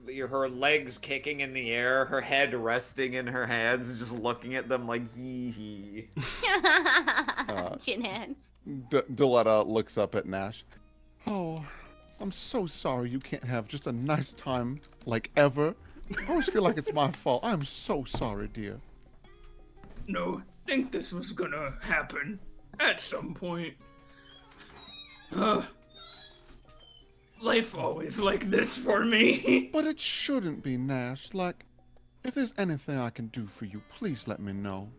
legs kicking in the air, her head resting in her hands, just looking at them like hee hee. Chin hands. Deletta looks up at Nash. Oh, I'm so sorry you can't have just a nice time like ever. I always feel like it's my fault. I'm so sorry, dear. No, think this was gonna happen at some point. Life always like this for me. But it shouldn't be, Nash. Like, if there's anything I can do for you, please let me know.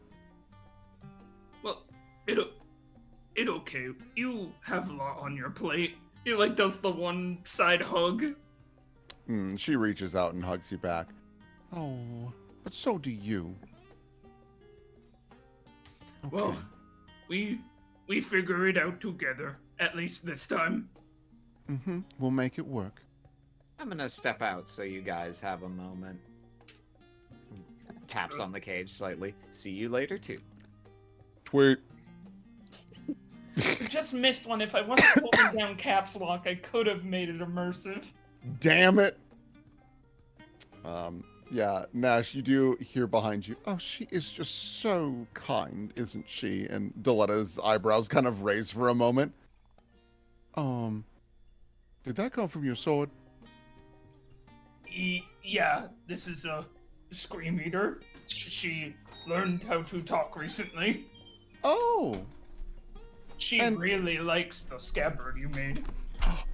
Well, it okay. You have a lot on your plate. He like does the one side hug. She reaches out and hugs you back. Oh, but so do you. Okay. Well, we figure it out together. At least this time. We'll make it work. I'm gonna step out so you guys have a moment. Taps on the cage slightly. See you later, too. Tweet. I just missed one. If I wasn't holding down caps lock, I could have made it immersive. Damn it. Yeah, Nash, you do hear behind you. Oh, she is just so kind, isn't she? And Deletta's eyebrows kind of raise for a moment. Did that come from your sword? Yeah, this is a Scream Eater. She learned how to talk recently. Oh. She really likes the scabbard you made.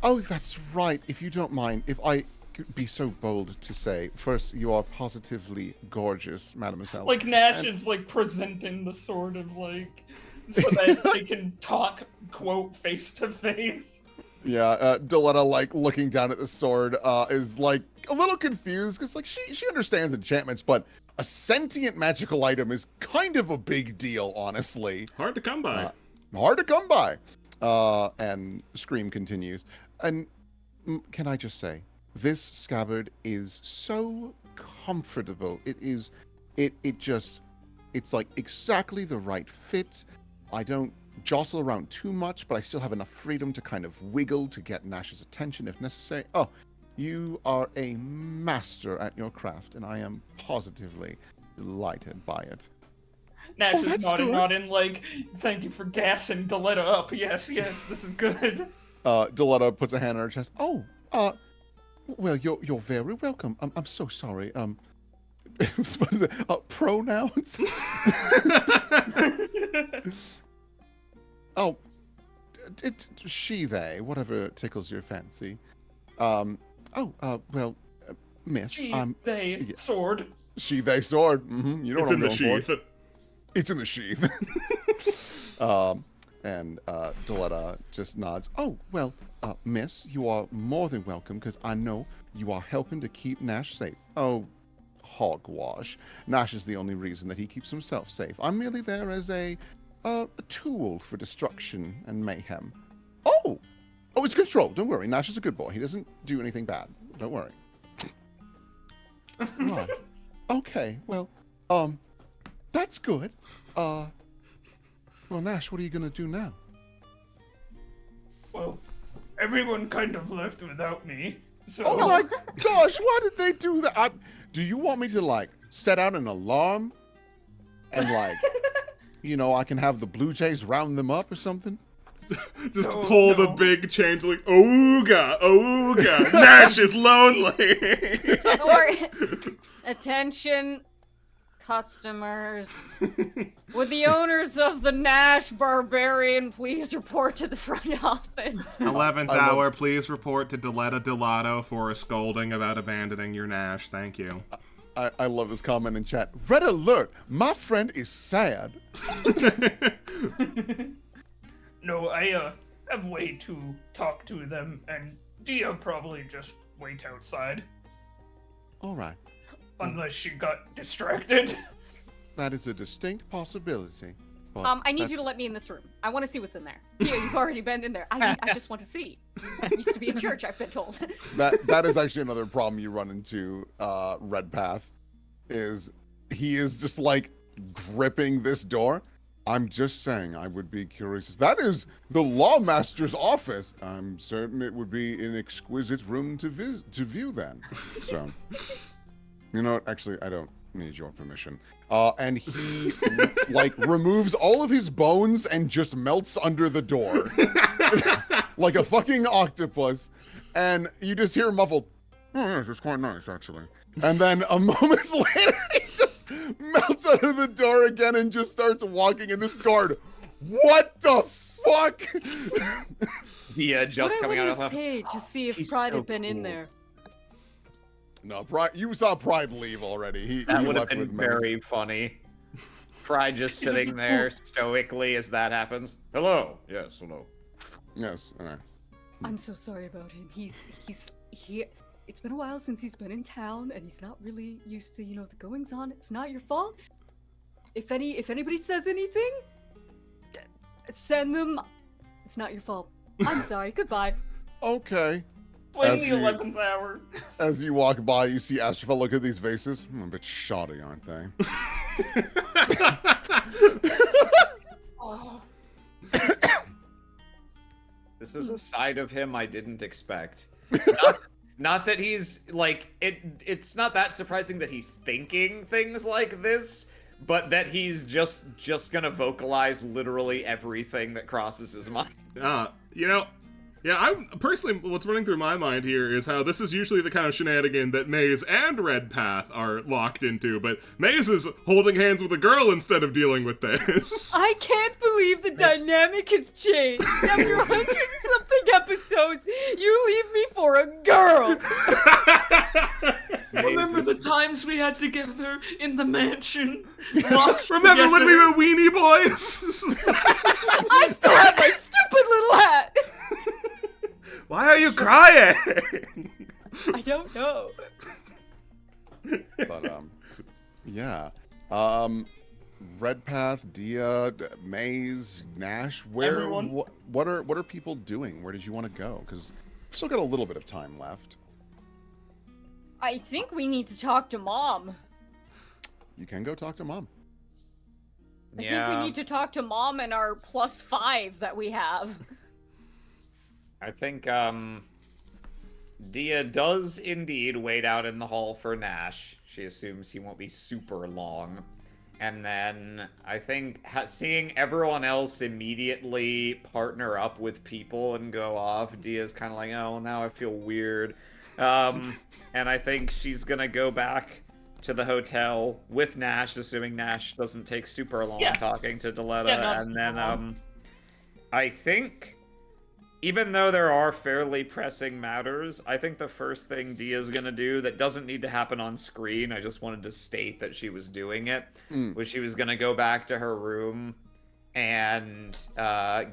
Oh, that's right. If you don't mind, if I could be so bold to say, first, you are positively gorgeous, mademoiselle. Like, Nash is, like, presenting the sword of, like, so that they can talk, quote, face to face. Yeah, Deletta, like, looking down at the sword, is, like, a little confused, because, like, she understands enchantments, but a sentient magical item is kind of a big deal, honestly. Hard to come by. Hard to come by. And Scream continues. And can I just say, this scabbard is so comfortable. It's like exactly the right fit. I don't jostle around too much, but I still have enough freedom to kind of wiggle to get Nash's attention if necessary. Oh, you are a master at your craft, and I am positively delighted by it. Nash is that's nodding like, thank you for gassing Deletta up. Yes, this is good. Deletta puts a hand on her chest. Oh, well, you're very welcome. I'm so sorry. Pronouns? Oh, she, they, whatever tickles your fancy. Well, miss, She, they, sword. She, they, sword. Mm-hmm. You know It's what in I'm the going sheath. for. It's in the sheath. And Deletta just nods. Oh, well, miss, you are more than welcome, because I know you are helping to keep Nash safe. Oh, hogwash. Nash is the only reason that he keeps himself safe. I'm merely there as a tool for destruction and mayhem. Oh, it's controlled. Don't worry. Nash is a good boy. He doesn't do anything bad. Don't worry. Right. Okay. Well, that's good. Well, Nash, what are you gonna do now? Well, everyone kind of left without me, so... Oh my gosh, why did they do that? Do you want me to, like, set out an alarm? And, like, I can have the Blue Jays round them up or something? Just pull the big changeling. Ooga, Nash is lonely. Or attention, customers. Would the owners of the Nash Barbarian please report to the front office? 11th hour, please report to Deletta Delato for a scolding about abandoning your Nash. Thank you. I love this comment in chat. Red alert! My friend is sad. No, I have way to talk to them, and Dia probably just wait outside. All right. Unless she got distracted. That is a distinct possibility. But I need you to let me in this room. I want to see what's in there. Dia, you've already been in there. I just want to see. It used to be a church, I've been told. That is actually another problem you run into, Redpath, is he is just like gripping this door. I'm just saying, I would be curious. That is the Lawmaster's office. I'm certain it would be an exquisite room to view then. So, you know what? Actually, I don't need your permission. And he, like, removes all of his bones and just melts under the door. Like a fucking octopus. And you just hear muffled, oh, yes, it's quite nice, actually. And then a moment later, he just melts under the door again and just starts walking in this guard. What the fuck? Yeah, just coming out of the paid to see if He's Pride so had been in cool. there. No, Pride. You saw Pride leave already. That he would have left been with Mace. very funny. Pride just sitting there stoically as that happens. Hello. Yes, hello. Yes. All right. I'm so sorry about him. He's it's been a while since he's been in town, and he's not really used to, the goings on. It's not your fault. If anybody says anything, send them. It's not your fault. I'm sorry. Goodbye. Okay. Blame As the you- 11th hour. As you walk by, you see Astrophel look at these vases. A bit shoddy, aren't they? Oh. This is a side of him I didn't expect. Not that he's like it's not that surprising that he's thinking things like this, but that he's just gonna vocalize literally everything that crosses his mind. I personally, what's running through my mind here is how this is usually the kind of shenanigan that Maze and Redpath are locked into, but Maze is holding hands with a girl instead of dealing with this. I can't believe the dynamic has changed. After 100-something episodes, you leave me for a girl. Remember the times we had together in the mansion? Remember when we were Weenie Boys? I still have my stupid little hat. Why are you crying? I don't know. But yeah. Redpath, Dia, Maze, Nash. Where? Everyone. What are people doing? Where did you want to go? Because we've still got a little bit of time left. I think we need to talk to Mom. You can go talk to Mom. I think we need to talk to Mom and our +5 that we have. I think Dia does indeed wait out in the hall for Nash. She assumes he won't be super long. And then I think seeing everyone else immediately partner up with people and go off, Dia's kind of like, oh, now I feel weird. And I think she's going to go back to the hotel with Nash, assuming Nash doesn't take super long talking to Deletta. Yeah, not and then super long. I think, even though there are fairly pressing matters, I think the first thing Dia's gonna do that doesn't need to happen on screen, I just wanted to state that she was doing it, was she was gonna go back to her room and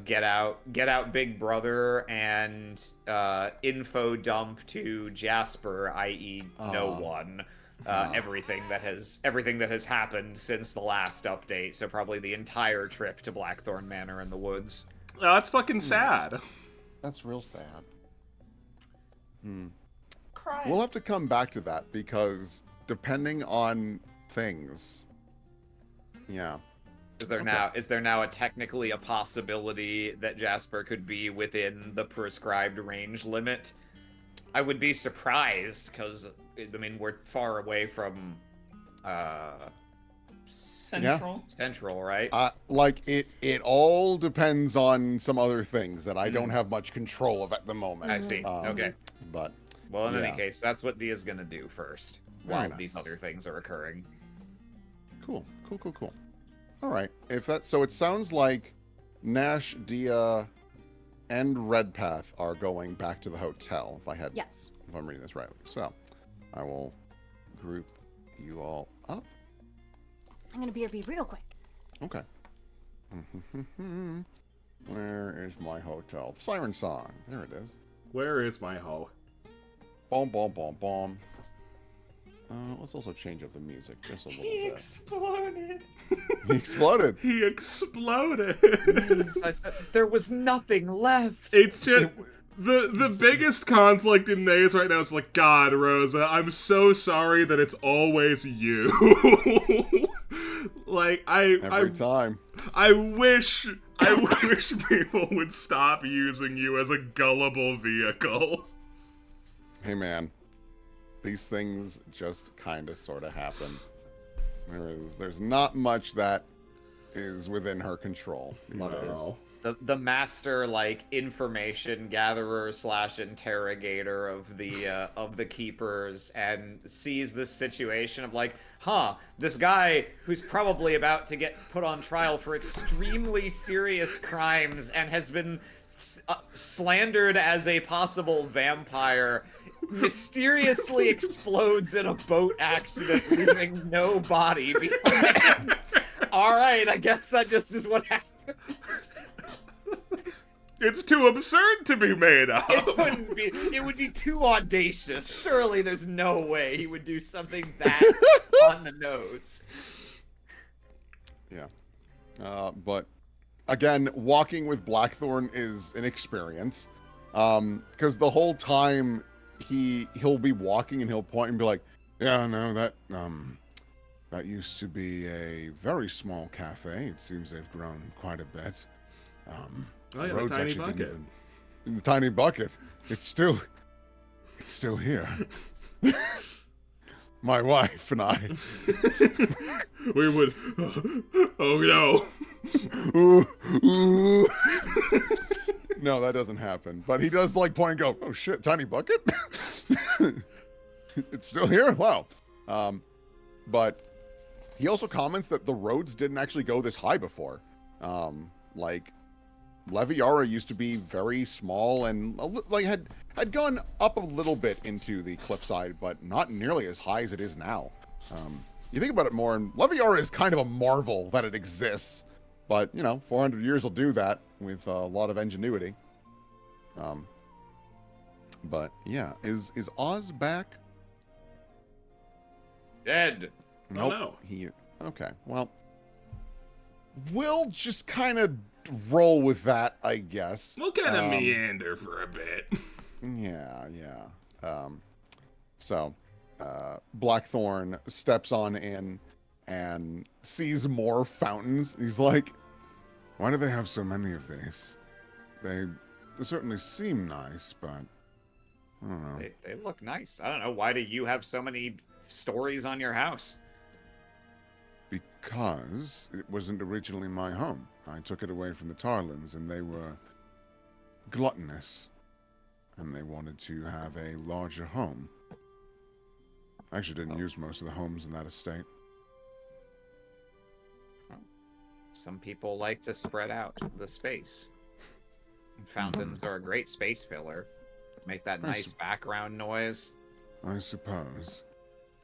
get out Big Brother and info dump to Jasper, i.e. no one. Everything that has happened since the last update, so probably the entire trip to Blackthorn Manor in the woods. Oh, that's fucking sad. That's real sad. Cry. We'll have to come back to that because depending on things. Yeah. Is there now technically a possibility that Jasper could be within the prescribed range limit? I would be surprised because I mean we're far away from Central, right? Like it all depends on some other things that I don't have much control of at the moment. I see. Okay. But Well, in any case, that's what Dia's gonna do first, while these other things are occurring. Cool. All right. If that, so it sounds like Nash, Dia, and Redpath are going back to the hotel. Yes. If I'm reading this rightly. So I will group you all up. I'm gonna be real quick. Okay. Where is my hotel? Siren song. There it is. Where is my hoe? Boom, boom, boom, boom. Let's also change up the music just a little He bit. exploded. He exploded. He exploded. I said, there was nothing left. It's just the biggest conflict in Maze right now is like, God, Rosa, I'm so sorry that it's always you. Like Every time. I wish people would stop using you as a gullible vehicle. Hey man, these things just kind of sort of happen. There's not much that is within her control. No. The master, like, information gatherer / interrogator of the keepers, and sees this situation of like, this guy who's probably about to get put on trial for extremely serious crimes and has been slandered as a possible vampire, mysteriously explodes in a boat accident, leaving no body behind. All right, I guess that just is what happened. It's too absurd to be made up. It wouldn't be. It would be too audacious. Surely there's no way he would do something that on the nose. Yeah. But again, walking with Blackthorn is an experience. Because the whole time he'll be walking and he'll point and be like, yeah, no, that used to be a very small cafe. It seems they've grown quite a bit. Oh yeah, the roads tiny actually didn't bucket. in the tiny bucket. It's still here. My wife and I. We would. Oh no. Ooh, ooh. No, that doesn't happen. But he does like point and go, oh shit, tiny bucket? It's still here? Wow. But he also comments that the roads didn't actually go this high before. Like, Leviara used to be very small and like had gone up a little bit into the cliffside, but not nearly as high as it is now. You think about it more, and Leviara is kind of a marvel that it exists. But, 400 years will do that with a lot of ingenuity. But yeah, is Oz back? Dead. Oh, no. He okay. Well, we'll just kind of roll with that, I guess. We'll kind of meander for a bit. Yeah. So, Blackthorn steps on in and sees more fountains. He's like, "Why do they have so many of these? They certainly seem nice, but I don't know." They look nice. I don't know. Why do you have so many stories on your house? Because it wasn't originally my home. I took it away from the Tarlins, and they were gluttonous, and they wanted to have a larger home. I actually didn't use most of the homes in that estate. Some people like to spread out the space. Fountains are a great space filler. Make that nice background noise. I suppose.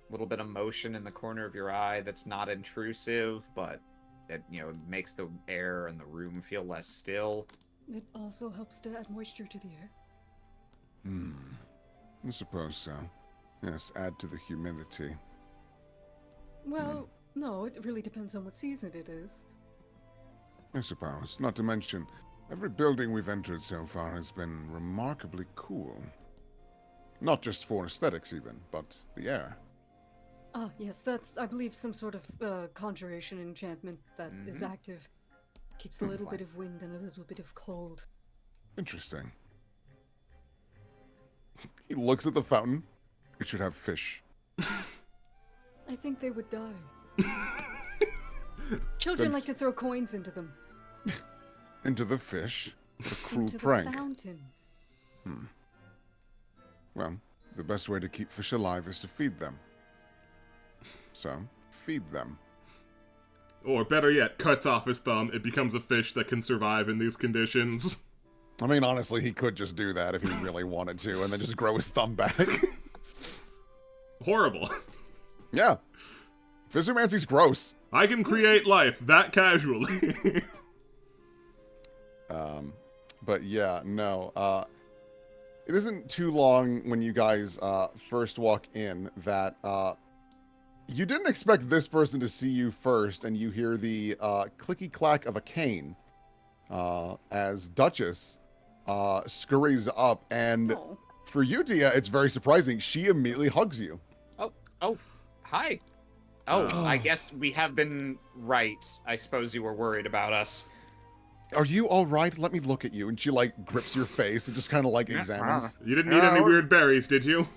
A little bit of motion in the corner of your eye that's not intrusive, but it, makes the air and the room feel less still. It also helps to add moisture to the air. I suppose so. Yes, add to the humidity. Well, no, it really depends on what season it is. I suppose. Not to mention, every building we've entered so far has been remarkably cool. Not just for aesthetics even, but the air. Ah, yes, that's, I believe, some sort of conjuration enchantment that is active. Keeps a little bit of wind and a little bit of cold. Interesting. He looks at the fountain. It should have fish. I think they would die. Children like to throw coins into them. Into the fish? A cruel Into prank. the fountain. Well, the best way to keep fish alive is to feed them. So, feed them. Or better yet, cuts off his thumb. It becomes a fish that can survive in these conditions. I mean, honestly, he could just do that if he really wanted to, and then just grow his thumb back. Horrible. Yeah. Fishermancy's gross. I can create life that casually. But yeah, no. It isn't too long when you guys first walk in that you didn't expect this person to see you first, and you hear the clicky-clack of a cane as Duchess scurries up, and Oh. for you, Dia, it's very surprising. She immediately hugs you. Oh, hi. Oh, I guess we have been right. I suppose you were worried about us. Are you all right? Let me look at you. And she, like, grips your face and just kind of, like, examines. You didn't eat any weird berries, did you?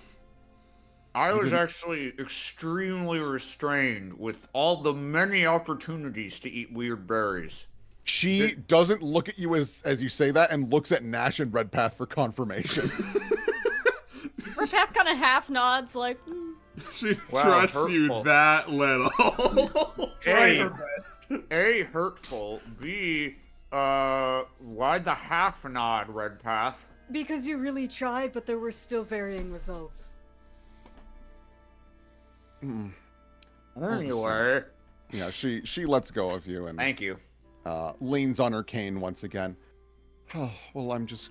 I was actually extremely restrained with all the many opportunities to eat weird berries. She doesn't look at you as you say that and looks at Nash and Redpath for confirmation. Redpath kind of half nods, like, She Wow, trusts you hurtful. that little. Try A, her best. A, hurtful. B, why the half nod, Redpath? Because you really tried, but there were still varying results. Anyway. Yeah, she lets go of you and Thank you. leans on her cane once again. Oh, well, I'm just...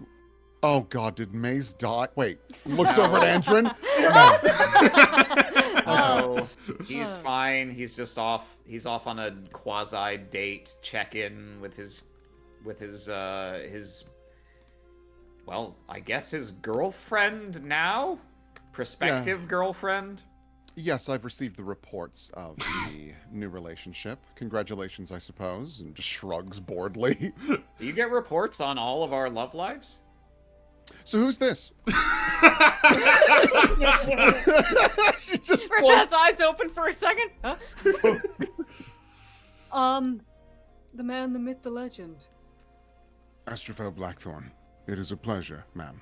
Oh, God, did Maze die? Wait, looks over at Andrin? No. Oh, he's fine. He's just off. He's off on a quasi date check-in with his, well, I guess his girlfriend now, prospective girlfriend. Yes, I've received the reports of the new relationship. Congratulations, I suppose. And just shrugs boredly. Do you get reports on all of our love lives? So who's this? She just Redpath's eyes open for a second. Huh? The man, the myth, the legend. Astrophel Blackthorn. It is a pleasure, ma'am.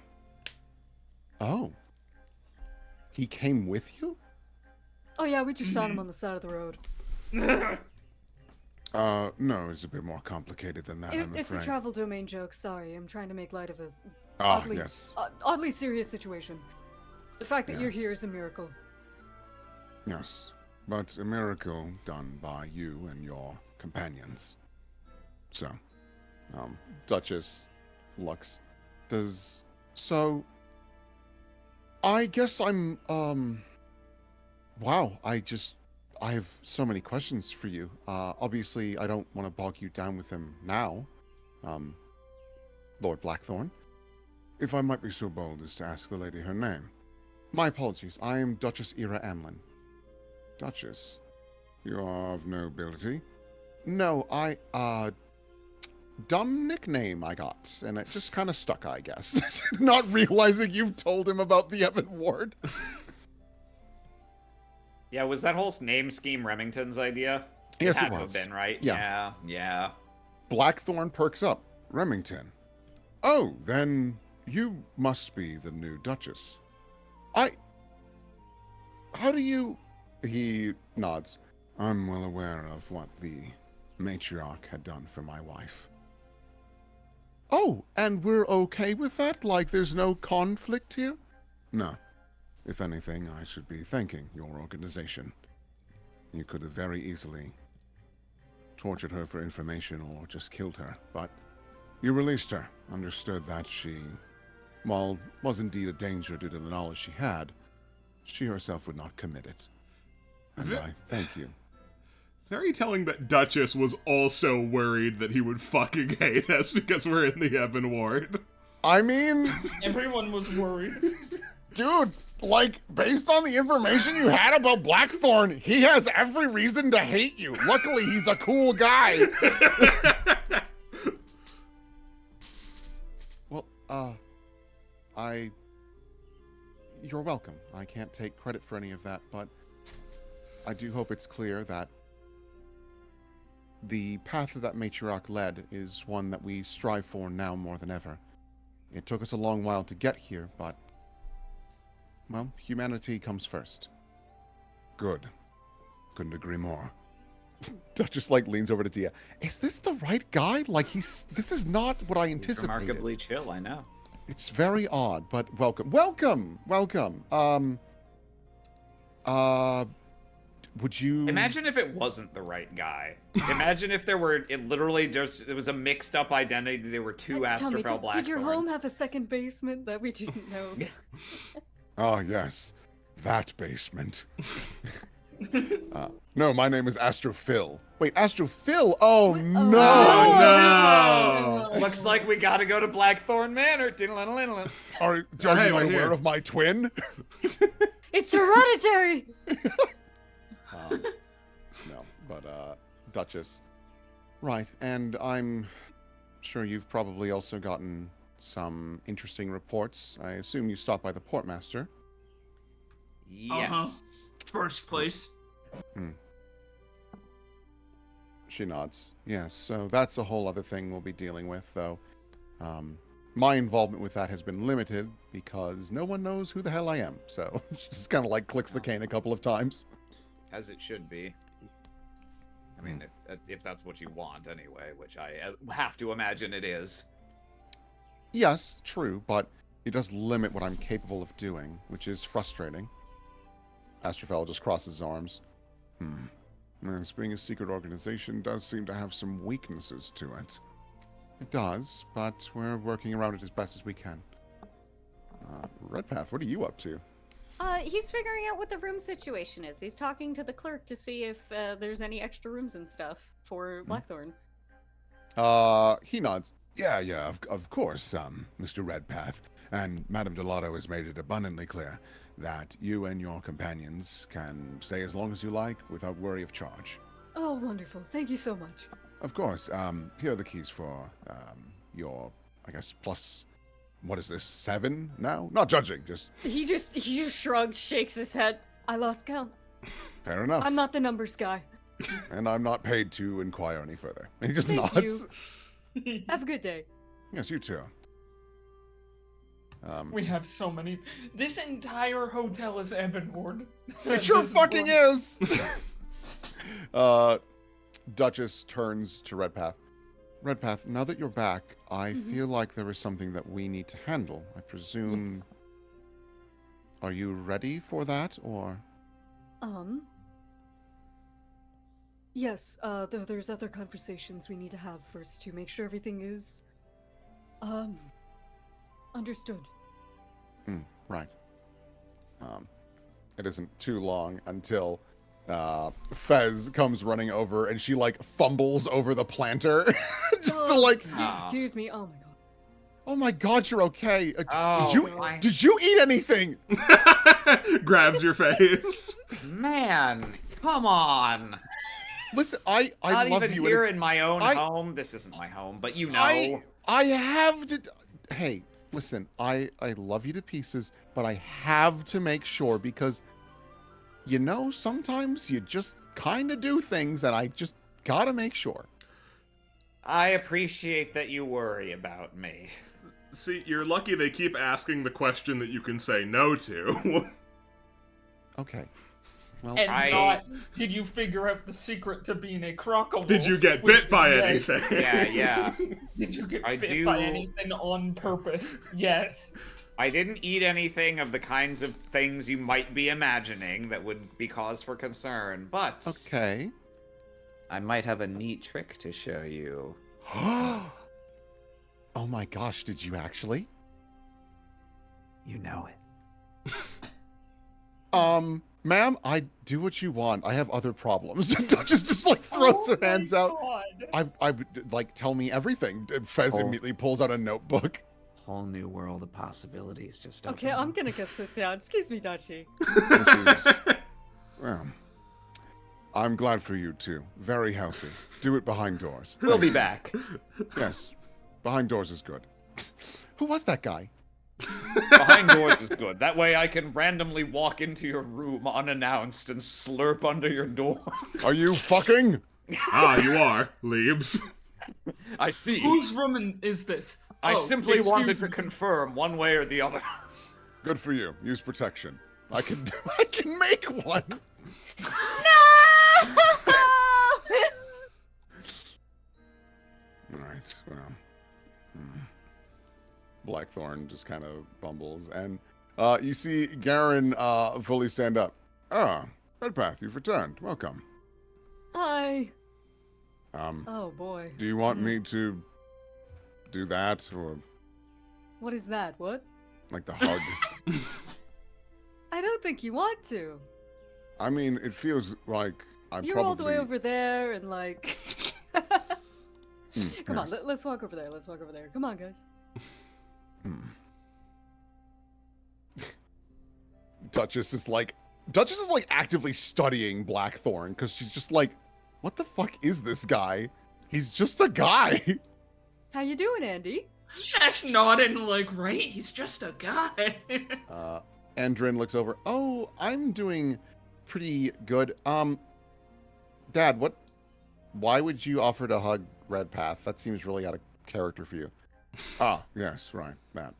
Oh. He came with you? Oh yeah, we just found him on the side of the road. No, it's a bit more complicated than that, I'm It's a afraid. travel domain joke, sorry. I'm trying to make light of a Ah, oddly, yes. oddly serious situation. The fact that you're Yes. here is a miracle. Yes. But a miracle done by you and your companions. So, Duchess looks. I guess I'm, wow, I have so many questions for you. Obviously, I don't want to bog you down with them now, um, Lord Blackthorn. If I might be so bold as to ask the lady her name. My apologies, I am Duchess Ira Amlin. Duchess, you are of nobility? No, dumb nickname I got, and it just kind of stuck, I guess. Not realizing you've told him about the Ebon Ward. Yeah, was that whole name scheme Remington's idea? Yes, it it had to was. have been, right? Yeah. Yeah. Blackthorn perks up. Remington. Oh, then you must be the new Duchess. How do you... He nods. I'm well aware of what the matriarch had done for my wife. Oh, and we're okay with that? Like there's no conflict here? No. If anything, I should be thanking your organization. You could have very easily tortured her for information or just killed her, but you released her, understood that she, while was indeed a danger due to the knowledge she had, she herself would not commit it. And I thank you. Very telling that Duchess was also worried that he would fucking hate us because we're in the Ebon Ward. I mean, Everyone was worried. dude, like, based on the information you had about Blackthorn, he has every reason to hate you. Luckily, he's a cool guy. Well, you're welcome. I can't take credit for any of that, but I do hope it's clear that the path that matriarch led is one that we strive for now more than ever. It took us a long while to get here, but, well, humanity comes first. Good. Couldn't agree more. Duchess, like, leans over to Tia. Is this the right guy? Like, this is not what I He's anticipated. remarkably chill, I know. It's very odd, but welcome. Welcome! Would you... Imagine if it wasn't the right guy. Imagine if it was a mixed up identity. There were two Tell me, Astrophel did your home Blackthorns. have a second basement that we didn't know? Oh, yes. That basement. No, my name is Astrophil. Wait, Astrophil? Oh, What? no! Oh, no! Looks like we gotta go to Blackthorn Manor. Are Hey, you not we're aware here. of my twin? It's hereditary! No, but, Duchess. Right, and I'm sure you've probably also gotten some interesting reports. I assume you stopped by the Portmaster. Yes. First place. She nods. Yes, so that's a whole other thing we'll be dealing with, though. My involvement with that has been limited because no one knows who the hell I am. So she just kind of like clicks the cane a couple of times. As it should be. I mean, if that's what you want anyway, which I have to imagine it is. Yes, true, but it does limit what I'm capable of doing, which is frustrating. Astrophel just crosses his arms. This being a secret organization does seem to have some weaknesses to it. It does, but we're working around it as best as we can. Redpath, what are you up to? He's figuring out what the room situation is. He's talking to the clerk to see if there's any extra rooms and stuff for Blackthorn. He nods. Yeah, of course, Mr. Redpath. And Madame Delotto has made it abundantly clear that you and your companions can stay as long as you like without worry of charge. Oh, wonderful. Thank you so much. Of course, here are the keys for, your, I guess, plus, what is this, 7 now? Not judging, just He just shrugs, shakes his head. I lost count. fair enough. I'm not the numbers guy. And I'm not paid to inquire any further. And he just Thank nods. you. Have a good day. Yes, you too. We have so many. This entire hotel is Ebon Ward. It sure fucking is! Duchess turns to Redpath. Redpath, now that you're back, I feel like there is something that we need to handle. I presume... Yes. Are you ready for that, or...? Yes, there's other conversations we need to have first to make sure everything is, understood. Right. It isn't too long until Fez comes running over and she like fumbles over the planter just to like. Excuse me. Oh my god. Oh my god, you're okay. Oh, Did you eat anything? Grabs your face. Man, come on. Listen, I Not love even you. here and in my own I- home. This isn't my home, but you know. I have to. Hey, listen, I love you to pieces, but I have to make sure because, you know, sometimes you just kind of do things, and I just gotta make sure. I appreciate that you worry about me. See, you're lucky they keep asking the question that you can say no to. Okay. Well, And I- not, did you figure out the secret to being a crocodile? Did you get Which bit by is yes. anything? Yeah. Did you get I bit by do- anything on purpose? Yes. I didn't eat anything of the kinds of things you might be imagining that would be cause for concern, but okay. I might have a neat trick to show you. Oh my gosh, did you actually? You know it. Ma'am, I do what you want. I have other problems. Duchess just like throws her hands out. I like tell me everything. Fez Oh. immediately pulls out a notebook. Whole new world of possibilities just Okay, I'm gonna go sit down. Excuse me, Dutchie. This is, well, I'm glad for you too. Very healthy. Do it behind doors. We'll be back. Yes, behind doors is good. Who was that guy? Behind doors is good. That way I can randomly walk into your room unannounced and slurp under your door. Are you fucking? Ah, you are. Leaves. I see. Whose room is this? I Oh, simply wanted excuse to me. confirm one way or the other. Good for you. Use protection. I can make one. All right. Well, Blackthorn just kind of bumbles, and you see Garen fully stand up. Ah, Redpath, you've returned. Welcome. Hi. Um, Oh boy. do you want me to do that, or What is that? What? like the hug? I don't think you want to. I mean, it feels like I You're probably. all the way over there, and like. Come on, yes. let's walk over there. Let's walk over there. Come on, guys. Duchess is like actively studying Blackthorn because she's just like, what the fuck is this guy? He's just a guy. How you doing, Andy? Ash nodding like, right? He's just a guy. Andrin looks over. Oh, I'm doing pretty good. Dad, why would you offer to hug Redpath? That seems really out of character for you. Ah, yes, right, that.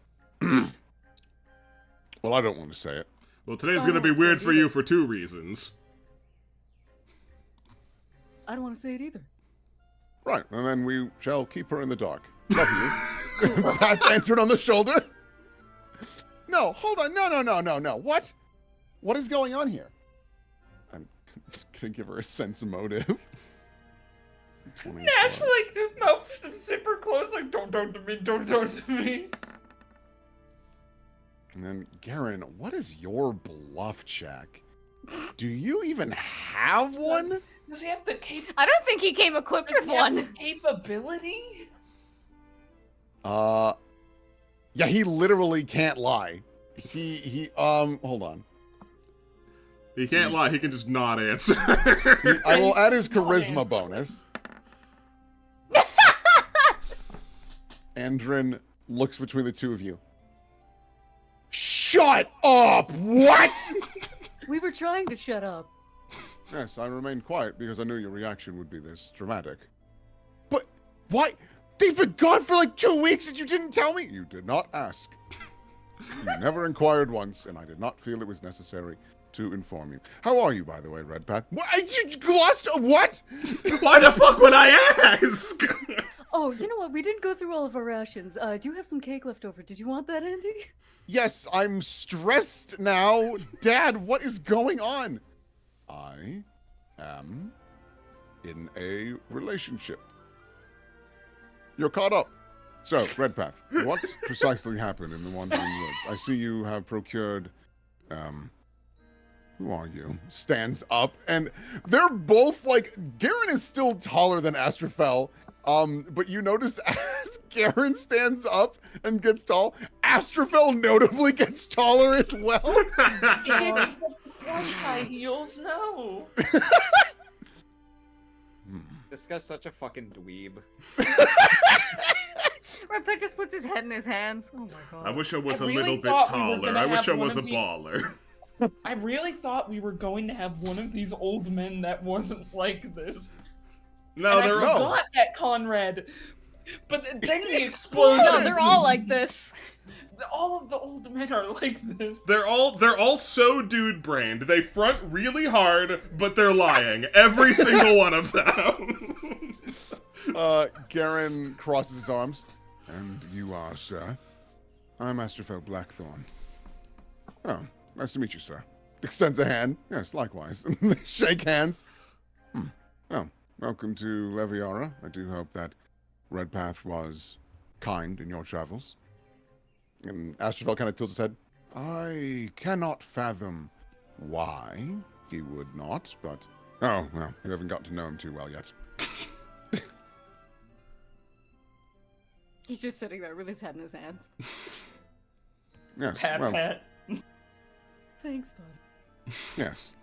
Well, I don't want to say it. Well, today's I gonna be don't weird say for you either. for two reasons. I don't want to say it either. Right, and then we shall keep her in the dark. Love you. Pat's Andrin on the shoulder. No, hold on. No. What? What is going on here? I'm gonna give her a sense motive. 24. Nash like mouth super close, like don't to me, don't to me. And then, Garen, what is your bluff check? Do you even have one? Does he have the I don't think he came equipped with one. capability? Yeah, he literally can't lie. Hold on. He can't lie, he can just not answer. I will add his Not charisma answer. bonus. Andrin looks between the two of you. Shut up! What? We were trying to shut up. Yes, I remained quiet because I knew your reaction would be this dramatic. But why? They've been gone for like 2 weeks and you didn't tell me? You did not ask. You never inquired once, and I did not feel it was necessary to inform you. How are you, by the way, Redpath? What? You lost? What? Why the fuck would I ask? Oh, you know what? We didn't go through all of our rations. I do have some cake left over. Did you want that, Andy? Yes, I'm stressed now. Dad, what is going on? I am in a relationship. You're caught up. So, Redpath, what precisely happened in the Wandering Woods? I see you have procured Who are you? Stands up, and they're both like, Garen is still taller than Astrophel. But you notice as Garen stands up and gets tall, Astrophel notably gets taller as well. Except crush high heels, no. This guy's such a fucking dweeb. Redpath just puts his head in his hands. Oh my god. I wish I was I a really little bit thought we were taller. gonna I wish I have one was a of the- baller. I really thought we were going to have one of these old men that wasn't like this. No, and I they're forgot that Conrad. But then he exploded. No, they're all like this. All of the old men are like this. they're all so dude brained. They front really hard, but they're lying. Every single one of them. Garen crosses his arms. And you are, sir? I'm Astrophel Blackthorn. Oh, nice to meet you, sir. Extends a hand. Yes, likewise. They shake hands. Oh, welcome to Leviara. I do hope that Redpath was kind in your travels. And Astrophel kind of tilts his head. I cannot fathom why he would not, but... Oh, well, you haven't got to know him too well yet. He's just sitting there with his head in his hands. Yes, Pat, well, pat. Thanks, bud. yes.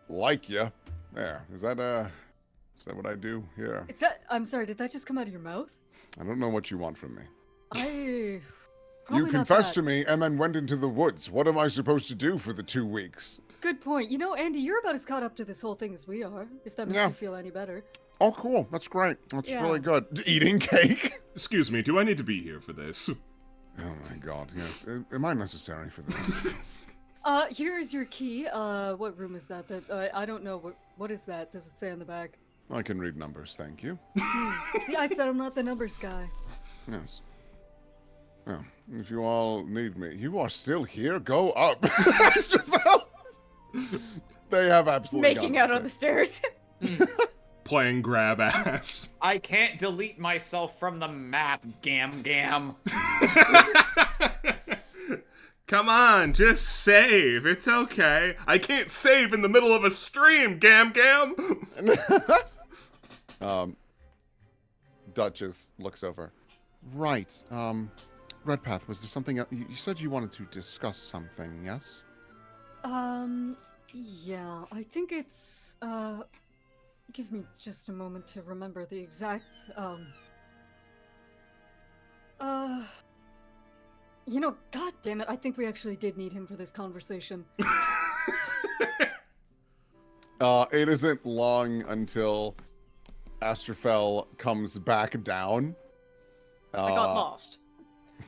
Like ya. There. Is that what I do here? Is that? I'm sorry. Did that just come out of your mouth? I don't know what you want from me. I. You confessed to me and then went into the woods. What am I supposed to do for the 2 weeks? Good point. You know, Andy, you're about as caught up to this whole thing as we are. If that makes Yeah. you feel any better. Oh, cool. That's great. That's Yeah. really good. Eating cake? Excuse me, do I need to be here for this? Oh my god, yes. Am I necessary for this? Here is your key. What room is that? I don't know. What is that? Does it say on the back? I can read numbers, thank you. See, I said I'm not the numbers guy. Yes. Well, if you all need me, you are still here? Go up. Astrophel! They have absolutely Making gone out on the stairs. Playing grab ass. I can't delete myself from the map, Gam Gam. Come on, just save. It's okay. I can't save in the middle of a stream, Gam Gam. Duchess looks over. Right. Redpath, was there something else? You said you wanted to discuss something, yes? Yeah, I think it's, give me just a moment to remember the exact, you know, god damn it, I think we actually did need him for this conversation. It isn't long until Astrophel comes back down. I got lost.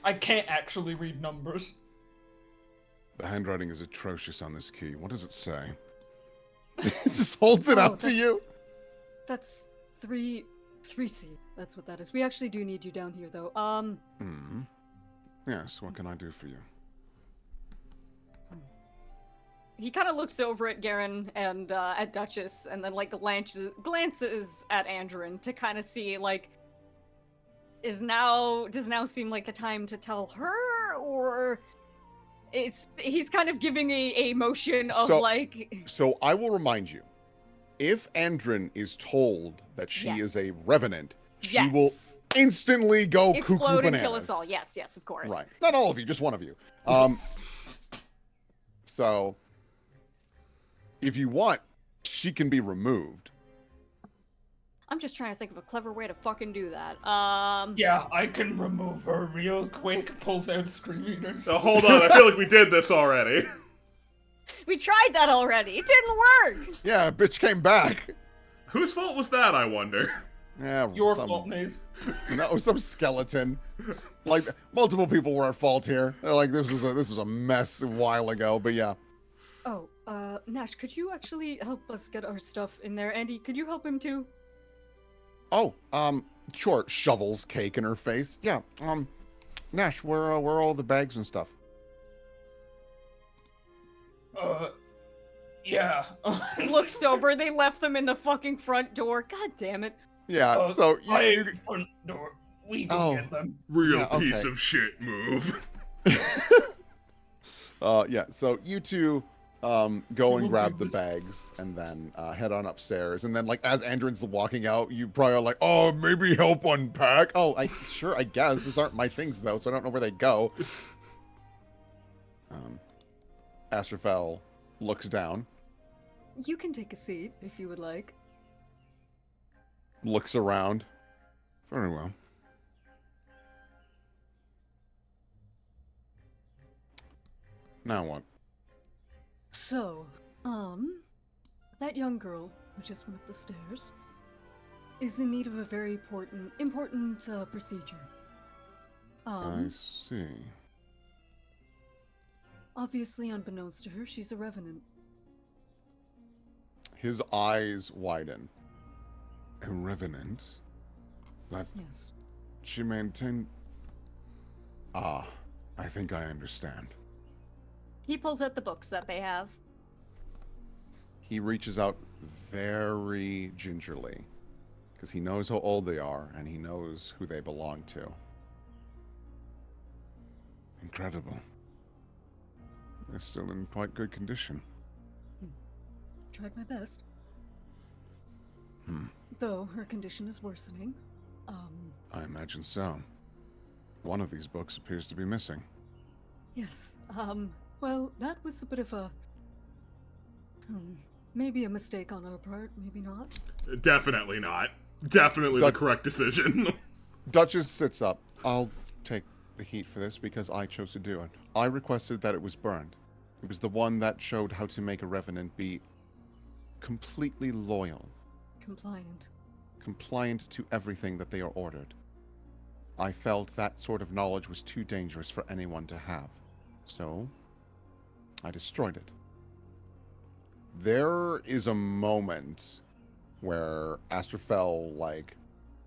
I can't actually read numbers. The handwriting is atrocious on this key. What does it say? It just holds it Oh, out to that's- you. That's 3C. That's what that is. We actually do need you down here, though. Yes, what can I do for you? He kind of looks over at Garen and at Duchess, and then like glances at Andrin to kind of see like, does now seem like the time to tell her, or he's kind of giving a motion of like. So I will remind you, if Andrin is told that she is Yes. a revenant, she Yes. will instantly go cuckoo Explode and bananas. kill us all. Yes, yes, of course. Right. Not all of you, just one of you. So, if you want, she can be removed. I'm just trying to think of a clever way to fucking do that. Yeah, I can remove her real quick. Pulls out Scream Eater. Oh, hold on, I feel like we did this already. We tried that already. It didn't work. Yeah, bitch came back. Whose fault was that, I wonder? Yeah, Your some, fault, Maze. No, some skeleton. Like multiple people were at fault here. They're like this was a mess a while ago, but yeah. Oh, Nash, could you actually help us get our stuff in there? Andy, could you help him too? Oh, sure. Shovels cake in her face. Yeah. Nash, where are all the bags and stuff? Yeah. Looks over. They left them in the fucking front door. God damn it. Yeah. So I you front door. We go Oh. get them. Real Yeah, piece okay. of shit move. Yeah, so you two go and grab the bags and then head on upstairs. And then, like, as Andrin's walking out, you probably are like, oh, maybe help unpack. Oh, I guess. These aren't my things, though, so I don't know where they go. Astrofel looks down, You can take a seat if you would like. looks around. Very well. Now what? So, that young girl who just went up the stairs is in need of a very important procedure. I see. Obviously, unbeknownst to her, she's a revenant. His eyes widen. A revenant? That Yes. she maintained... Ah, I think I understand. He pulls out the books that they have. He reaches out very gingerly, because he knows how old they are, and he knows who they belong to. Incredible. They're still in quite good condition. Tried my best. Hmm. Though her condition is worsening. I imagine so. One of these books appears to be missing. Yes. Well, that was a bit of a... maybe a mistake on our part, maybe not. Definitely not. Definitely the correct decision. Duchess sits up. I'll take the heat for this because I chose to do it. I requested that it was burned. It was the one that showed how to make a revenant be completely loyal, Compliant. compliant to everything that they are ordered. I felt that sort of knowledge was too dangerous for anyone to have. So, I destroyed it. There is a moment where Astrofel, like,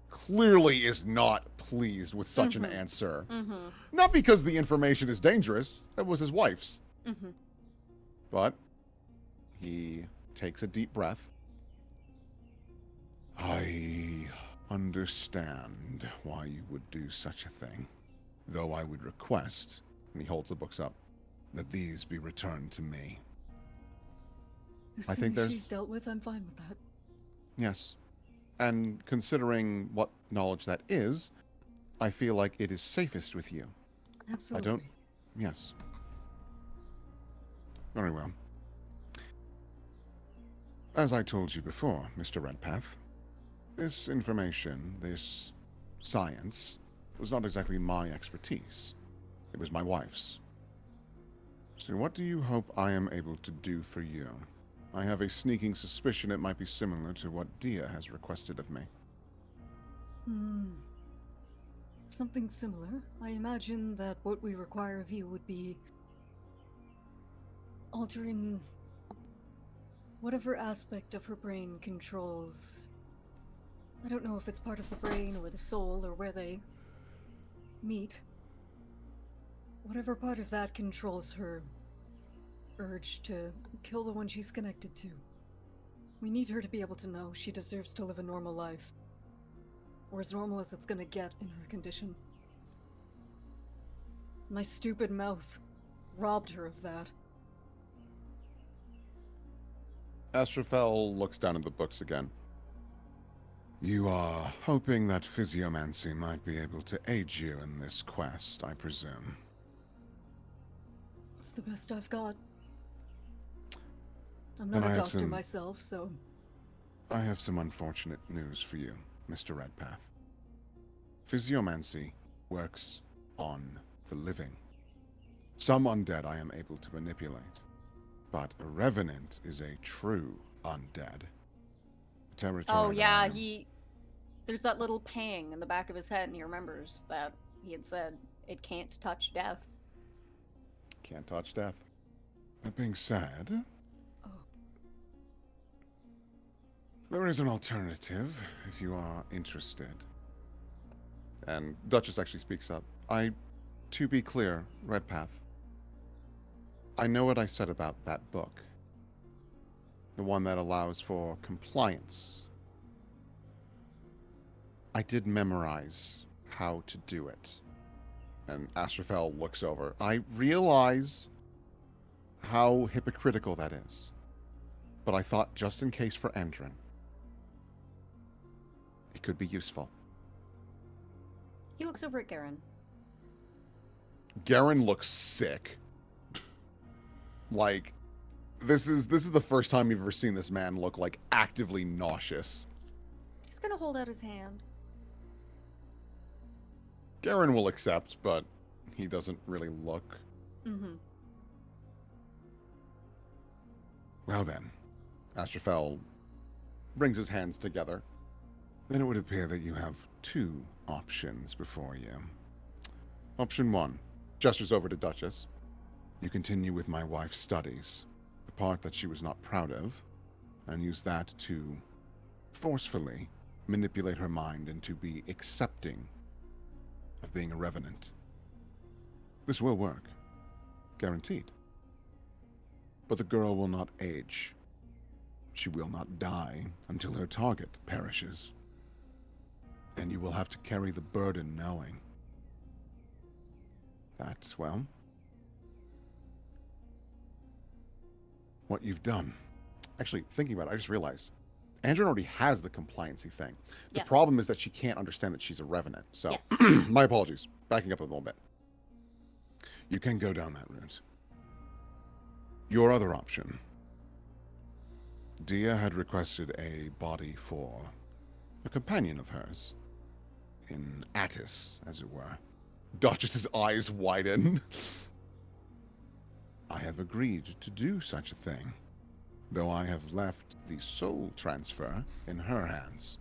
clearly is not pleased with such an answer. Not because the information is dangerous, that was his wife's. But he takes a deep breath. I understand why you would do such a thing, though I would request, and he holds the books up, that these be returned to me. As I soon think as there's... she's dealt with, I'm fine with that. Yes. And considering what knowledge that is, I feel like it is safest with you. Absolutely. I don't... Yes. Very well. As I told you before, Mr. Redpath, this information, this science, was not exactly my expertise. It was my wife's. So what do you hope I am able to do for you? I have a sneaking suspicion it might be similar to what Dia has requested of me. Something similar. I imagine that what we require of you would be altering whatever aspect of her brain controls. I don't know if it's part of the brain or the soul or where they meet. Whatever part of that controls her urge to kill the one she's connected to. We need her to be able to know she deserves to live a normal life. Or as normal as it's gonna get in her condition. My stupid mouth robbed her of that. Astrofel looks down at the books again. You are hoping that physiomancy might be able to aid you in this quest, I presume. It's the best I've got. I'm Then not I a have doctor some- myself, so... I have some unfortunate news for you, Mr. Redpath. Physiomancy works on the living. Some undead I am able to manipulate, but a revenant is a true undead. Territory Oh that yeah, I am- there's that little pang in the back of his head, and he remembers that he had said it can't touch death. Can't touch death. That being said, there is an alternative if you are interested. And Duchess actually speaks up. To be clear, Redpath, I know what I said about that book. The one that allows for compliance. I did memorize how to do it. And Astrafel looks over. I realize how hypocritical that is. But I thought, just in case for Andrin, it could be useful. He looks over at Garen. Garen looks sick. Like, this is the first time you've ever seen this man look like actively nauseous. He's gonna hold out his hand. Garen will accept, but he doesn't really look. Mm-hmm. Well then, Astrafel brings his hands together. Then it would appear that you have two options before you. Option 1, gestures over to Duchess. You continue with my wife's studies, the part that she was not proud of, and use that to forcefully manipulate her mind into be accepting of being a revenant. This will work. Guaranteed. But the girl will not age. She will not die until her target perishes. And you will have to carry the burden knowing that, well, what you've done. Actually, thinking about it, I just realized Andrew already has the compliancy thing. The Yes. problem is that she can't understand that she's a revenant. So, Yes. my apologies. Backing up a little bit. You can go down that route. Your other option. Dia had requested a body for a companion of hers. In Attis, as it were. Duchess's eyes widen. I have agreed to do such a thing, though I have left the soul transfer in her hands.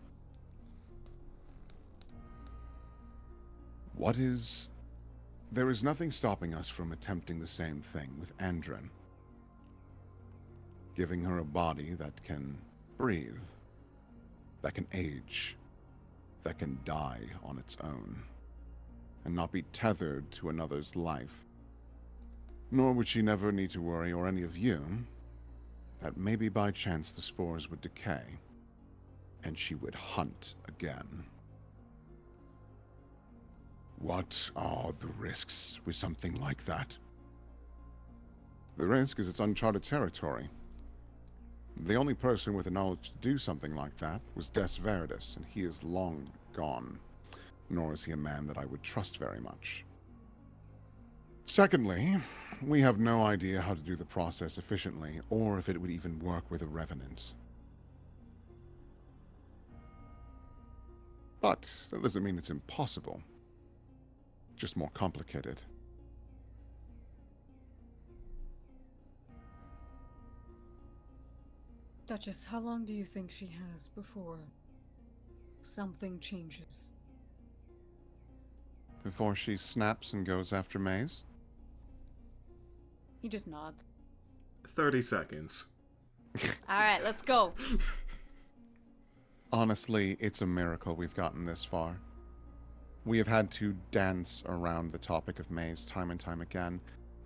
There is nothing stopping us from attempting the same thing with Andrin. Giving her a body that can breathe, that can age, that can die on its own, and not be tethered to another's life. Nor would she never need to worry, or any of you, that maybe by chance the spores would decay, and she would hunt again. What are the risks with something like that? The risk is it's uncharted territory. The only person with the knowledge to do something like that was Des Veritas, and he is long gone, nor is he a man that I would trust very much. Secondly, we have no idea how to do the process efficiently, or if it would even work with a revenant. But that doesn't mean it's impossible. Just more complicated. Duchess, how long do you think she has before something changes? Before she snaps and goes after Maze? He just nods. 30 seconds. All right, let's go. Honestly, it's a miracle we've gotten this far. We have had to dance around the topic of Maze time and time again.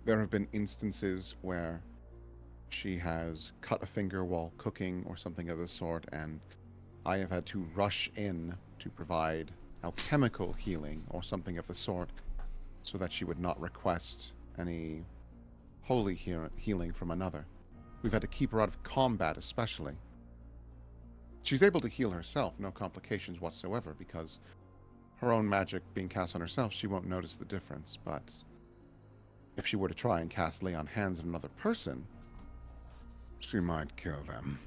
There have been instances where she has cut a finger while cooking or something of the sort, and I have had to rush in to provide alchemical healing or something of the sort so that she would not request any holy healing from another. We've had to keep her out of combat, especially. She's able to heal herself, no complications whatsoever, because her own magic being cast on herself, she won't notice the difference. But if she were to try and cast lay on hands on another person, she might kill them.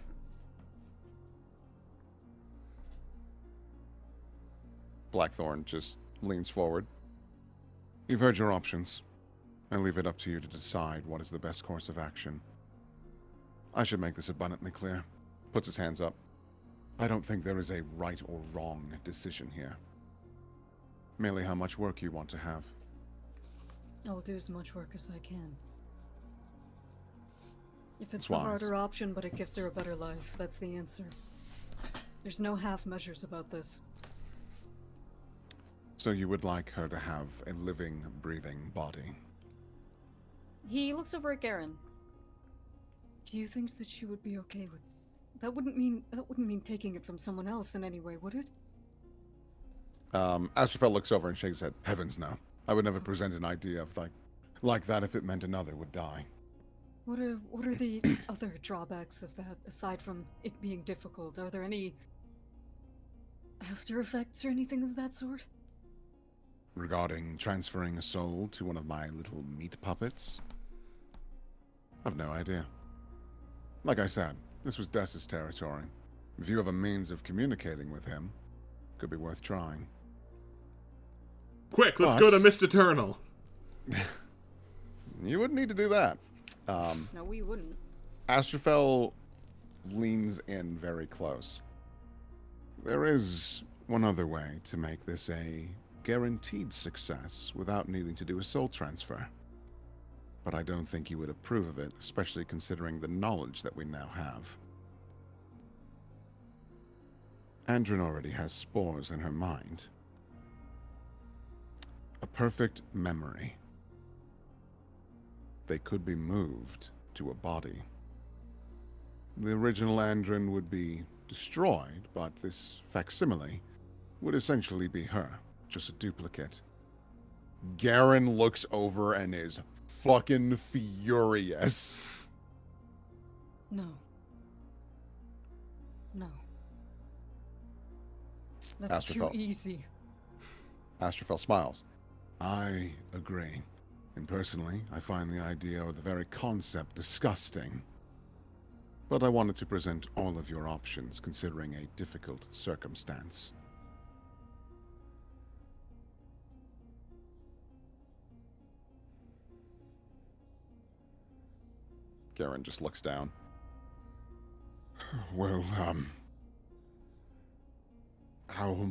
Blackthorn just leans forward. You've heard your options. I leave it up to you to decide what is the best course of action. I should make this abundantly clear. Puts his hands up. I don't think there is a right or wrong decision here. Merely how much work you want to have. I'll do as much work as I can. If it's It's the wise. harder option, but it gives her a better life, that's the answer. There's no half measures about this. So you would like her to have a living, breathing body. He looks over at Garen. Do you think that she would be okay with that? Wouldn't mean taking it from someone else in any way, would it? Astrofel looks over and shakes his head. Heavens no. I would never present an idea of like that if it meant another would die. What are the other drawbacks of that, aside from it being difficult? Are there any after effects or anything of that sort? Regarding transferring a soul to one of my little meat puppets? I've no idea. Like I said, this was Dess's territory. If you have a means of communicating with him, could be worth trying. Quick, let's go to Mr. Eternal. You wouldn't need to do that. No, we wouldn't. Astrofel leans in very close. There is one other way to make this a guaranteed success without needing to do a soul transfer. But I don't think you would approve of it, especially considering the knowledge that we now have. Andrin already has spores in her mind. A perfect memory. They could be moved to a body. The original Andrin would be destroyed, but this facsimile would essentially be her, just a duplicate. Garen looks over and is fucking furious. No. No. That's too Astrofel. easy. Astrofel smiles. I agree. And personally, I find the idea or the very concept disgusting. But I wanted to present all of your options considering a difficult circumstance. Garen just looks down. Well, how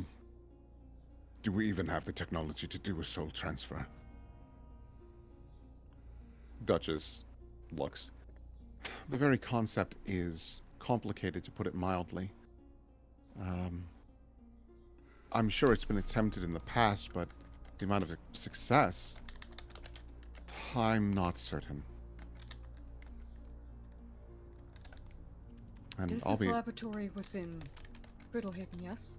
do we even have the technology to do a soul transfer? Duchess looks. The very concept is complicated, to put it mildly. I'm sure it's been attempted in the past, but the amount of success, I'm not certain. And This laboratory was in Brittlehaven, yes?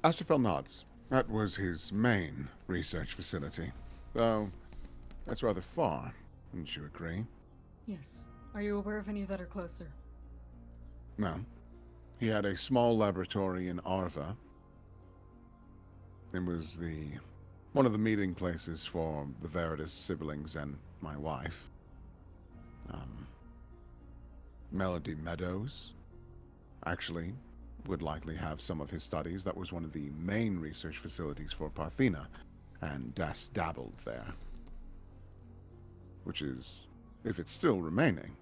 Astrofel nods. That was his main research facility. Though, that's rather far, wouldn't you agree? Yes. Are you aware of any that are closer? No. He had a small laboratory in Arva. It was one of the meeting places for the Veritas siblings and my wife. Melody Meadows actually would likely have some of his studies. That was one of the main research facilities for Parthena, and Des dabbled there. Which is, if it's still remaining,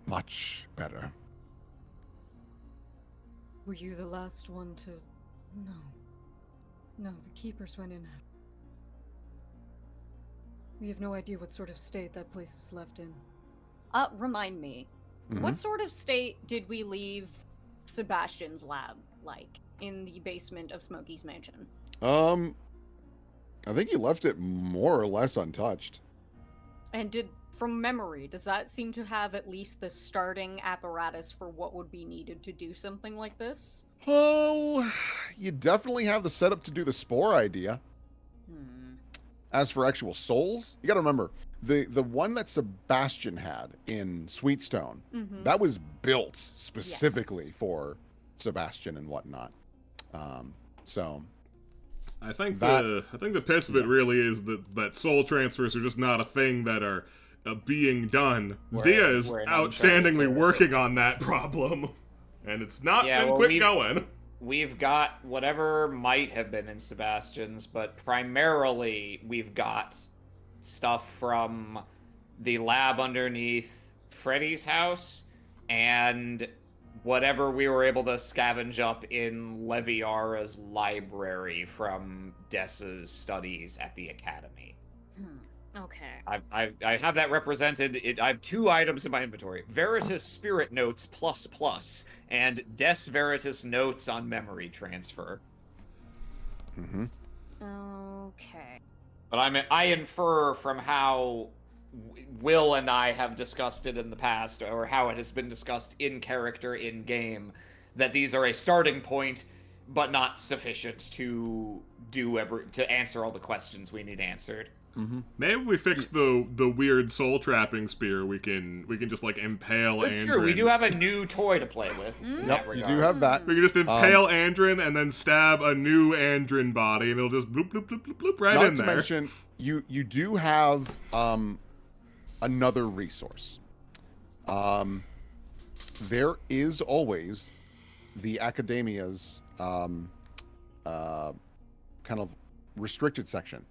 much better. Were you the last one to... No. No, the Keepers went in. We have no idea what sort of state that place is left in. Remind me. What sort of state did we leave Sebastian's lab, like, in the basement of Smokey's mansion? I think he left it more or less untouched. And from memory, does that seem to have at least the starting apparatus for what would be needed to do something like this? Oh, you definitely have the setup to do the spore idea. As for actual souls, you gotta remember, the one that Sebastian had in Sweetstone, that was built specifically for Sebastian and whatnot. So I think the piss of it really is that soul transfers are just not a thing that are being done. Dia is outstandingly working on that problem, and it's not been quick going. We've got whatever might have been in Sebastian's, but primarily we've got stuff from the lab underneath Freddy's house and whatever we were able to scavenge up in Leviara's library from Dessa's studies at the academy. Okay. I have that represented. I have 2 items in my inventory: Veritas Spirit Notes ++ and Des Veritas Notes on Memory Transfer. Okay. But I infer from how Will and I have discussed it in the past, or how it has been discussed in character in game, that these are a starting point but not sufficient to to answer all the questions we need answered. Maybe we fix the weird soul trapping spear. We can just like impale That's Andrin. true. We do have a new toy to play with. in that Yep, you regard. do have that. We can just impale Andrin and then stab a new Andrin body, and it'll just bloop bloop bloop bloop bloop right Not in to there. mention, you do have another resource. There is always the academia's kind of restricted section.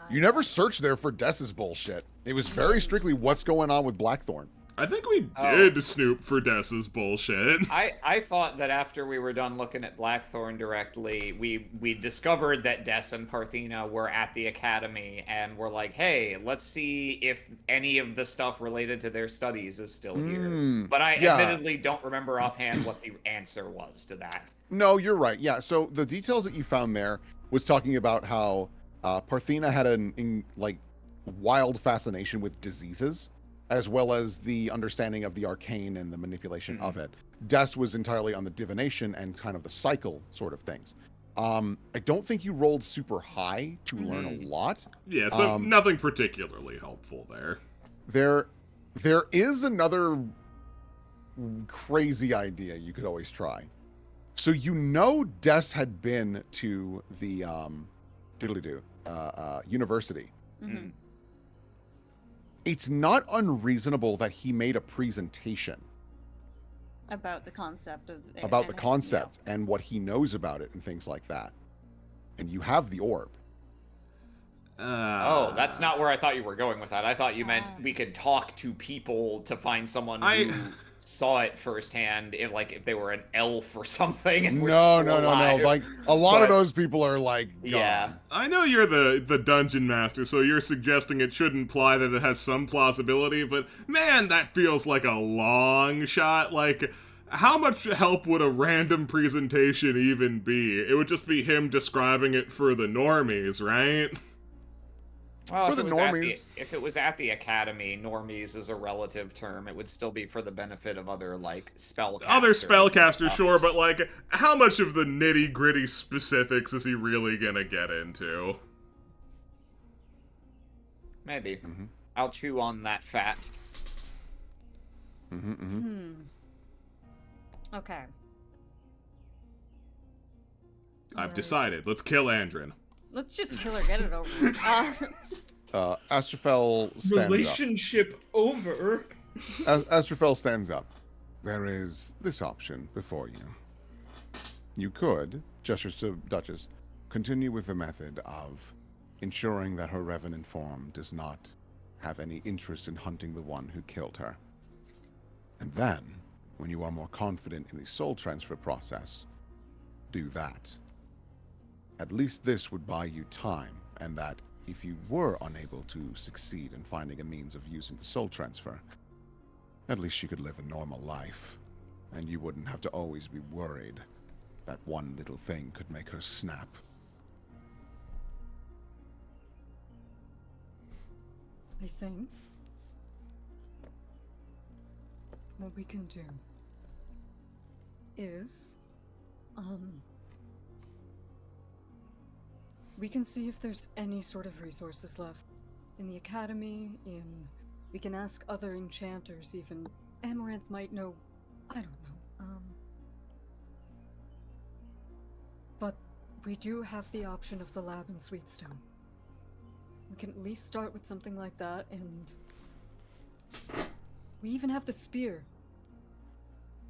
You never searched there for Dess's bullshit. It was very strictly what's going on with Blackthorn. I think we did snoop for Dess's bullshit. I thought that after we were done looking at Blackthorn directly, we discovered that Des and Parthena were at the academy and were like, hey, let's see if any of the stuff related to their studies is still here. But I admittedly don't remember offhand what the answer was to that. No, you're right. Yeah, so the details that you found there was talking about how Parthena had an wild fascination with diseases, as well as the understanding of the arcane and the manipulation of it. Des was entirely on the divination and kind of the cycle sort of things. I don't think you rolled super high to learn a lot. Yeah, so nothing particularly helpful there. There is another crazy idea you could always try. So Des had been to the university. It's not unreasonable that he made a presentation About the concept of and what he knows about it and things like that. And you have the orb. Oh, that's not where I thought you were going with that. I thought you meant we could talk to people to find someone who saw it firsthand, if they were an elf or something. And No. alive. Like a lot of those people are like gone. Yeah. I know you're the dungeon master, so you're suggesting it should imply that it has some plausibility, but man, that feels like a long shot. Like, how much help would a random presentation even be? It would just be him describing it for the normies, right? Well, For the normies. if it was at the academy, normies is a relative term. It would still be for the benefit of other spellcasters. Other spellcasters, sure, but how much of the nitty-gritty specifics is he really gonna get into? Maybe. I'll chew on that fat. Okay. I've decided. Let's kill Andrin. Let's just kill her, get it over with. Astrophel stands Relationship over. up. Astrophel stands up. There is this option before you. You could, gestures to Duchess, continue with the method of ensuring that her revenant form does not have any interest in hunting the one who killed her. And then, when you are more confident in the soul transfer process, do that. At least this would buy you time, and that if you were unable to succeed in finding a means of using the soul transfer, at least she could live a normal life, and you wouldn't have to always be worried that one little thing could make her snap. I think what we can do is, we can see if there's any sort of resources left in the academy, we can ask other enchanters even. Amaranth might know, I don't know, but we do have the option of the lab in Sweetstone. We can at least start with something like that, and we even have the spear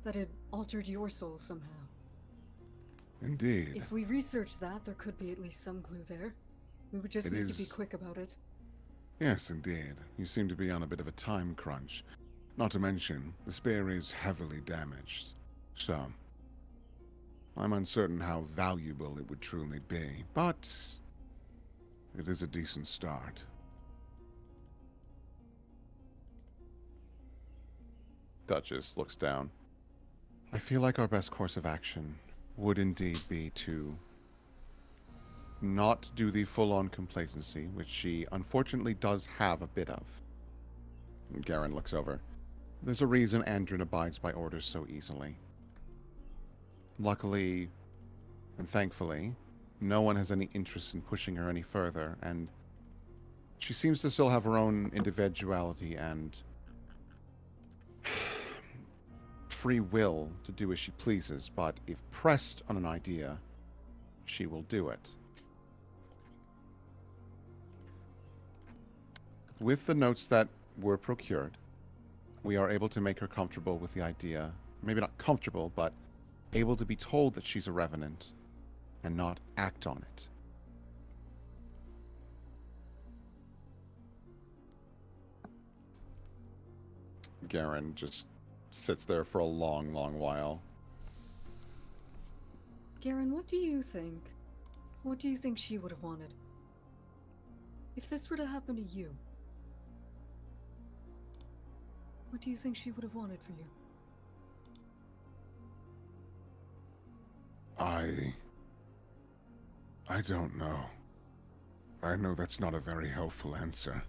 that had altered your soul somehow. Indeed. If we research that, there could be at least some clue there. We would just need to be quick about it. Yes, indeed. You seem to be on a bit of a time crunch. Not to mention, the spear is heavily damaged. So, I'm uncertain how valuable it would truly be, but it is a decent start. Duchess looks down. I feel like our best course of action would indeed be to not do the full-on complacency, which she unfortunately does have a bit of. And Garen looks over. There's a reason Andrin abides by orders so easily. Luckily, And thankfully, no one has any interest in pushing her any further, and she seems to still have her own individuality and free will to do as she pleases, but if pressed on an idea, she will do it. With the notes that were procured, we are able to make her comfortable with the idea. Maybe not comfortable, but able to be told that she's a revenant and not act on it. Garen just sits there for a long, long while. Garen, what do you think? What do you think she would have wanted? If this were to happen to you, what do you think she would have wanted for you? I don't know. I know that's not a very helpful answer.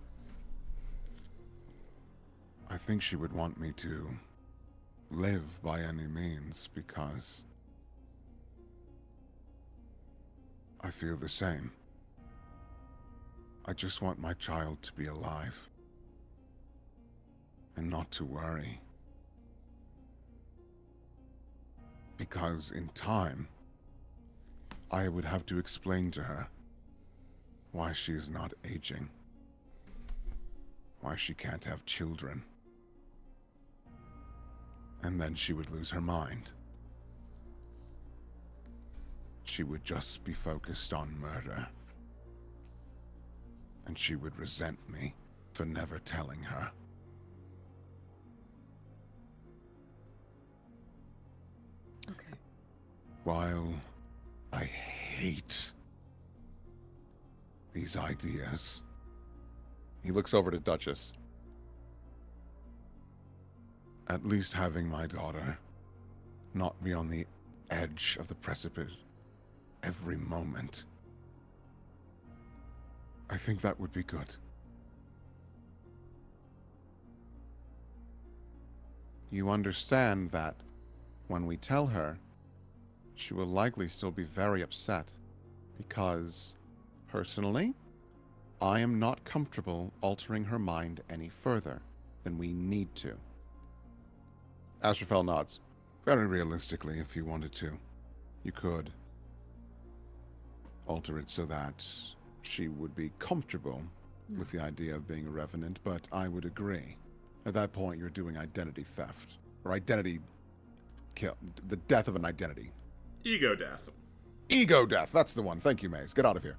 I think she would want me to live by any means because I feel the same. I just want my child to be alive and not to worry. Because in time, I would have to explain to her why she is not aging, why she can't have children. And then she would lose her mind. She would just be focused on murder. And she would resent me for never telling her. Okay. While I hate these ideas, He looks over to Duchess. at least having my daughter not be on the edge of the precipice every moment, I think that would be good. You understand that when we tell her, she will likely still be very upset because, personally, I am not comfortable altering her mind any further than we need to. Astrofel nods. Very realistically, if you wanted to, you could alter it so that she would be comfortable with the idea of being a revenant, but I would agree. At that point, you're doing identity theft. Or identity kill. The death of an identity. Ego death. Ego death. That's the one. Thank you, Maze. Get out of here.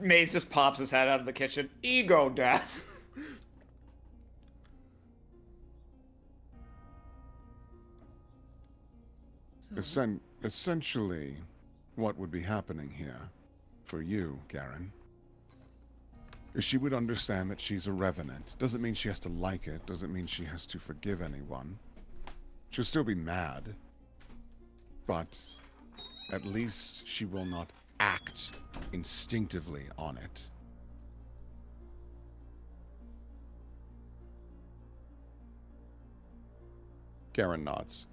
Maze just pops his head out of the kitchen. Ego death. So, Essentially, what would be happening here, for you, Garen, is she would understand that she's a revenant. Doesn't mean she has to like it. Doesn't mean she has to forgive anyone. She'll still be mad. But at least she will not act instinctively on it. Garen nods.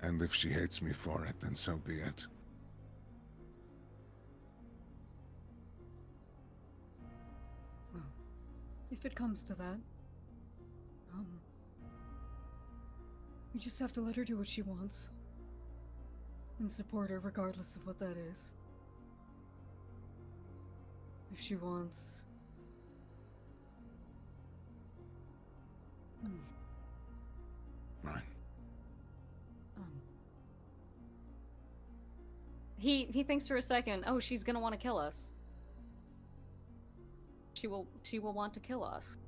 And if she hates me for it, then so be it. well, if it comes to that, we just have to let her do what she wants. And support her regardless of what that is. If she wants... Right. He thinks for a second, oh, she's gonna want to kill us. She will want to kill us.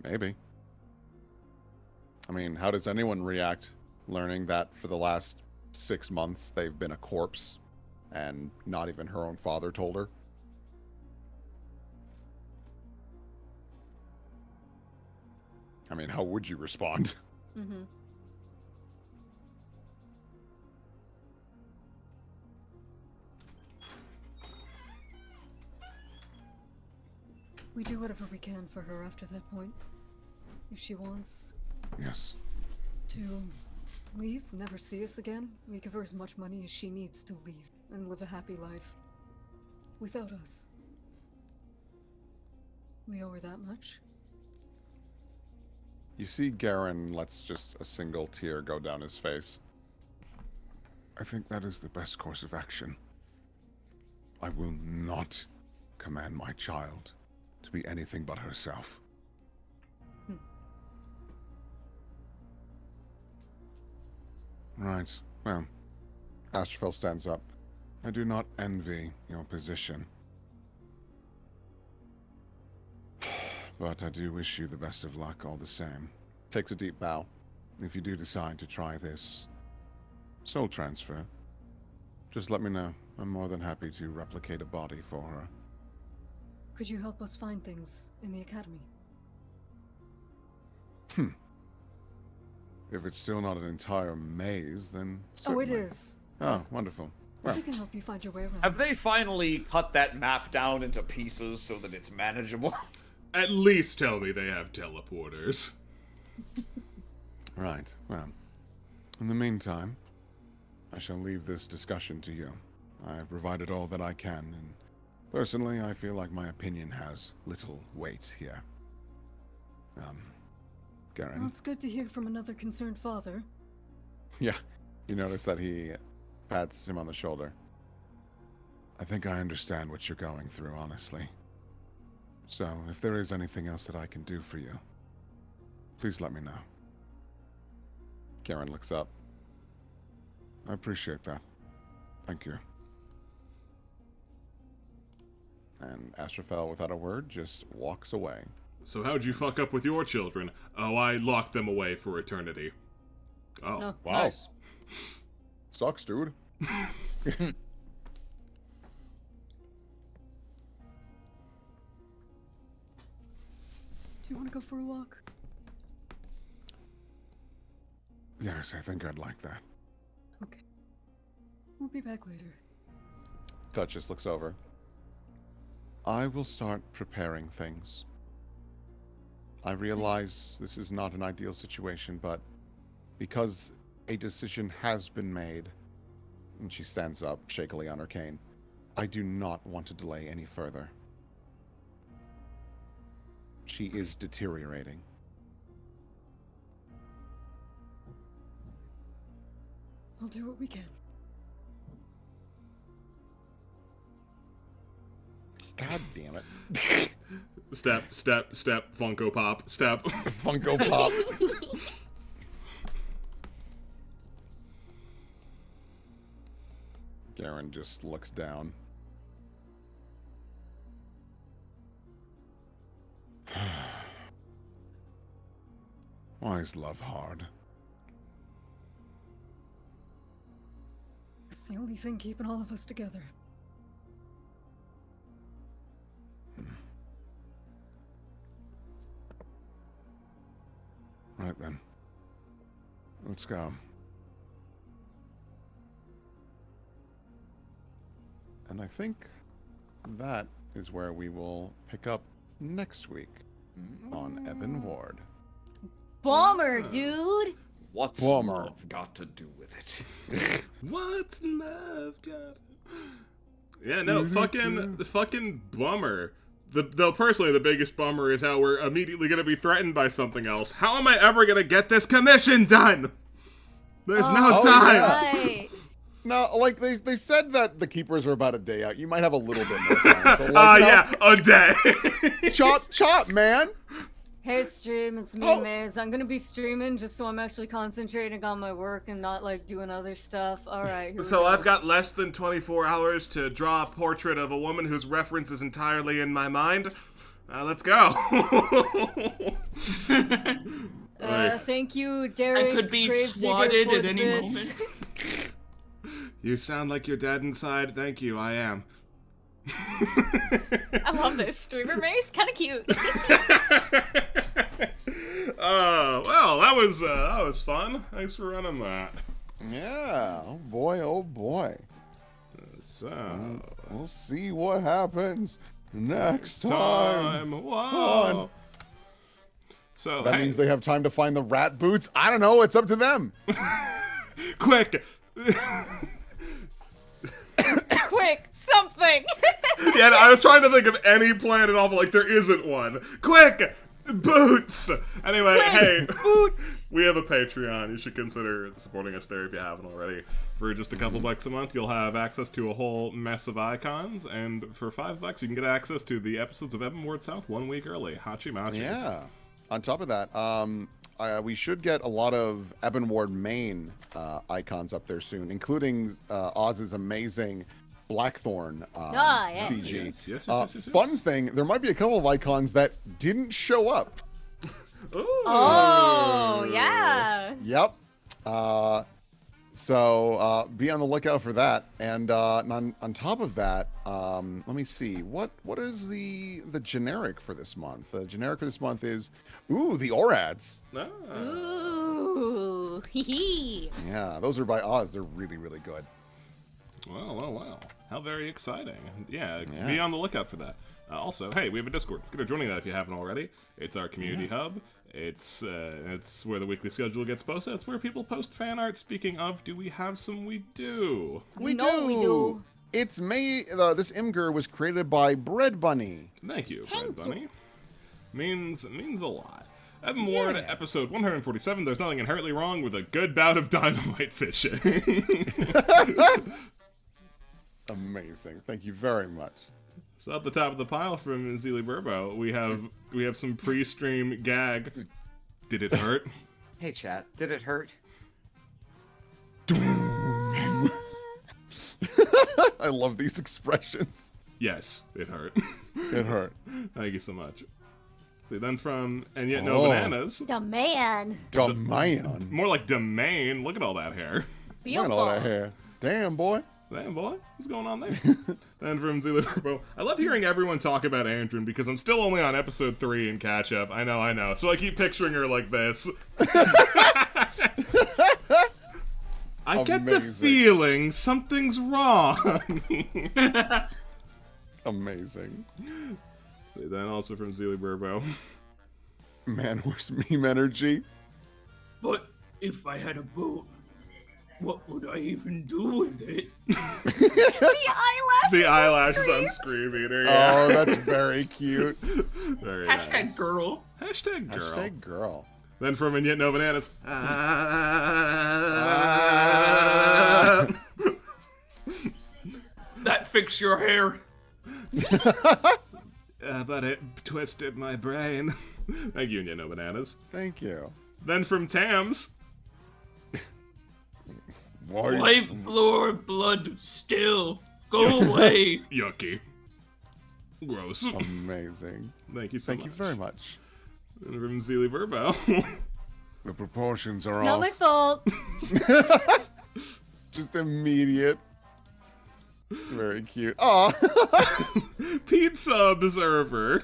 Maybe. I mean, how does anyone react learning that for the last 6 months they've been a corpse and not even her own father told her? I mean, how would you respond? Mm-hmm. We do whatever we can for her after that point. If she wants Yes. to Leave? Never see us again? We give her as much money as she needs to leave and live a happy life. Without us. We owe her that much? You see Garen lets just a single tear go down his face. I think that is the best course of action. I will not command my child to be anything but herself. Right. Well, Astrophel stands up. I do not envy your position. But I do wish you the best of luck all the same. Takes a deep bow. If you do decide to try this soul transfer, just let me know. I'm more than happy to replicate a body for her. Could you help us find things in the academy? If it's still not an entire maze, then Oh, it certainly. is. Oh, wonderful. Well, We can help you find your way around. Have they finally cut that map down into pieces so that it's manageable? At least tell me they have teleporters. right. Well, in the meantime, I shall leave this discussion to you. I have provided all that I can, and personally, I feel like my opinion has little weight here. Garen. Well, it's good to hear from another concerned father. Yeah. You notice that he pats him on the shoulder. I think I understand what you're going through, honestly. So, if there is anything else that I can do for you, please let me know. Garen looks up. I appreciate that. Thank you. And Astrophel, without a word, just walks away. So how'd you fuck up with your children? Oh, I locked them away for eternity. Oh. No. Wow. Nice. Sucks, dude. Do you want to go for a walk? Yes, I think I'd like that. Okay. We'll be back later. Duchess looks over. I will start preparing things. I realize this is not an ideal situation, but because a decision has been made, and she stands up shakily on her cane, I do not want to delay any further. She is deteriorating. We'll do what we can. God damn it. Step, Funko Pop, step. Funko Pop. Garen just looks down. Why is love hard? It's the only thing keeping all of us together. Right then. Let's go. And I think that is where we will pick up next week on Ebon Ward. Bummer, dude. What's Bummer. love got to do with it? What's love got? Yeah, no, fucking bummer. Though personally, the biggest bummer is how we're immediately going to be threatened by something else. How am I ever going to get this commission done? There's no Oh, time. yeah. Right. No, like they said that the keepers are about a day out. You might have a little bit more time. So like, Yeah, a day. chop, man. Hey stream, it's me, Oh. Maze. I'm gonna be streaming just so I'm actually concentrating on my work and not like doing other stuff. Alright, here we So go. I've got less than 24 hours to draw a portrait of a woman whose reference is entirely in my mind. Let's go. Thank you, Derek. I could be Gravedigger, swatted for at the any bits. moment. You sound like your dad inside. Thank you, I am. I love this streamer base. Kind of cute. Well, that was fun. Thanks for running that. Yeah. Oh boy. Oh boy. So, We'll see what happens next time. time. Wow. So That hey, means they have time to find the rat boots. I don't know. It's up to them. quick. Quick, something! Yeah, I was trying to think of any plan at all, but like there isn't one. Quick, boots. Anyway, hey, we have a Patreon. You should consider supporting us there if you haven't already. For just a couple bucks a month, you'll have access to a whole mess of icons, and for $5, you can get access to the episodes of Ebon Ward South 1 week early. Hachi machi. Yeah. On top of that, we should get a lot of Ebon Ward main icons up there soon, including Oz's amazing Blackthorn yeah. CG. Yes. Fun thing, there might be a couple of icons that didn't show up. Ooh. Oh, yeah. Yep. So be on the lookout for that. And on top of that, let me see. What is the generic for this month? The generic for this month is, the ORADs. Ah. Ooh, hee hee. Yeah, those are by Oz. They're really, really good. Well. How very exciting. Yeah, Yeah. be on the lookout for that. Also, hey, we have a Discord. Consider joining that if you haven't already. It's our community hub. It's where the weekly schedule gets posted. It's where people post fan art. Speaking of, do we have some? We do. We know we do. It's this Imgur was created by Bread Bunny. Thank you, Bread Bunny. Means a lot. Ebon Ward, episode 147. There's nothing inherently wrong with a good bout of dynamite fishing. Amazing. Thank you very much. So at the top of the pile from Zeely Burbo, we have some pre-stream gag. Did it hurt? Hey, chat. Did it hurt? I love these expressions. Yes, it hurt. It hurt. Thank you so much. See, then from And Yet No Bananas. The man. Man. More like domain. Look at all that hair. Look at all that hair. Damn, boy. Damn, boy. What's going on there? Then from Zeely Burbo. I love hearing everyone talk about Andrin because I'm still only on episode 3 in catch up. I know. So I keep picturing her like this. I get the feeling something's wrong. Amazing. See, then also from Zeely Burbo. Man horse meme energy. But if I had a boat, what would I even do with it? The eyelashes on Scream Eater, yeah. Oh, that's very cute. Very Hashtag nice. girl. Hashtag girl. Hashtag girl. Then from And Yet No Bananas. That fixed your hair. But it twisted my brain. Thank you, And Yet No Bananas. Thank you. Then from Tams. Life, Lord, blood, still. Go away. Yucky. Gross. Amazing. Thank you so much. Thank you very much. And from Zeely Burbo. The proportions are Not off. my fault. Just immediate. Very cute. Aw. Pizza Observer.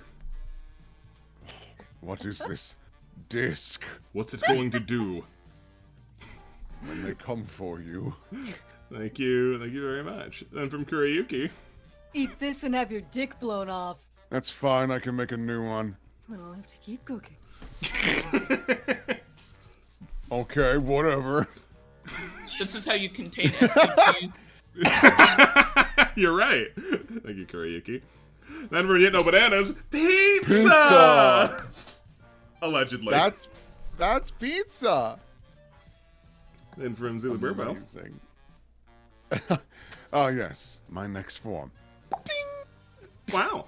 What is this disc What's it going to do? when they come for you? Thank you very much. Then from Kurayuki. Eat this and have your dick blown off. That's fine, I can make a new one. Then I'll have to keep cooking. Okay, whatever. This is how you contain SCPs. You're right. Thank you, Kurayuki. Then from Yet No Bananas. Pizza! Pizza! Allegedly. That's pizza. Then from Zeely Burbo. Amazing. Oh yes, my next form. Wow.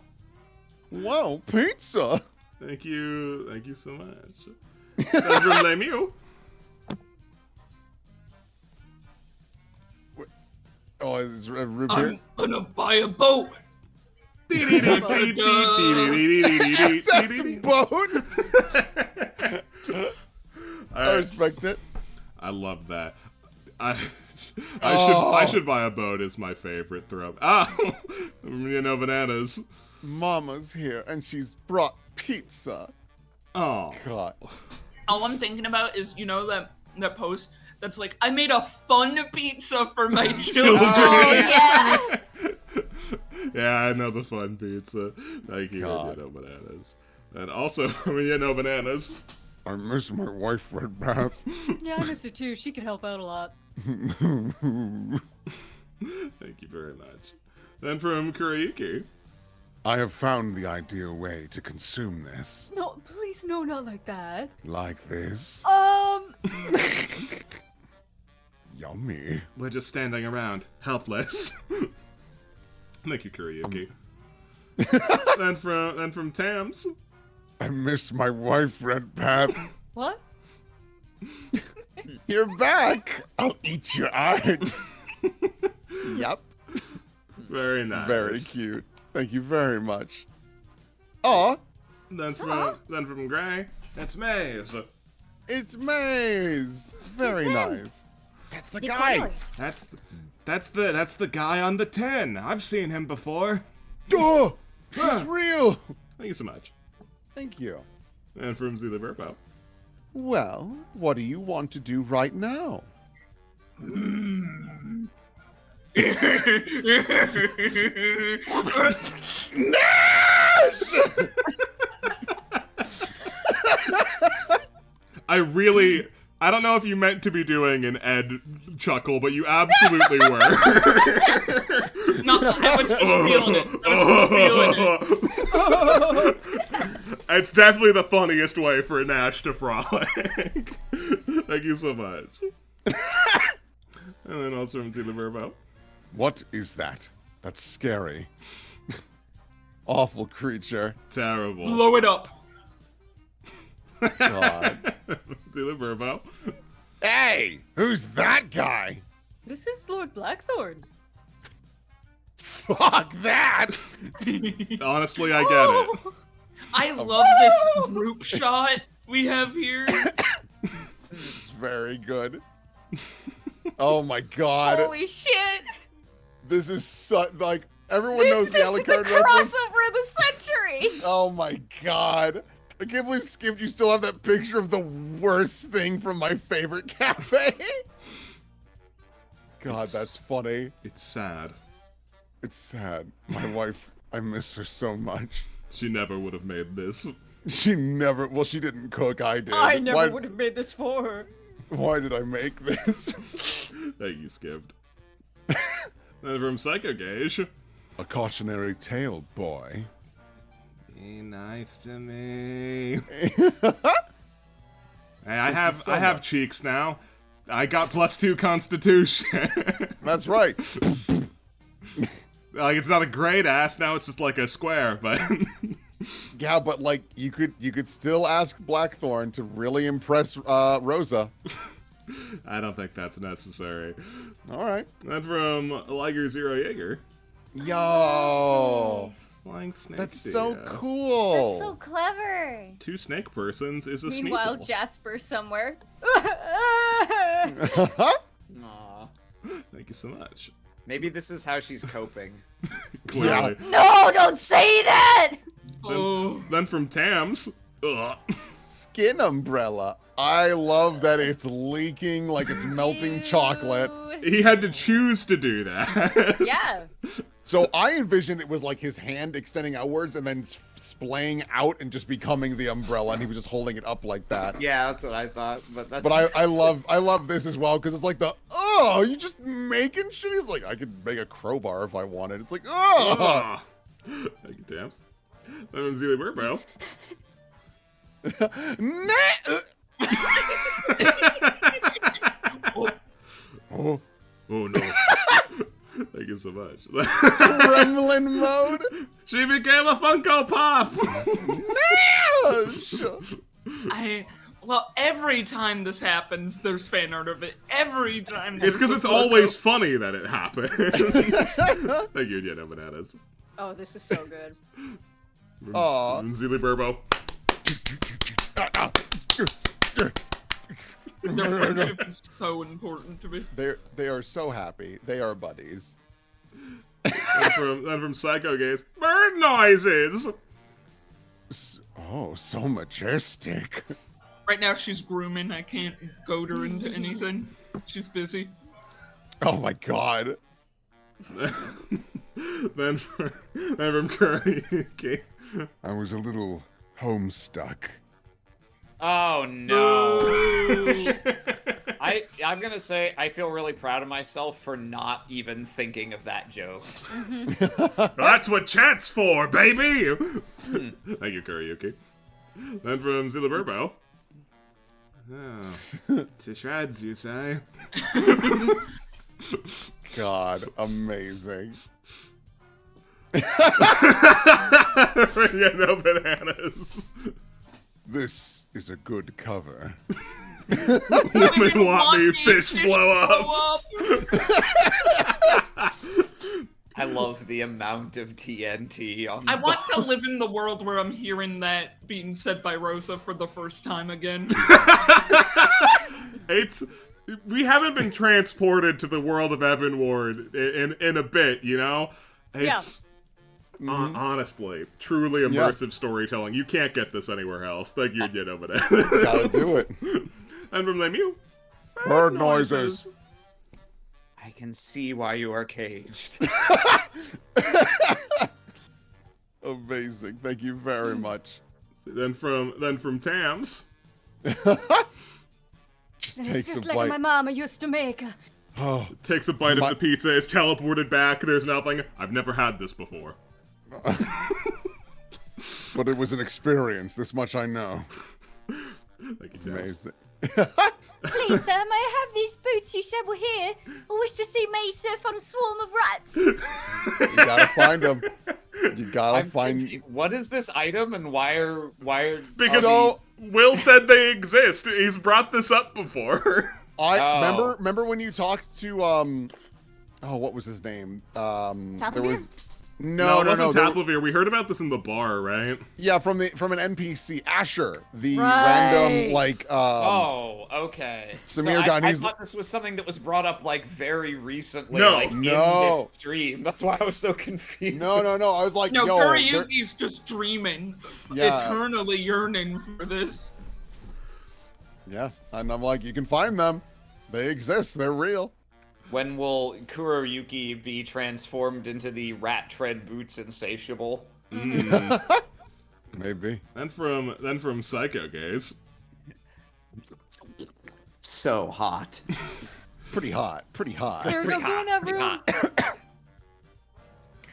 Wow, pizza. Thank you so much. Then from Lemieux. Oh, is it root beer? I'm gonna buy a boat. SS boat. I respect it. I love that. I should buy a boat is my favorite throw. Bananas. Mama's here and she's brought pizza. Oh. God. All I'm thinking about is, that post that's like, I made a fun pizza for my children. Oh, yeah. Yeah, I know the fun pizza. Thank you, God. Bananas. And also from Bananas. I miss my wife, Red Path. Yeah, I miss her too. She could help out a lot. Thank you very much. Then from Kurayuki. I have found the ideal way to consume this. No, please, no, not like that. Like this. Yummy. We're just standing around, helpless. Thank you, Kurayuki. then from Tams. I miss my wife, Red Path. What? You're back. I'll eat your art. Yep. Very nice. Very cute. Thank you very much. Aw, Then from Gray, it's Maze. it's Maze. Very It's him. nice. That's the The guy. colors. That's the guy on the 10. I've seen him before. Duh! He's Huh. real. Thank you so much. Thank you. And from Zila Verpo. Well, what do you want to do right now? I don't know if you meant to be doing an Ed chuckle, but you absolutely were. No, I was just feeling it. I was just feeling it. It's definitely the funniest way for Nash to frolic. Thank you so much. And then also from Zila Verpo. What is that? That's scary. Awful creature. Terrible. Blow it up. God. Zila Verpo. Hey, who's that guy? This is Lord Blackthorn. Fuck that! Honestly, I get it. I love this group shot we have here. It's very good. Oh my god. Holy shit! This is like everyone This knows is the the Alucard crossover reference. of the century! Oh my god. I can't believe Skip, you still have that picture of the worst thing from my favorite cafe. God, that's funny. It's sad. It's sad. My wife, I miss her so much. She never would have made this. She never, well, she didn't cook, I did. I never Why- would have made this for her. Why did I make this? Thank you, Skipped. Then from Psycho Gauge. A cautionary tale, boy. Be nice to me. Hey, Hey, I have so I have much. cheeks now. I got +2 Constitution. That's right. Like, it's not a great ass now. It's just like a square, but Yeah, but like you could still ask Blackthorn to really impress Rosa. I don't think that's necessary. All right. Then from Liger Zero Jaeger. Yo. Flying snake. That's so deer. cool. That's so clever. 2 snake persons is a Meanwhile, sneakle. Jasper somewhere. Aw. Thank you so much. Maybe this is how she's coping. Clearly. No, don't say that! Oh. Then from Tams. Ugh. Skin umbrella. I love that it's leaking like it's melting chocolate. Ew. He had to choose to do that. Yeah. So I envisioned it was like his hand extending outwards and then splaying out and just becoming the umbrella, and he was just holding it up like that. Yeah, that's what I thought. But that's. But I love this as well because it's like you just making shit. He's like, I could make a crowbar if I wanted. It's like, Ugh. Thank you, Tams. Then from Zelia Burbo. Oh, Oh no. Thank you so much. gremlin mode. She became a Funko Pop! Well, every time this happens, there's fan art of it. Every time. It's because there's it's a photo. always funny that it happens. Thank you, Jenna Bananas. Oh, this is so good. Aw. Zelia Burbo. Their friendship is so important to me. They are so happy. They are buddies. Then from Psycho Gaze. Bird noises! Oh, so majestic. Right now, she's grooming. I can't goad her into anything. She's busy. Oh my god. then from Kurayuki. I was a little Homestuck. Oh no. I'm gonna say I feel really proud of myself for not even thinking of that joke. That's what chat's for, baby! Thank you, Kuriyuki. Then from Ziliburbo. Oh, to shreds, you say? God, amazing. Yeah, no bananas. This is a good cover. Women want me, fish blow up. I love the amount of TNT on I want to live in the world where I'm hearing that being said by Rosa for the first time again. We haven't been transported to the world of Ebon Ward in a bit, you know? It's honestly, truly immersive storytelling. You can't get this anywhere else. Thank you, you know, but Gotta do it. And from Lemieux, Bird noises. I can see why you are caged. Amazing. Thank you very much. Then from Tams. Just And takes it's just a like bite. my mama used to make. Oh, Takes a bite of the pizza, is teleported back, there's nothing. I've never had this before. But it was an experience. This much I know. Thank you, Tams. amazing. Please, sir, may I have these boots you said were here? I wish to see May surf on a swarm of rats. You gotta find them. You gotta I'm find. confused. What is this item and why are Because So- Will said they exist. He's brought this up before. Oh. Remember when you talked to oh, what was his name? There was no, it wasn't there- Tatlavir. We heard about this in the bar, right? Yeah, from an NPC, Asher, the Right. random like Oh, okay. Samir so got I his- thought this was something that was brought up like very recently, No. like in No. this stream. That's why I was so confused. No. I was like, No, yo, there- Kuriyuki's just dreaming, Yeah. eternally yearning for this. yeah, and I'm like, you can find them. They exist. They're real. When will Kuroyuki be transformed into the rat tread boots insatiable? Maybe. Then from Psycho Gaze. So hot. Pretty hot. Pretty hot. Sir, don't go in that Pretty room. hot.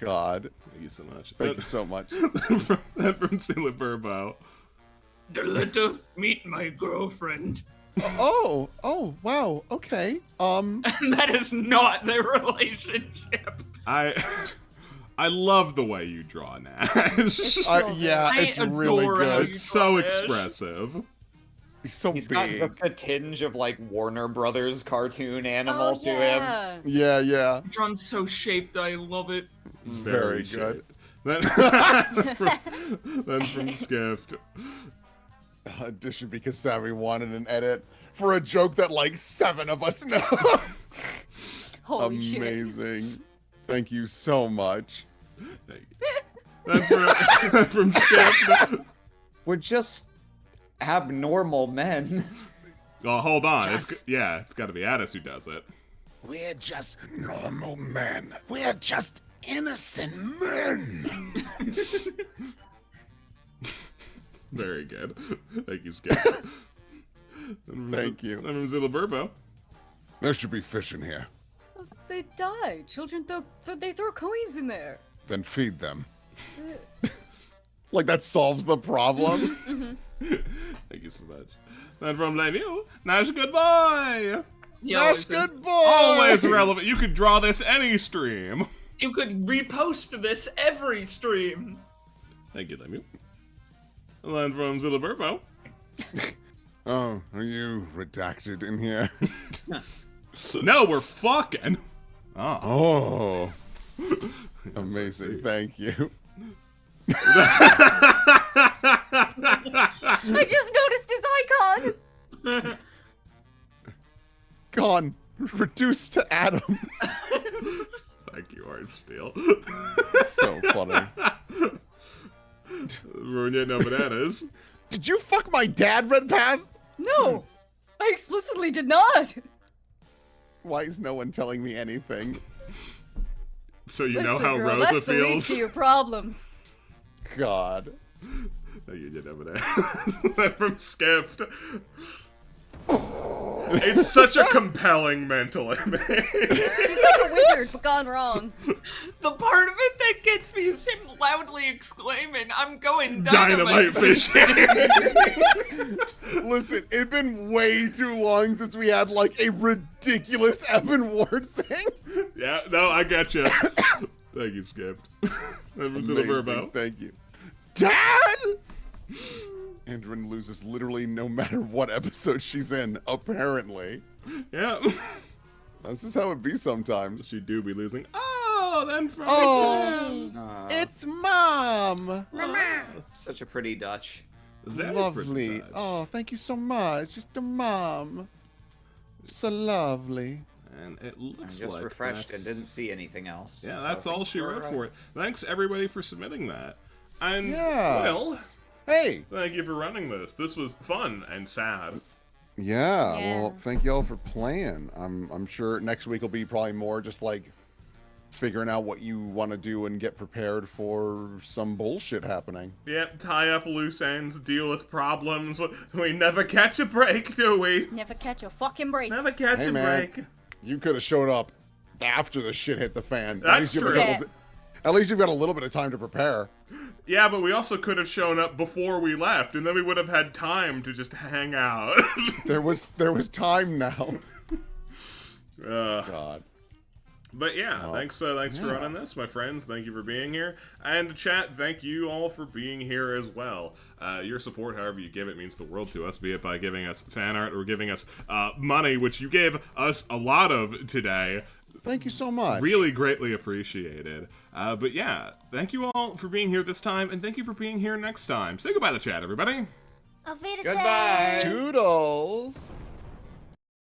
God. Thank you so much. Thank you so much. Then from Siliburbo. Deletta, meet my girlfriend. Oh, wow. Okay. And that is not their relationship. I love the way you draw, Nash. Yeah, I it's really adore how good. you It's so Nash. expressive. He's so He's got big. a tinge of like Warner Brothers cartoon animal Oh, to him. yeah. Yeah. Drawn so shaped, I love it. It's Very very good. Then from Skift. Addition because Savvy wanted an edit for a joke that like 7 of us know. Holy shit. Amazing. Thank you so much. Thank you. Then from Skift. We're just abnormal men. Oh, hold on. It's got to be Addis who does it. We're just normal men. We're just innocent men. Very good. Thank you, Skip. Thank you. Then from Ziliburbo. There should be fish in here. They die. Children they throw coins in there. Then feed them. Like that solves the problem. Thank you so much. Then from Lemieux. Nash, goodbye. He That's always is. good boy. Always relevant. You could draw this any stream. You could repost this every stream. Thank you, Lemieux. And then from Ziliburbo. Oh, are you redacted in here? No, we're fucking. Oh. Oh. Amazing. Thank you. I just noticed his icon. Gone. Reduced to atoms. Thank you, Orange Steel. So funny. Runya no bananas. Did you fuck my dad, Red Path? No, I explicitly did not. Why is no one telling me anything? So you know Listen, how girl, Rosa that's the least feels. of your problems. God. No, you did over there. That from Skipped. It's such a compelling mental image. He's like a wizard, but gone wrong. The part of it that gets me is him loudly exclaiming, "I'm going Dynamite fishing. Listen, it'd been way too long since we had like a ridiculous Evan Ward thing. Yeah, no, I get you. Thank you, Skipped. That was in the Amazing, verbo. thank you. Dad! Andrin loses literally no matter what episode she's in, apparently. Yeah. That's just how it be sometimes. She do be losing. Oh, then from Oh, it's Mom! Such a pretty Dutch. Very Lovely. pretty touch. Oh, thank you so much. Just a mom. So lovely. And it I'm looks just like refreshed and that's- didn't see anything else. Yeah, so that's all thank she you wrote for it. Thanks everybody for submitting that. And Yeah. Will, Hey. thank you for running this. This was fun and sad. Yeah, Yeah. well, thank y'all for playing. I'm sure next week will be probably more just like figuring out what you want to do and get prepared for some bullshit happening. Yep, tie up loose ends, deal with problems. We never catch a break, do we? Never catch a fucking break. Never catch Hey, a man. break. You could have showed up after the shit hit the fan. That's you've got true. a couple at least you've got a little bit of time to prepare. Yeah, but we also could have shown up before we left, and then we would have had time to just hang out. There was time now. uh, God. But yeah, Well, thanks for running this, my friends. Thank you for being here. And chat, thank you all for being here as well. Your support, however you give it, means the world to us, be it by giving us fan art or giving us money, which you gave us a lot of today. Thank you so much. Really greatly appreciated. But yeah, thank you all for being here this time, and thank you for being here next time. Say goodbye to chat, everybody. Auf Wiedersehen. Goodbye. Toodles.